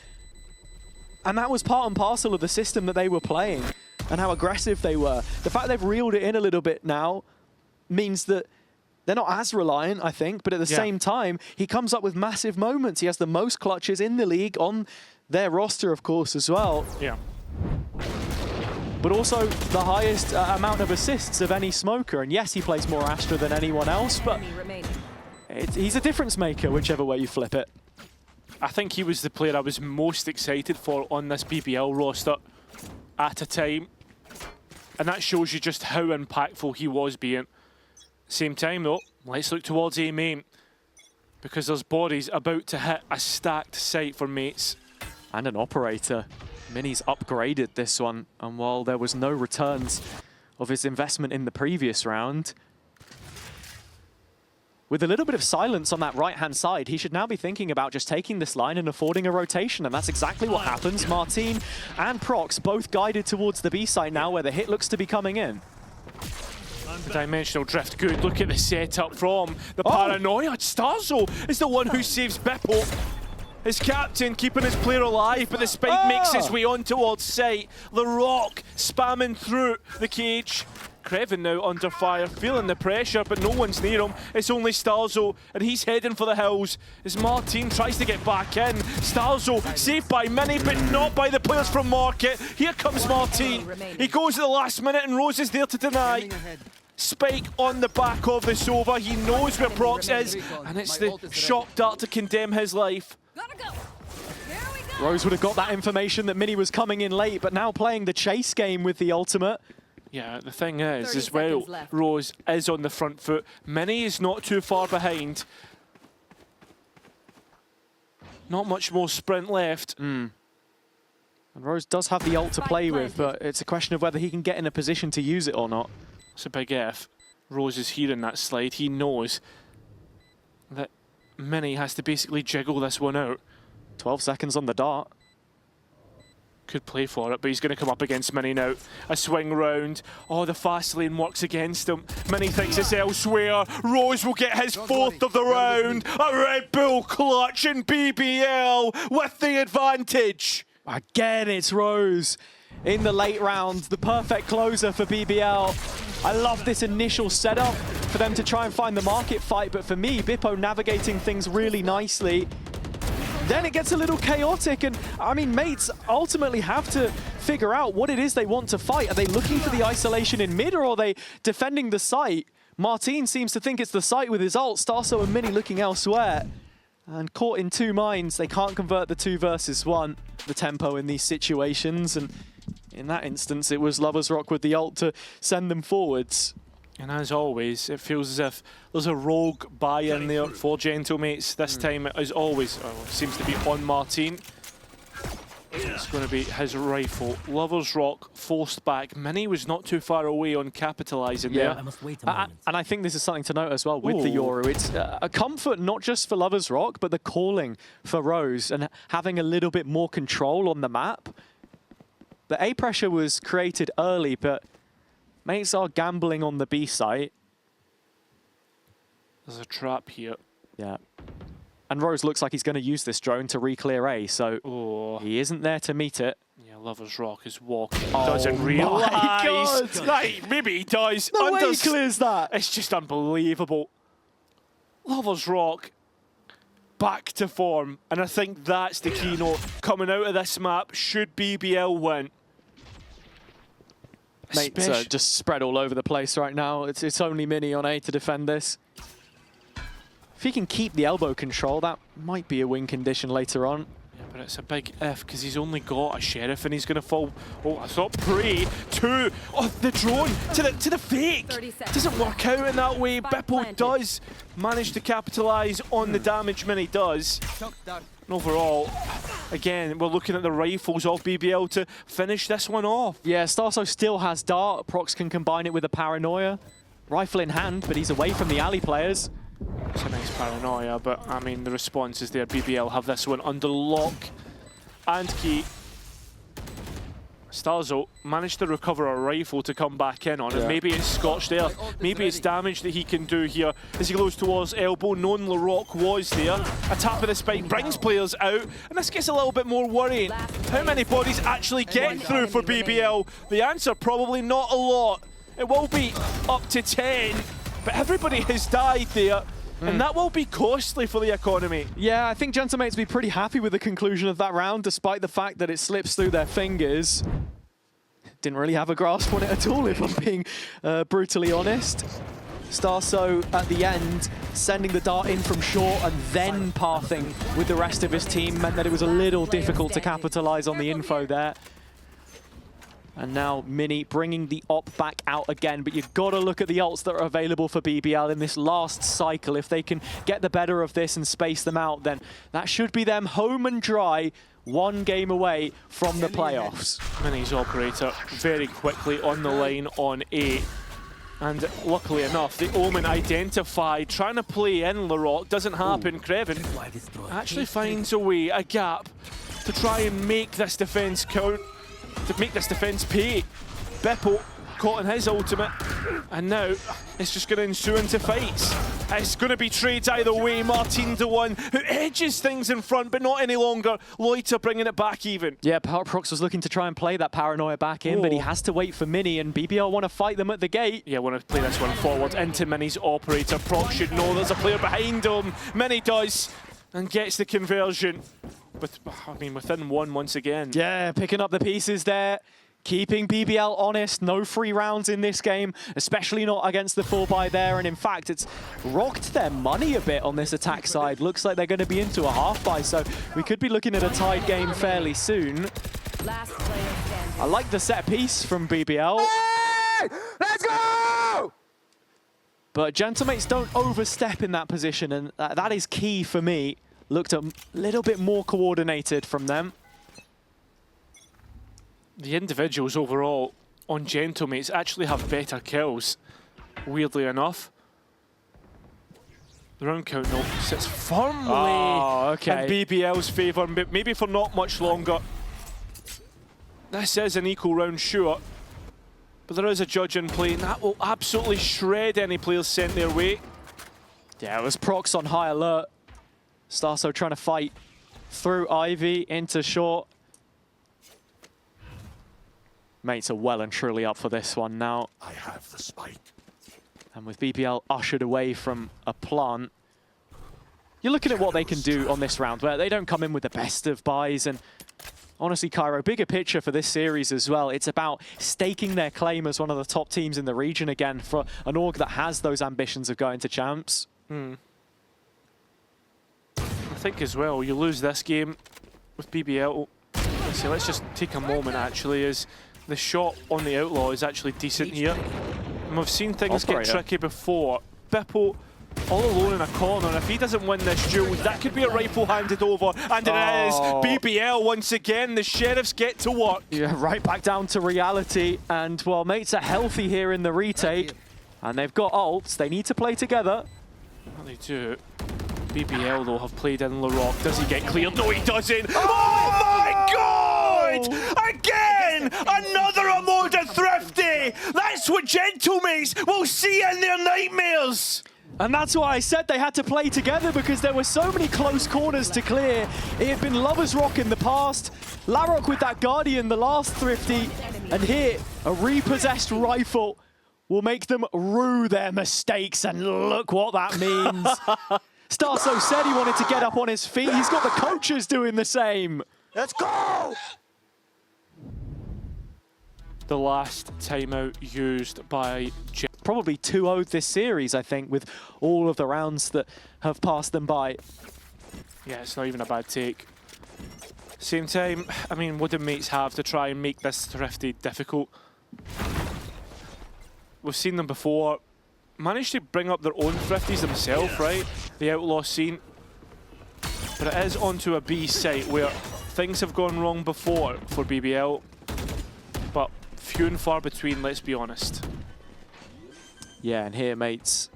And that was part and parcel of the system that they were playing and how aggressive they were. The fact they've reeled it in a little bit now means that they're not as reliant, I think, but at the same time, he comes up with massive moments. He has the most clutches in the league on their roster, of course, as well. Yeah. But also the highest amount of assists of any smoker. And yes, he plays more Astra than anyone else, but he's a difference maker, whichever way you flip it. I think he was the player I was most excited for on this BBL roster at a time. And that shows you just how impactful he was being. Same time, though, Let's look towards A main, because there's bodies about to hit a stacked site for mates. And an operator. Mini's upgraded this one, and while there was no returns of his investment in the previous round, with a little bit of silence on that right-hand side, he should now be thinking about just taking this line and affording a rotation, and that's exactly what happens. Martin and Prox both guided towards the B side now, where the hit looks to be coming in. The dimensional drift, good. Look at the setup from the Paranoia. Starzo is the one who saves Beppo. His captain keeping his player alive, but the spike makes its way on towards sight. The Rock spamming through the cage. Kreven now under fire, feeling the pressure, but no one's near him. It's only Starzo, and he's heading for the hills as Martin tries to get back in. Starzo saved by Mini, but not by the players from Market. Here comes Martin. He goes at the last minute, and Rose is there to deny. Spike on the back of the Sova. He knows where Prox is, and it's the shock dart to condemn his life. Rose would have got that information that Mini was coming in late, but now playing the chase game with the ultimate. Yeah, the thing is, as well, Rose is on the front foot. Mini is not too far behind. Not much more sprint left. And Rose does have the ult to play with, but it's a question of whether he can get in a position to use it or not. It's a big if. Rose is here in that slide. He knows that Mini has to basically jiggle this one out. 12 seconds on the dart. Could play for it, but he's going to come up against Mini now. A swing round. Oh, the fast lane works against him. Mini thinks it's elsewhere. Rose will get his fourth of the round. A Red Bull clutch and BBL with the advantage. Again, it's Rose in the late round. The perfect closer for BBL. I love this initial setup for them to try and find the market fight, but for me, Bippo navigating things really nicely. Then it gets a little chaotic, and I mean, mates ultimately have to figure out what it is they want to fight. Are they looking for the isolation in mid, or are they defending the site? Martin seems to think it's the site with his ult. Starso and Mini looking elsewhere. And caught in two minds, they can't convert the 2 versus 1, the tempo in these situations. And in that instance, it was Lovers Rock with the ult to send them forwards. And as always, it feels as if there's a rogue buy-in there for Gentlemates. This time, as always, seems to be on Martin. It's going to be his rifle. Lovers Rock forced back. Mini was not too far away on capitalising there. And I think this is something to note as well with the Yoru. It's a comfort not just for Lovers Rock, but the calling for Rose and having a little bit more control on the map. The A pressure was created early, but mates are gambling on the B site. There's a trap here. Yeah. And Rose looks like he's going to use this drone to re-clear A, so he isn't there to meet it. Yeah, Lovers Rock is walking. Doesn't realise. Like, maybe he does. No way he clears that. It's just unbelievable. Lovers Rock back to form. And I think that's the keynote coming out of this map. Should BBL win? Mates are just spread all over the place right now. It's only Mini on A to defend this. If he can keep the elbow control, that might be a win condition later on. Yeah, but it's a big if, because he's only got a Sheriff and he's going to fall. Oh, I thought prey to the drone, to the fake. Doesn't work out in that way. Bippo does manage to capitalise on the damage Mini does. And overall, again, we're looking at the rifles of BBL to finish this one off. Yeah, Starso still has dart. Prox can combine it with a Paranoia. Rifle in hand, but he's away from the alley players. It's a nice Paranoia, but I mean, the response is there. BBL have this one under lock and key. Starzo managed to recover a rifle to come back in on, and maybe it's Scorched Earth, maybe it's damage that he can do here as he goes towards elbow, knowing LaRock was there. A tap of the spike brings players out, and this gets a little bit more worrying. How many bodies actually get through for BBL? The answer, probably not a lot. It will be up to 10, but everybody has died there. And that will be costly for the economy. Yeah, I think Gentlemates will be pretty happy with the conclusion of that round, despite the fact that it slips through their fingers. Didn't really have a grasp on it at all, if I'm being brutally honest. Starso at the end, sending the dart in from short and then pathing with the rest of his team, meant that it was a little difficult to capitalize on the info there. And now Mini bringing the op back out again, but you've got to look at the ults that are available for BBL in this last cycle. If they can get the better of this and space them out, then that should be them home and dry, one game away from the playoffs. Mini's operator very quickly on the line on A. And luckily enough, the Omen identified, trying to play in Larocque, doesn't happen. Kreven actually finds a way, a gap, to try and make this defense count, to make this defense pay. Beppo caught in his ultimate, and now it's just going to ensue into fights. It's going to be trades either way. Martin the one who edges things in front, but not any longer. Loiter bringing it back even. Yeah, Prox was looking to try and play that paranoia back in, but he has to wait for Mini, and BBL want to fight them at the gate. Yeah, want to play this one forward into Mini's operator. Prox should know there's a player behind him. Mini does, and gets the conversion. Within one once again. Yeah, picking up the pieces there. Keeping BBL honest, no free rounds in this game, especially not against the 4x there. And in fact, it's rocked their money a bit on this attack side. Looks like they're going to be into a half buy, so we could be looking at a tied game fairly soon. Last player standing. I like the set piece from BBL. Hey! Let's go! But Gentlemates don't overstep in that position, and that is key for me. Looked a little bit more coordinated from them. The individuals overall on Gentlemates actually have better kills, weirdly enough. The round count note sits firmly in BBL's favour, but maybe for not much longer. This is an equal round, sure, but there is a judge in play, and that will absolutely shred any players sent their way. Yeah, it was Prox on high alert. Starso trying to fight through Ivy into short. Mates are well and truly up for this one now. I have the spike. And with BBL ushered away from a plant, you're looking at what they can do on this round, where they don't come in with the best of buys. And honestly, Cairo, bigger picture for this series as well. It's about staking their claim as one of the top teams in the region again for an org that has those ambitions of going to champs. I think as well, you lose this game with BBL. Let's just take a moment actually, as the shot on the Outlaw is actually decent here. And we've seen things get tricky before. Bippo all alone in a corner, and if he doesn't win this duel, that could be a rifle handed over, and it is. BBL once again, the Sheriffs get to work. Yeah, right back down to reality, and well, mates are healthy here in the retake, and they've got ults, they need to play together. Well, they do. BBL though have played in Larocque. Does he get cleared? No, he doesn't. Oh my God! Again! Another unloaded Thrifty! That's what Gentlemates will see in their nightmares! And that's why I said they had to play together, because there were so many close corners to clear. It had been Lover's Rock in the past, Larocque with that Guardian, the last Thrifty, and here, a repossessed rifle will make them rue their mistakes, and look what that means. Starso said he wanted to get up on his feet. He's got the coaches doing the same. Let's go! The last timeout used by Probably 2-0 this series, I think, with all of the rounds that have passed them by. Yeah, it's not even a bad take. Same time, I mean, what do mates have to try and make this Thrifty difficult? We've seen them before. Managed to bring up their own Thrifties themselves, right? The Outlaw scene. But it is onto a B site where things have gone wrong before for BBL. But few and far between, let's be honest. Yeah, and here, mates,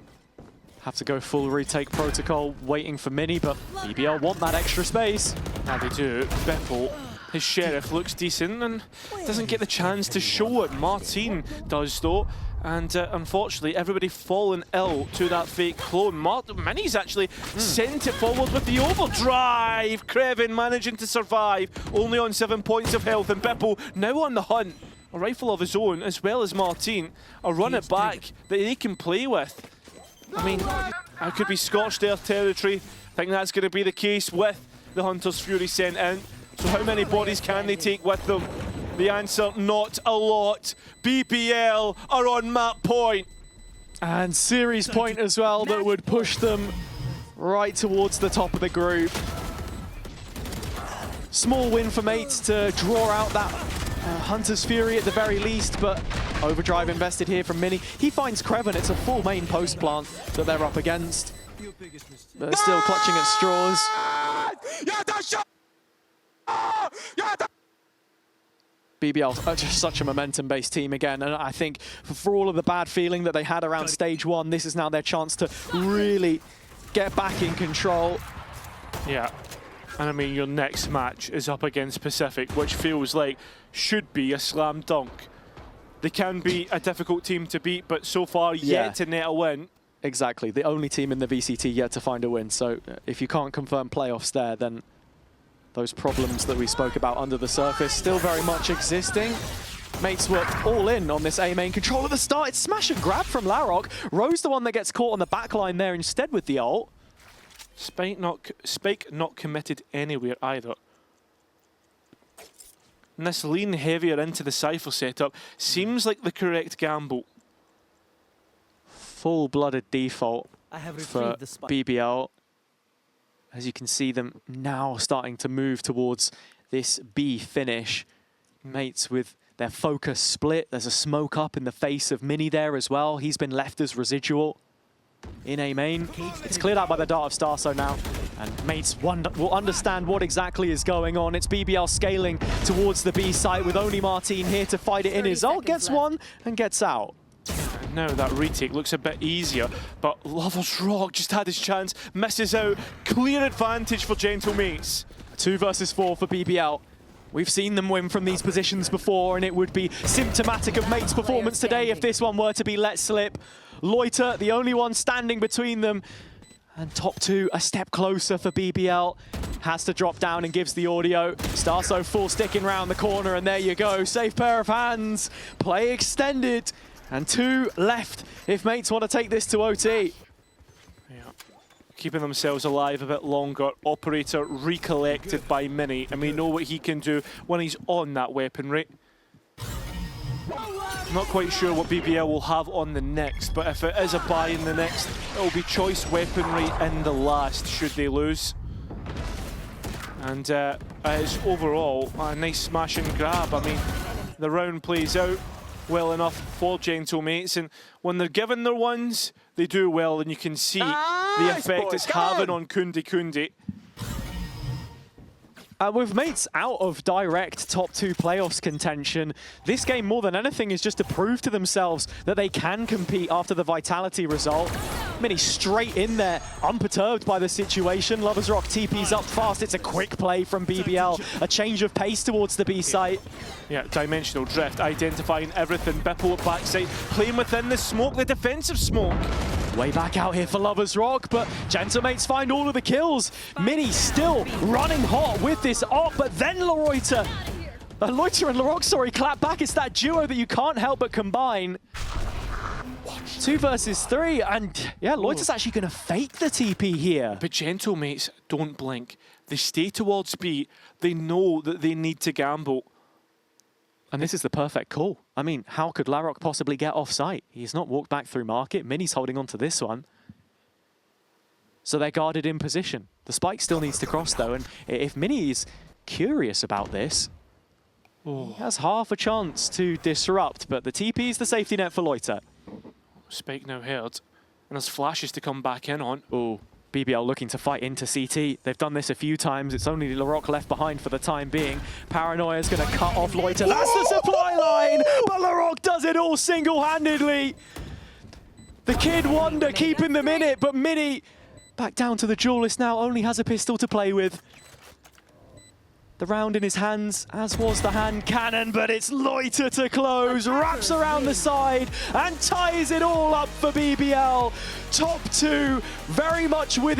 have to go full retake protocol, waiting for Mini, but BBL want that extra space. Now they do. Bippo, his Sheriff, looks decent and doesn't get the chance to show it. Martin does, though. And unfortunately, everybody fallen ill to that fake clone. Mini's actually sent it forward with the overdrive. Kreven managing to survive, only on 7 points of health. And Bippo now on the hunt. A rifle of his own, as well as Martin. A run it back that he can play with. I mean, I could be scorched earth territory. I think that's going to be the case with the Hunter's Fury sent in. So how many bodies can they take with them? The answer, not a lot. BBL are on map point. And series point as well, that would push them right towards the top of the group. Small win for mates to draw out that Hunter's Fury at the very least, but overdrive invested here from Mini. He finds Kreven. It's a full main post plant that they're up against. But they're still clutching at straws. BBL are just such a momentum-based team again, and I think for all of the bad feeling that they had around stage one, this is now their chance to really get back in control. Yeah. And I mean, your next match is up against Pacific, which feels like should be a slam dunk. They can be a difficult team to beat, but so far yet to net a win. Exactly, the only team in the VCT yet to find a win. So if you can't confirm playoffs there, then those problems that we spoke about under the surface still very much existing. Mates were all in on this A main control at the start. It's smash and grab from Larok. Rose the one that gets caught on the back line there instead with the ult. Spike not committed anywhere either. And this lean heavier into the Cypher setup seems like the correct gamble. Full-blooded default for BBL. As you can see them now starting to move towards this B finish. Mates with their focus split. There's a smoke up in the face of Mini there as well. He's been left as residual in A main. It's cleared out by the Dart of Starso now. And Mates will understand what exactly is going on. It's BBL scaling towards the B site with only Martin here to fight it in his ult. Gets one and gets out. Now that retake looks a bit easier, but Lover's Rock just had his chance, misses out. Clear advantage for Gentle Mates. 2 versus 4 for BBL. We've seen them win from these positions before, and it would be symptomatic of Mates' performance today if this one were to be let slip. Loiter, the only one standing between them. And top 2 a step closer for BBL. Has to drop down and gives the audio. Starso full sticking round the corner, and there you go. Safe pair of hands. Play extended. And 2 left if Mates want to take this to OT. Yeah. Keeping themselves alive a bit longer. Operator recollected by Mini, and we know what he can do when he's on that weaponry. Not quite sure what BBL will have on the next, but if it is a buy in the next, it will be choice weaponry in the last should they lose. And it's overall a nice smash and grab. I mean, the round plays out well enough for Gentle Mates, and when they're given their ones, they do well, and you can see the effect it's having on Kundi Kundi. With Mates out of direct top 2 playoffs contention, this game more than anything is just to prove to themselves that they can compete after the Vitality result. Mini straight in there, unperturbed by the situation. Lovers Rock TP's up fast. It's a quick play from BBL. A change of pace towards the B site. Yeah, dimensional drift, identifying everything. Bippo at backside, playing within the smoke, the defensive smoke. Way back out here for Lovers Rock, but Gentle Mates find all of the kills. Mini still running hot with this op, but then Loiter and Larok, sorry, clap back. It's that duo that you can't help but combine. 2 versus 3, and yeah, Loiter's actually going to fake the TP here. But Gentle Mates don't blink. They stay towards B. They know that they need to gamble. And this is the perfect call. I mean, how could Larok possibly get off-site? He's not walked back through market. Mini's holding on to this one. So they're guarded in position. The spike still needs to cross, though, and if Mini is curious about this, he has half a chance to disrupt, but the TP is the safety net for Loiter. Spike now heard, and there's flashes to come back in on. Oh, BBL looking to fight into CT. They've done this a few times. It's only Larok left behind for the time being. Paranoia's going to cut off Loiter. That's the supply line, but Larok does it all single-handedly. The Kid Wonder keeping them in it, but Mini back down to the duelist now, only has a pistol to play with. The round in his hands, as was the hand cannon, but it's Loiter to close, wraps around the side and ties it all up for BBL. Top 2, very much within.